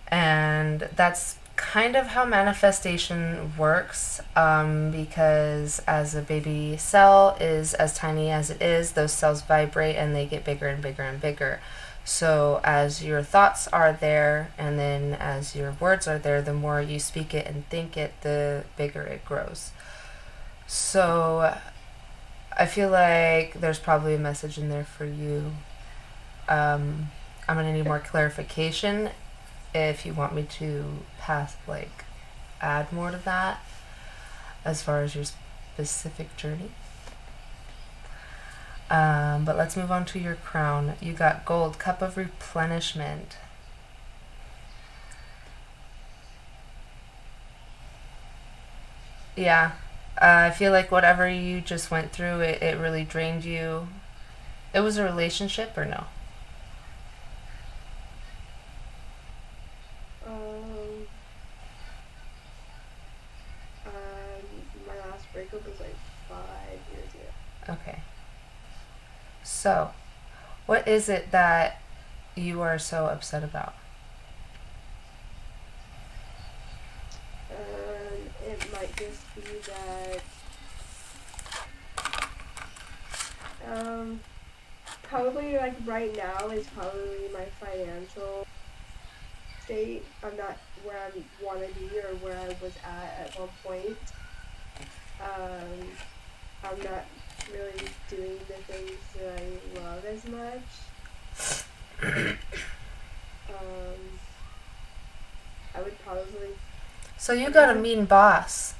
And that's kind of how manifestation works, because as a baby cell is as tiny as it is, those cells vibrate and they get bigger and bigger and bigger. So as your thoughts are there, and then as your words are there, the more you speak it and think it, the bigger it grows. So I feel like there's probably a message in there for you. I'm going to need more clarification if you want me to add more to that as far as your specific journey. But let's move on to your crown. You got gold, cup of replenishment. Yeah, I feel like whatever you just went through, it really drained you. It was a relationship or no? My last breakup was like 5 years ago. Okay. So, what is it that you are so upset about? It might just be that probably like right now is probably my financial state. I'm not where I want to be or where I was at one point. I'm not really doing the things that I love as much. I would probably... So you got a mean boss.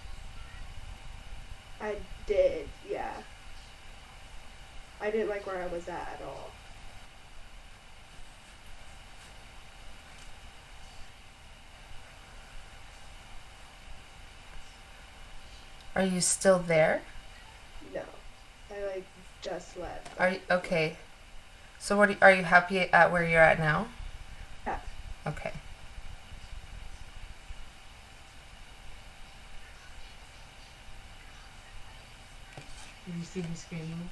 I did, yeah. I didn't like where I was at all. Are you still there? No. I just left. Are you okay? So are you happy at where you're at now? Yeah. Okay. You see me screaming?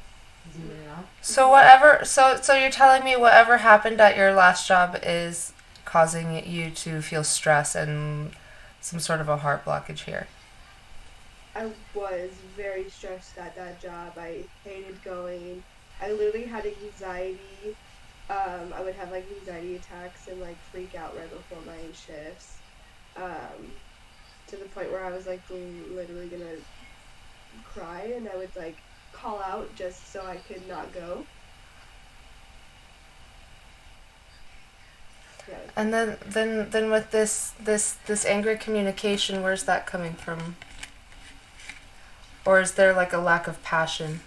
Zoom it out. So you're telling me whatever happened at your last job is causing you to feel stress and some sort of a heart blockage here. I was very stressed at that job. I hated going. I literally had anxiety. I would have anxiety attacks and freak out right before my shifts. To the point where I was literally gonna cry, and I would call out just so I could not go. Yeah. And then with this angry communication, where's that coming from? Or is there a lack of passion?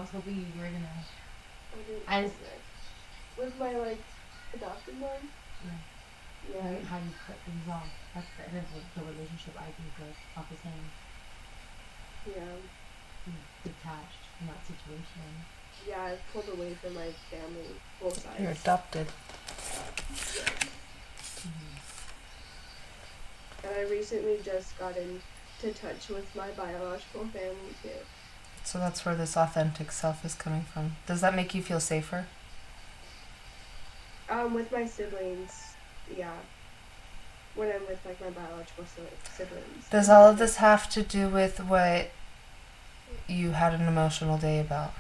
was hoping you were gonna. I I just with my like adopted mom. Yeah. how you cut things off. That's the end of the relationship. I think of the same. Yeah. Detached from that situation. Yeah, I've pulled away from my family, both sides. You're adopted. And I recently just got into touch with my biological family too. So that's where this authentic self is coming from. Does that make you feel safer? With my siblings, yeah. When I'm with like my biological siblings. Does all of this have to do with what you had an emotional day about?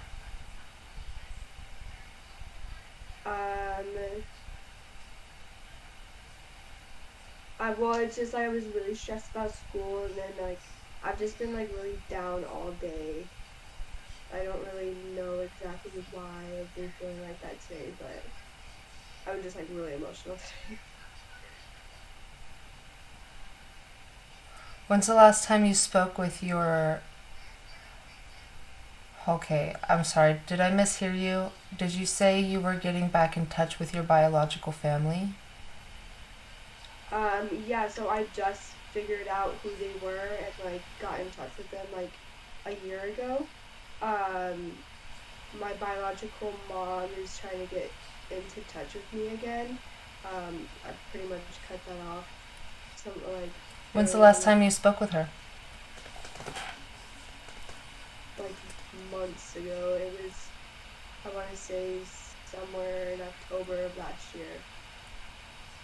Well, it's just like I was really stressed about school, and then like I've just been like really down all day. I don't really know exactly why I've been feeling like that today, but I was just like really emotional today. When's the last time you spoke with your... Okay, I'm sorry. Did I mishear you? Did you say you were getting back in touch with your biological family? Yeah, so I just figured out who they were and like got in touch with them like a year ago. My biological mom is trying to get into touch with me again. I pretty much cut that off. So like. When's the last time you spoke with her? Like months ago. It was, I want to say, somewhere in October of last year.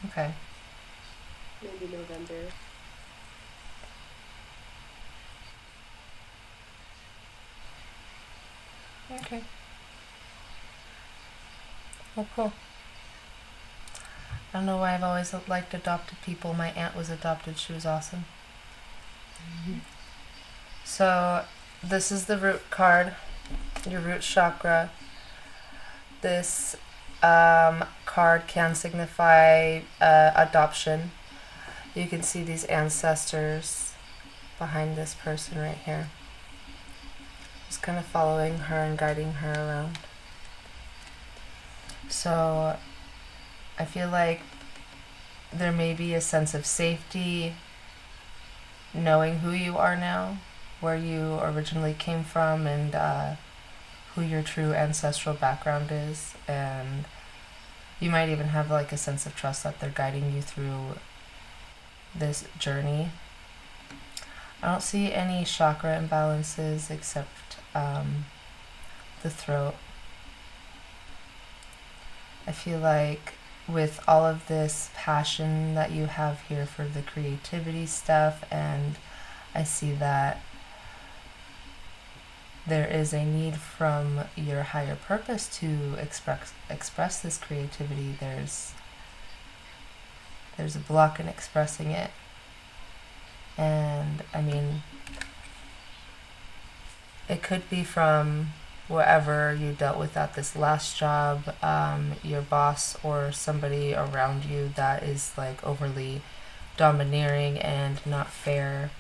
Okay. Maybe November. Okay. Well, cool. I don't know why I've always liked adopted people. My aunt was adopted. She was awesome. So, this is the root card, your root chakra. This card can signify adoption. You can see these ancestors behind this person right here. Just kind of following her and guiding her around. So I feel like there may be a sense of safety knowing who you are now, where you originally came from, and who your true ancestral background is. And you might even have like a sense of trust that they're guiding you through this journey. I don't see any chakra imbalances except the throat. I feel like with all of this passion that you have here for the creativity stuff, and I see that there is a need from your higher purpose to express this creativity. There's a block in expressing it. And I mean, it could be from whatever you dealt with at this last job, your boss or somebody around you that is like overly domineering and not fair,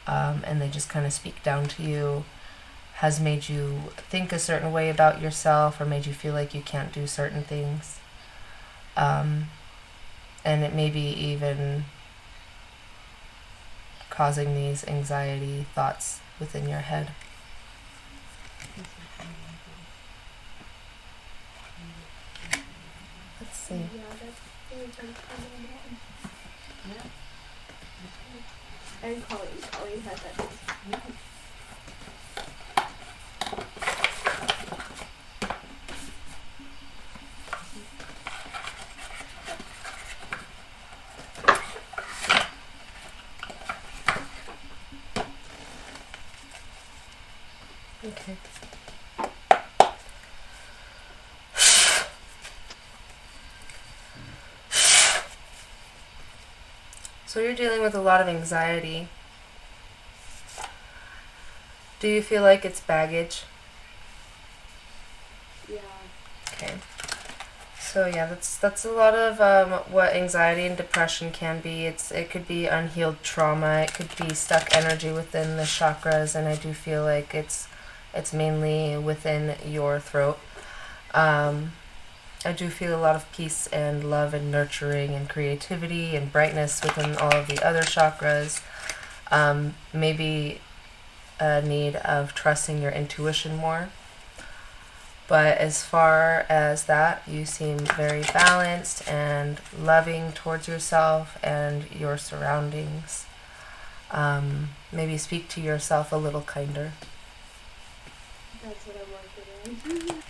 and they just kind of speak down to you, has made you think a certain way about yourself or made you feel like you can't do certain things. And it may be even causing these anxiety thoughts within your head. Let's see. Yeah, that's really fun. And Colleen has that too. Okay. So you're dealing with a lot of anxiety. Do you feel like it's baggage? Yeah. Okay. So yeah, that's a lot of what anxiety and depression can be. It could be unhealed trauma. It could be stuck energy within the chakras, and I do feel like it's It's mainly within your throat. I do feel a lot of peace and love and nurturing and creativity and brightness within all of the other chakras. Maybe a need of trusting your intuition more. But as far as that, you seem very balanced and loving towards yourself and your surroundings. Maybe speak to yourself a little kinder. That's what I'm working on.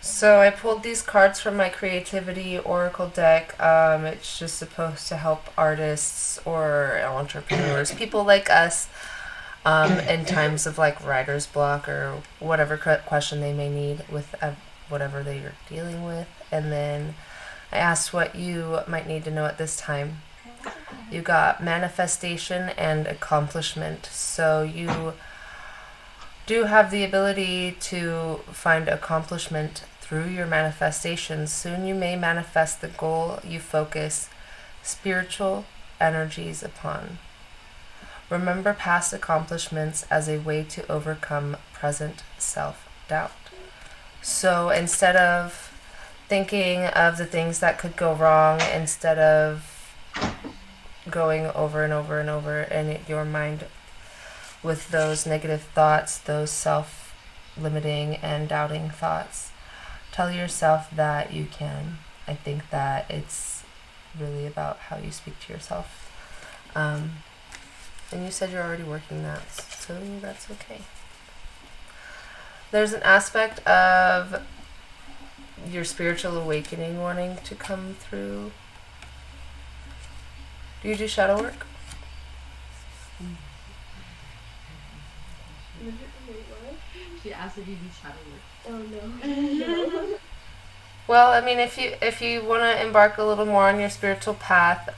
So I pulled these cards from my creativity oracle deck. It's just supposed to help artists or entrepreneurs, people like us, in times of like writer's block or whatever question they may need with whatever they are dealing with. And then I asked what you might need to know at this time. You got manifestation and accomplishment. So you do have the ability to find accomplishment through your manifestations. Soon you may manifest the goal you focus spiritual energies upon. Remember past accomplishments as a way to overcome present self-doubt. So instead of thinking of the things that could go wrong, instead of going over and over and over in your mind with those negative thoughts, those self-limiting and doubting thoughts, tell yourself that you can. I think that it's really about how you speak to yourself. And you said you're already working that, so that's okay. There's an aspect of your spiritual awakening wanting to come through. Do you do shadow work? Wait, what? She asked if you do shadow work. Oh no. Well, I mean, if you want to embark a little more on your spiritual path,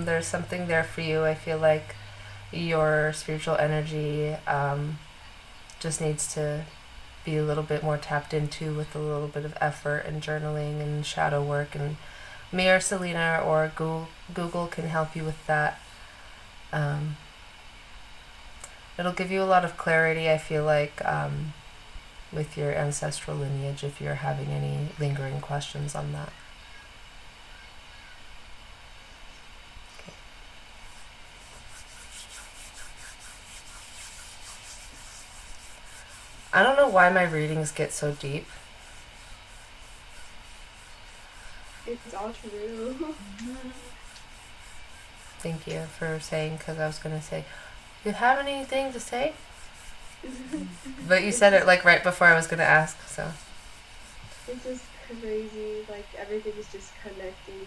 there's something there for you. I feel like your spiritual energy just needs to be a little bit more tapped into with a little bit of effort and journaling and shadow work. And me or Selena or Google can help you with that. It'll give you a lot of clarity, I feel like, with your ancestral lineage if you're having any lingering questions on that. Okay. I don't know why my readings get so deep. It's all true. Thank you for saying, because I was going to say, you have anything to say? But you said it like right before I was going to ask, so. It's just crazy. Like everything is just connecting.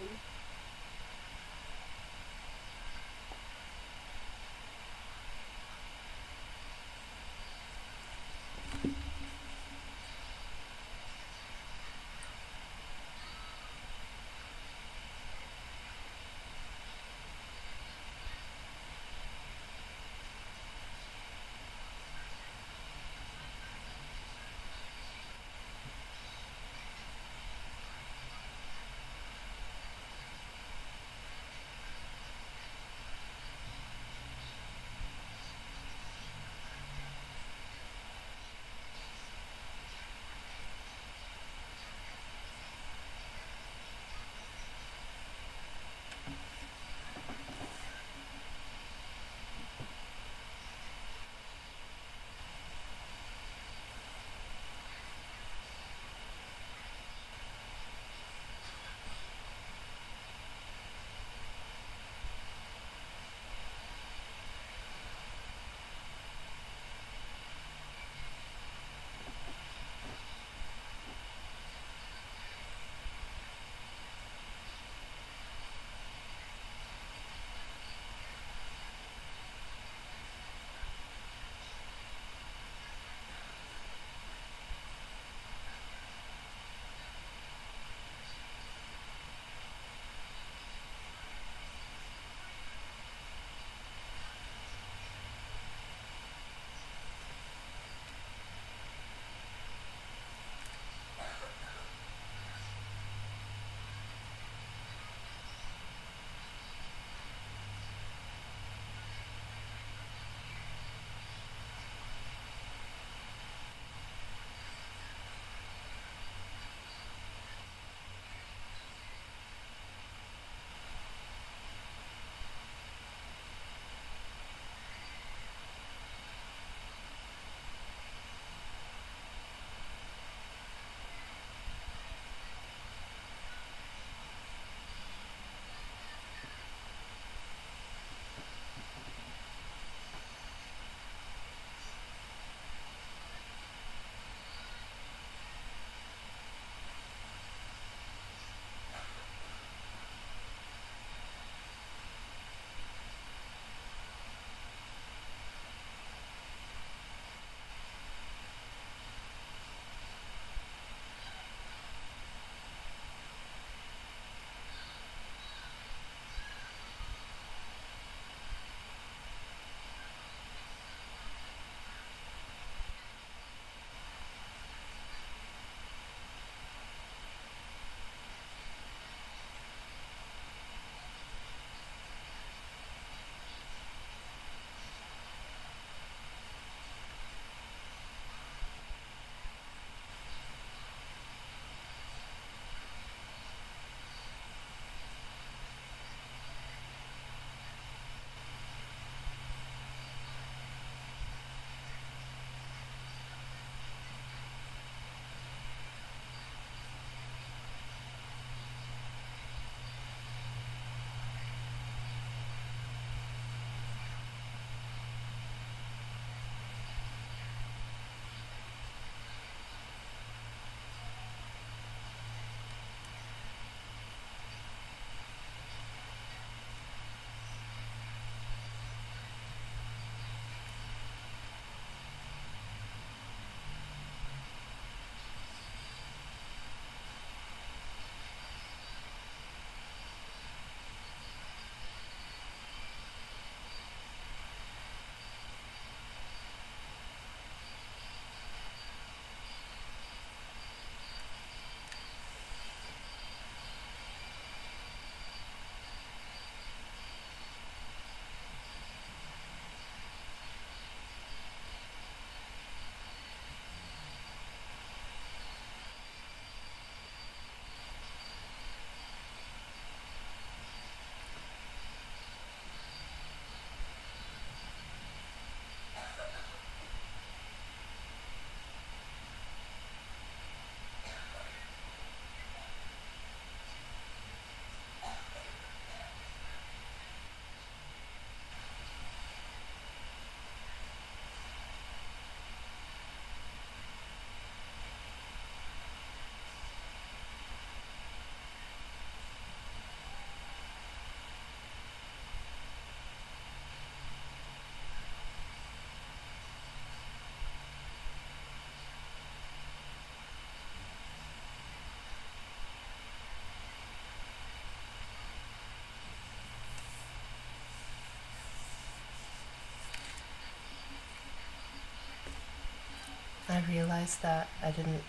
I realized that I didn't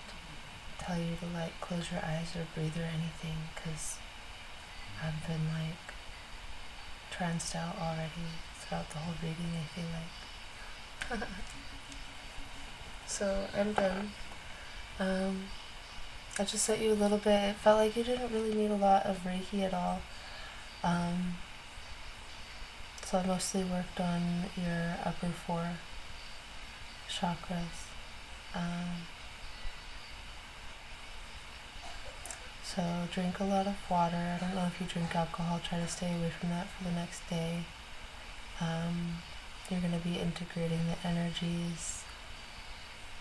tell you to like close your eyes or breathe or anything because I've been like tranced out already throughout the whole reading, I feel like. So I'm done. I just sent you a little bit. It felt like you didn't really need a lot of Reiki at all. So I mostly worked on your upper 4 chakras. So drink a lot of water. I don't know if you drink alcohol. Try to stay away from that for the next day. You're going to be integrating the energies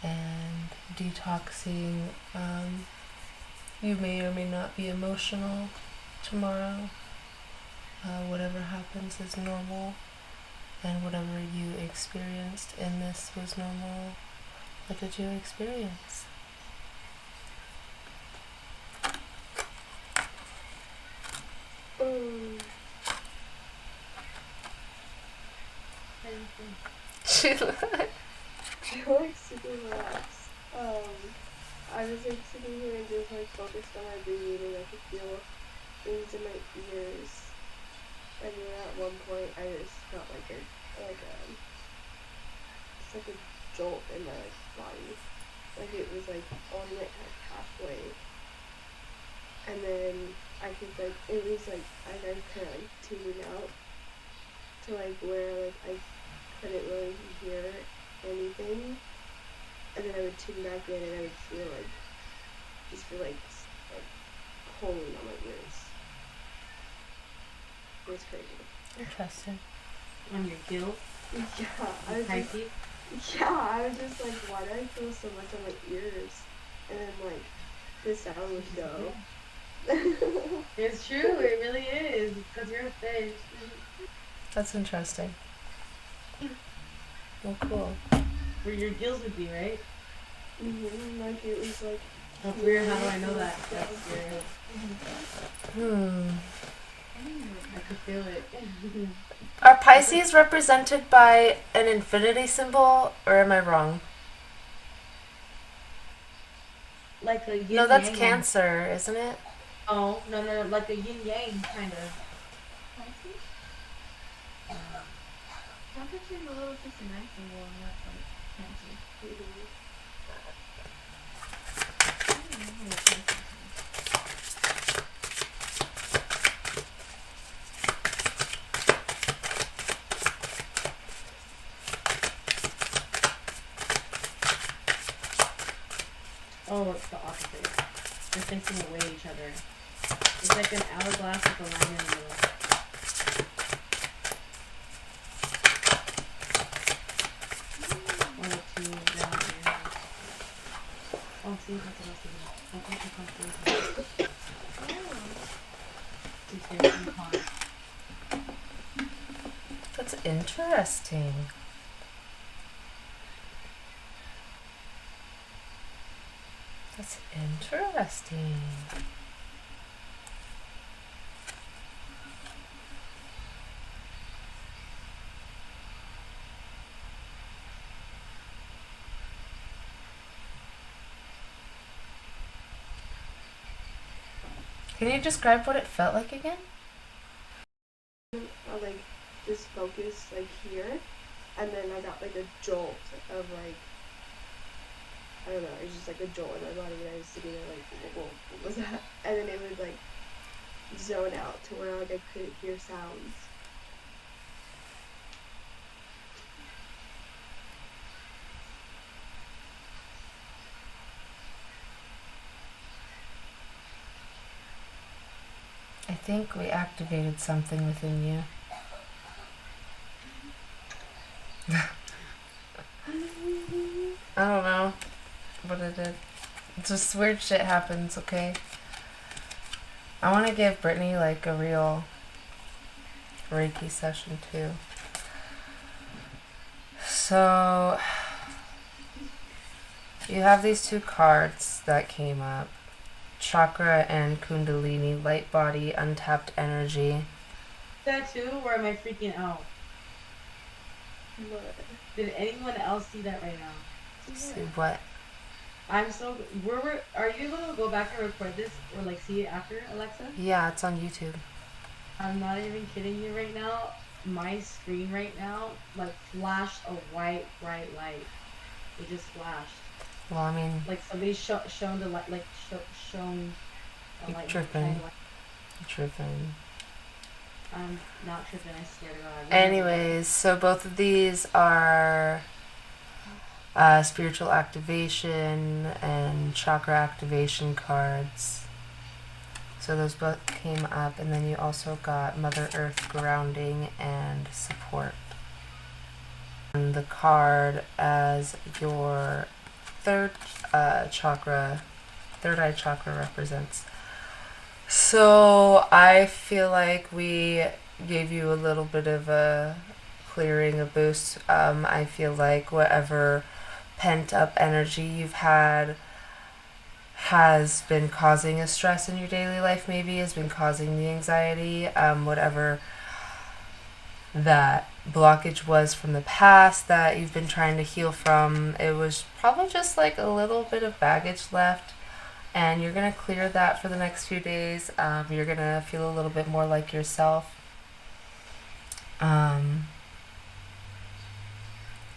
and detoxing. You may or may not be emotional tomorrow. Whatever happens is normal, and whatever you experienced in this was normal. What did you experience? I like super relaxed. I was like sitting here and just like focused on my breathing, and I could feel things in my ears. And then at one point, I just felt just like a jolt in my like body, like it was like only like halfway. And then I could like it was like I kind of like tuning out to like where like I couldn't really hear anything, and then I would tune back in and I would feel like pulling on my ears. It was crazy. Interesting. On your guilt? Yeah, I was just like, why do I feel so much on my ears? And then like the sound would go. It's true, it really is. Because you're a fish. That's interesting. Well, cool. Where your gills would be, right? Like it was like. That's weird. How do I know that? That's weird. I could feel it. Are Pisces represented by an infinity symbol, or am I wrong? Like a yin No, that's yang. Cancer, isn't it? Oh, no, like a yin yang kind of. I'm picturing a little 69 symbol, and that's like Cancer. Oh, it's the opposite. They're facing away each other. It's like an hourglass with a line in the middle. One or two down here. Oh, see, that's what I was thinking. Don't make me confused. He's facing hard. That's interesting. That's interesting. Can you describe what it felt like again? I like just focused like here, and then I got like a jolt of like I don't know, it was just like a jolt in my body, and I was sitting there like, what was that? And then it would like zone out to where like I couldn't hear sounds. I think we activated something within you. I don't know what it did. Just weird shit happens, okay? I want to give Brittany like a real Reiki session too. So you have these two cards that came up. Chakra and Kundalini, light body, untapped energy. That too, or am I freaking out? What? Did anyone else see that right now? See what? I'm so. Are you able to go back and record this or like see it after, Alexa? Yeah, it's on YouTube. I'm not even kidding you right now. My screen right now like flashed a white bright light. It just flashed. Well, I mean, Like somebody shown the light, like shown a you're light. tripping. You're tripping. I'm not tripping. I swear to God. Anyways, so both of these are spiritual activation and chakra activation cards. So those both came up, and then you also got Mother Earth grounding and support. And the card as your third eye chakra represents. So I feel like we gave you a little bit of a clearing, a boost. I feel like whatever pent up energy you've had has been causing a stress in your daily life, maybe has been causing the anxiety, whatever that blockage was from the past that you've been trying to heal from, it was probably just like a little bit of baggage left, and you're going to clear that for the next few days. You're going to feel a little bit more like yourself.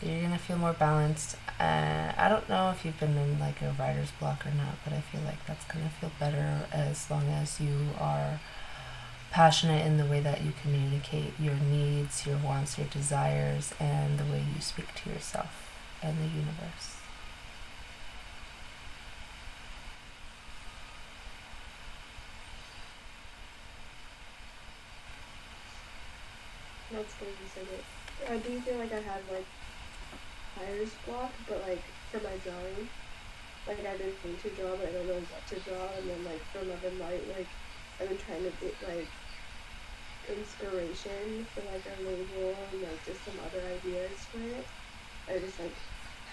You're going to feel more balanced. I don't know if you've been in like a writer's block or not, but I feel like that's going to feel better as long as you are passionate in the way that you communicate your needs, your wants, your desires, and the way you speak to yourself and the universe. That's good you said it. I do feel like I had like writer's block, but like for my drawing, like I've been trying to draw, but I don't know what to draw, and then like for Love and Light, like I've been trying to get like inspiration for like a label and like just some other ideas for it. I just like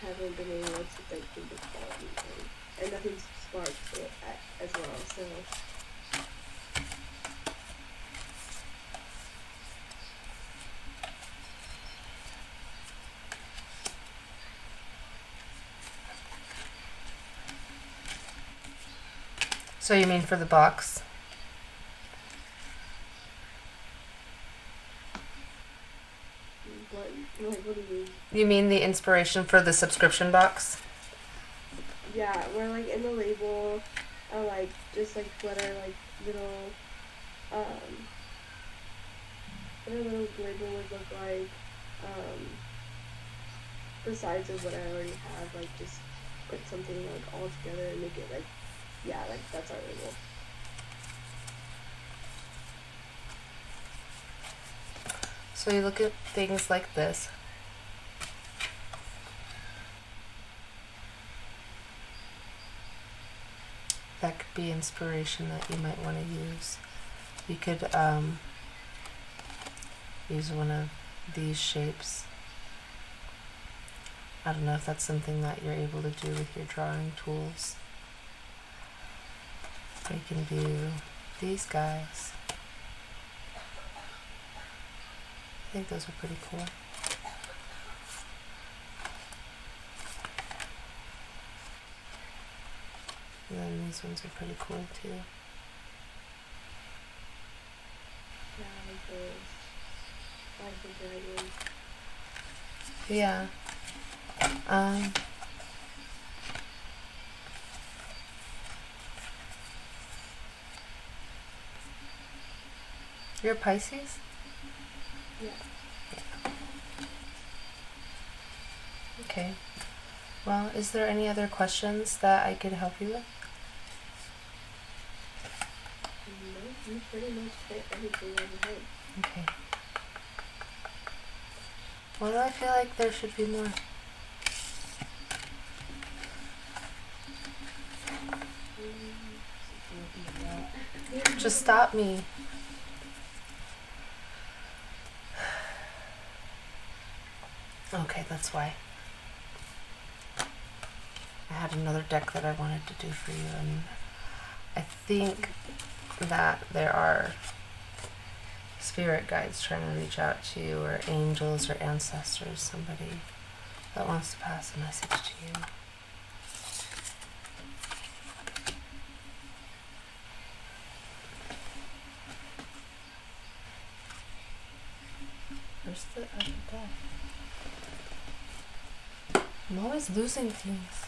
haven't been able to like think of anything, and nothing's sparked it as well. So So you mean for the box? what do you mean? You mean the inspiration for the subscription box? Yeah, where like in the label, I like just like what are like little, what a little label would look like, besides of what I already have, like just put something like all together and make it like, yeah, like that's our label. So you look at things like this. That could be inspiration that you might want to use. You could use one of these shapes. I don't know if that's something that you're able to do with your drawing tools. Or you can do these guys. I think those are pretty cool. And then these ones are pretty cool too. Yeah, like the dragon. Yeah. You're a Pisces? Yeah. Okay. Well, is there any other questions that I could help you with? No, you pretty much hit everything on the head. Okay. Why do I feel like there should be more? Just stop me. Okay, that's why. I had another deck that I wanted to do for you, and I think that there are spirit guides trying to reach out to you, or angels or ancestors, somebody that wants to pass a message to you. Where's the other deck? I'm always losing things.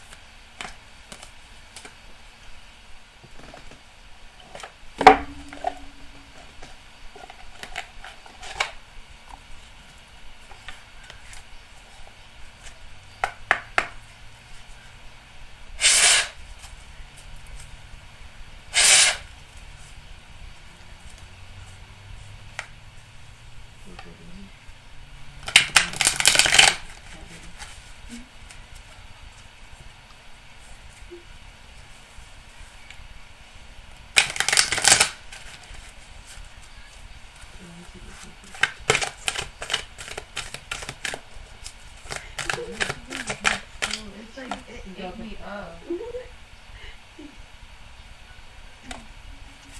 It's like it ate me up.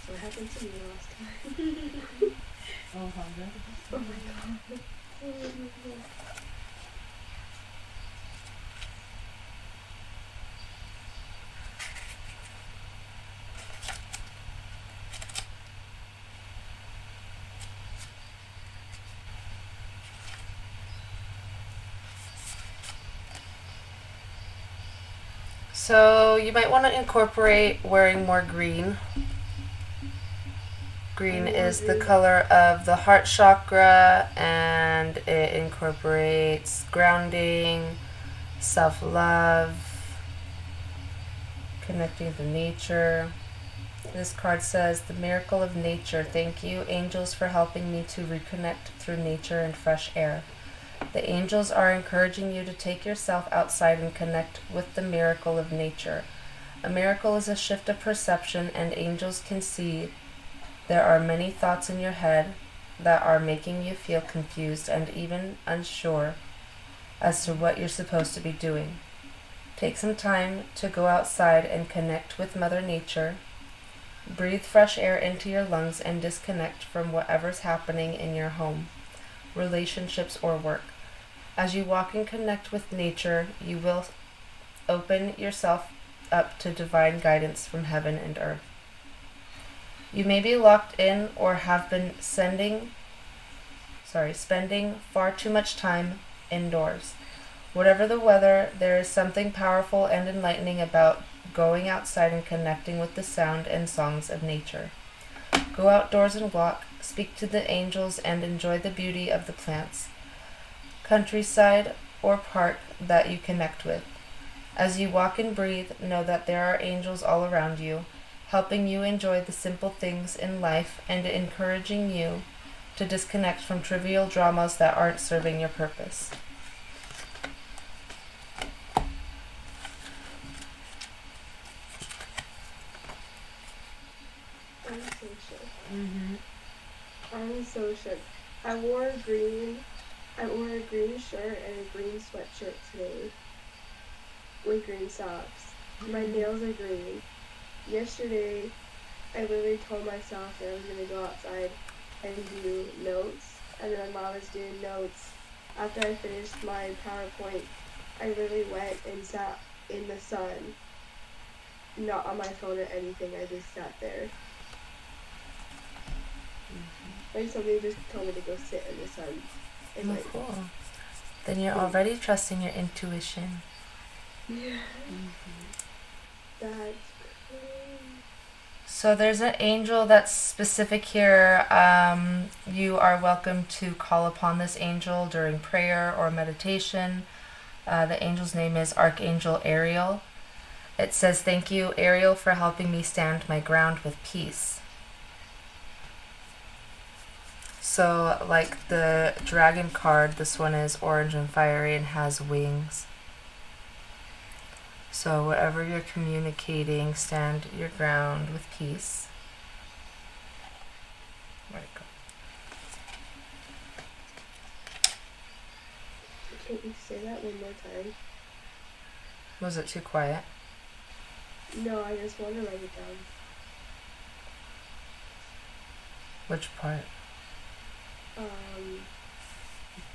What happened to me last time? Oh, hunger. Oh my god. So you might want to incorporate wearing more green. Green is the color of the heart chakra, and it incorporates grounding, self-love, connecting to nature. This card says, the miracle of nature. Thank you, angels, for helping me to reconnect through nature and fresh air. The angels are encouraging you to take yourself outside and connect with the miracle of nature. A miracle is a shift of perception, and angels can see there are many thoughts in your head that are making you feel confused and even unsure as to what you're supposed to be doing. Take some time to go outside and connect with Mother Nature. Breathe fresh air into your lungs and disconnect from whatever's happening in your home, relationships, or work. As you walk and connect with nature, you will open yourself up to divine guidance from heaven and earth. You may be locked in or have been spending far too much time indoors. Whatever the weather, there is something powerful and enlightening about going outside and connecting with the sound and songs of nature. Go outdoors and walk, speak to the angels, and enjoy the beauty of the plants, countryside, or park that you connect with. As you walk and breathe, know that there are angels all around you, helping you enjoy the simple things in life and encouraging you to disconnect from trivial dramas that aren't serving your purpose. I'm so shook. Mm-hmm. I'm so shook. I wore a green shirt and a green sweatshirt today with green socks. My nails are green. Yesterday, I literally told myself that I was going to go outside and do notes, and then my mom was doing notes. After I finished my PowerPoint, I literally went and sat in the sun, not on my phone or anything. I just sat there. Like somebody just told me to go sit in the sun. And like, Cool. Then you're already trusting your intuition. yeah. That's crazy. So there's an angel that's specific here. You are welcome to call upon this angel during prayer or meditation. The angel's name is Archangel Ariel. It says, thank you, Ariel, for helping me stand my ground with peace. So, like the dragon card, this one is orange and fiery and has wings. So whatever you're communicating, stand your ground with peace. Where'd it go? Can't you say that one more time? Was it too quiet? No, I just want to write it down. Which part?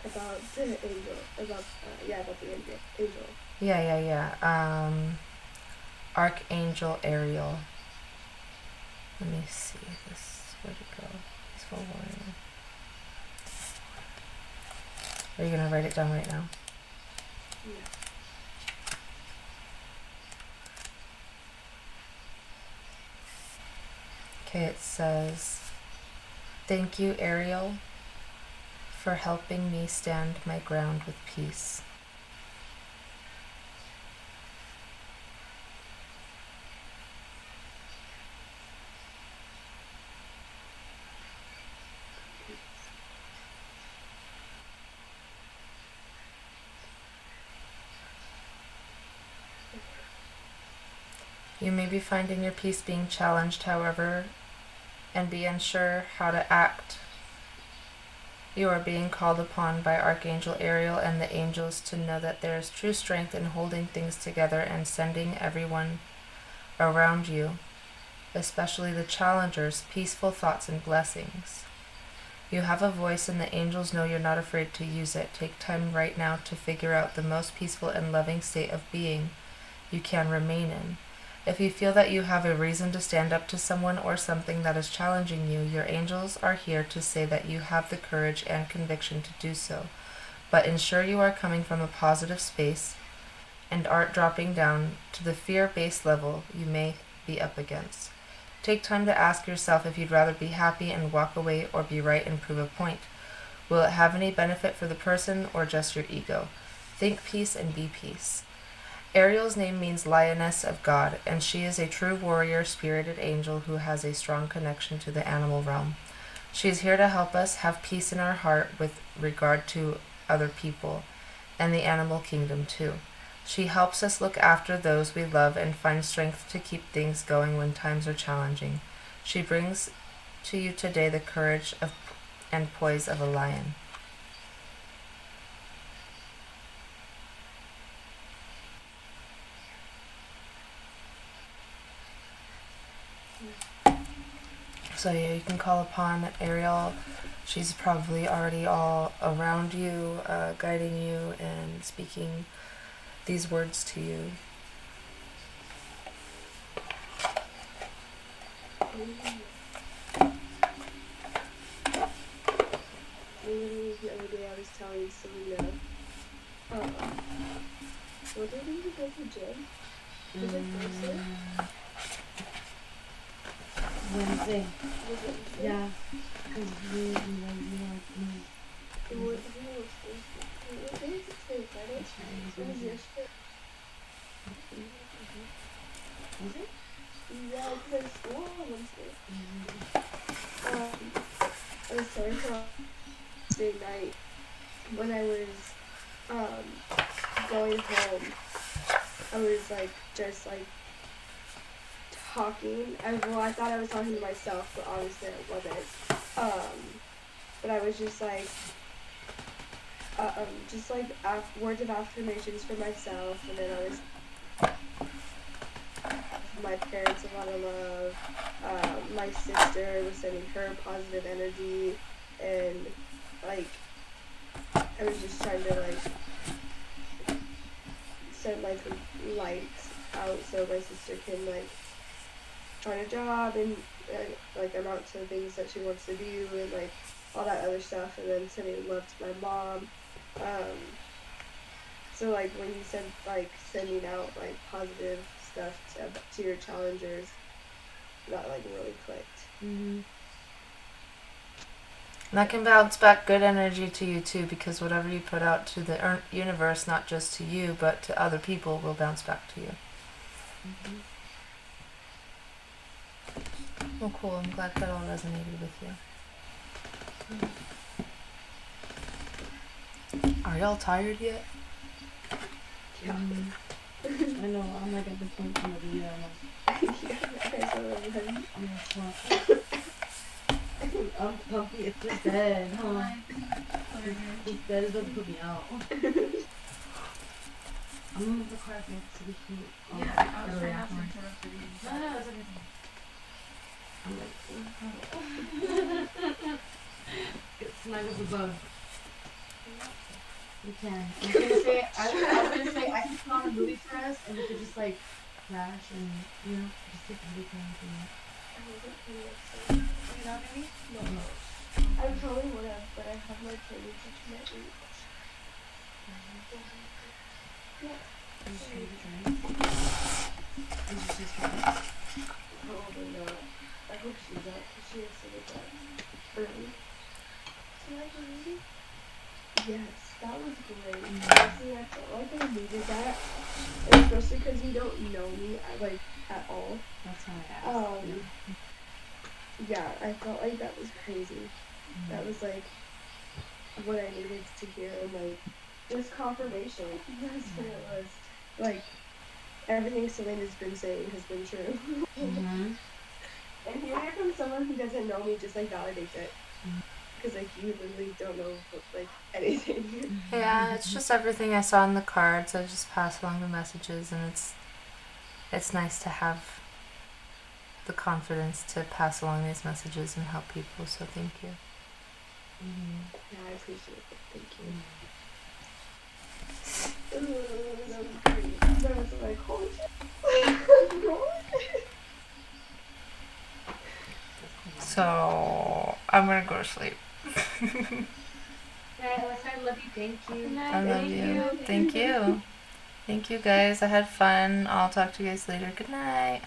About the angel. About the angel. Yeah. Archangel Ariel. Let me see this. Where'd it go? Peaceful warrior. Are you going to write it down right now? Yeah. Okay, it says, "Thank you, Ariel, for helping me stand my ground with peace. You may be finding your peace being challenged, however, and be unsure how to act. You are being called upon by Archangel Ariel and the angels to know that there is true strength in holding things together and sending everyone around you, especially the challengers, peaceful thoughts and blessings. You have a voice and the angels know you're not afraid to use it. Take time right now to figure out the most peaceful and loving state of being you can remain in. If you feel that you have a reason to stand up to someone or something that is challenging you, your angels are here to say that you have the courage and conviction to do so. But ensure you are coming from a positive space and aren't dropping down to the fear-based level you may be up against. Take time to ask yourself if you'd rather be happy and walk away or be right and prove a point. Will it have any benefit for the person or just your ego? Think peace and be peace. Ariel's name means Lioness of God, and she is a true warrior, spirited angel who has a strong connection to the animal realm. She is here to help us have peace in our heart with regard to other people, and the animal kingdom too. She helps us look after those we love and find strength to keep things going when times are challenging. She brings to you today the courage of, and poise of a lion. So yeah, you can call upon Ariel. She's probably already all around you, guiding you and speaking these words to you. Literally the other day I was telling Selena, what day did you go to gym? Was it Thursday? Wednesday. Was it Wednesday? Yeah. Because we like, It was Thursday. What day is it today? Friday? It was yesterday. Was it? Yeah, because I had school on Wednesday. I was telling her Wednesday night when I was going home. I was like just like talking. I thought I was talking to myself, but obviously I wasn't. But I was just like words of affirmations for myself, and then I was my parents a lot of love. My sister was sending her positive energy, and like I was just trying to like send like light out so my sister can like find a job and like amount to things that she wants to do and like all that other stuff, and then sending love to my mom. So like when you said like sending out like positive stuff to your challengers, that like really clicked. Mm-hmm. And that can bounce back good energy to you too, because whatever you put out to the universe, not just to you, but to other people, will bounce back to you. Mm-hmm. Oh, cool. I'm glad that all resonated with you. Are y'all tired yet? Yeah. I know, I'm like at the point in the video, I'm comfy, it's this bed, huh? This bed is about to put me out. I'm gonna move the car next to the heat. Yeah, I was trying not to interrupt you. No, it's okay. I'm like, get snuggles above. We can. I was gonna say, I can put on a movie for us, and we could just like crash and just take a movie for anything. No. I probably would have, but I have my training teacher might read. Probably not. I hope she's up because she has to wake up early. Yes, that was great. Honestly, I felt like I needed that, and especially because you don't know me, like at all. That's why I asked. Yeah, I felt like that was crazy. That was like what I needed to hear, and like just confirmation. That's what it was. Like everything Selena's been saying has been true. Mm-hmm. And hearing it from someone who doesn't know me just like validates it. Because like you literally don't know like anything. Yeah, it's just everything I saw in the cards. I just pass along the messages, and it's nice to have the confidence to pass along these messages and help people. So thank you. Yeah, I appreciate it. Thank you. That was great. That was like, holy shit. So I'm gonna go to sleep. Alright, Alyssa, I love you. Thank you. I love you. Thank you. Thank you guys. I had fun. I'll talk to you guys later. Good night.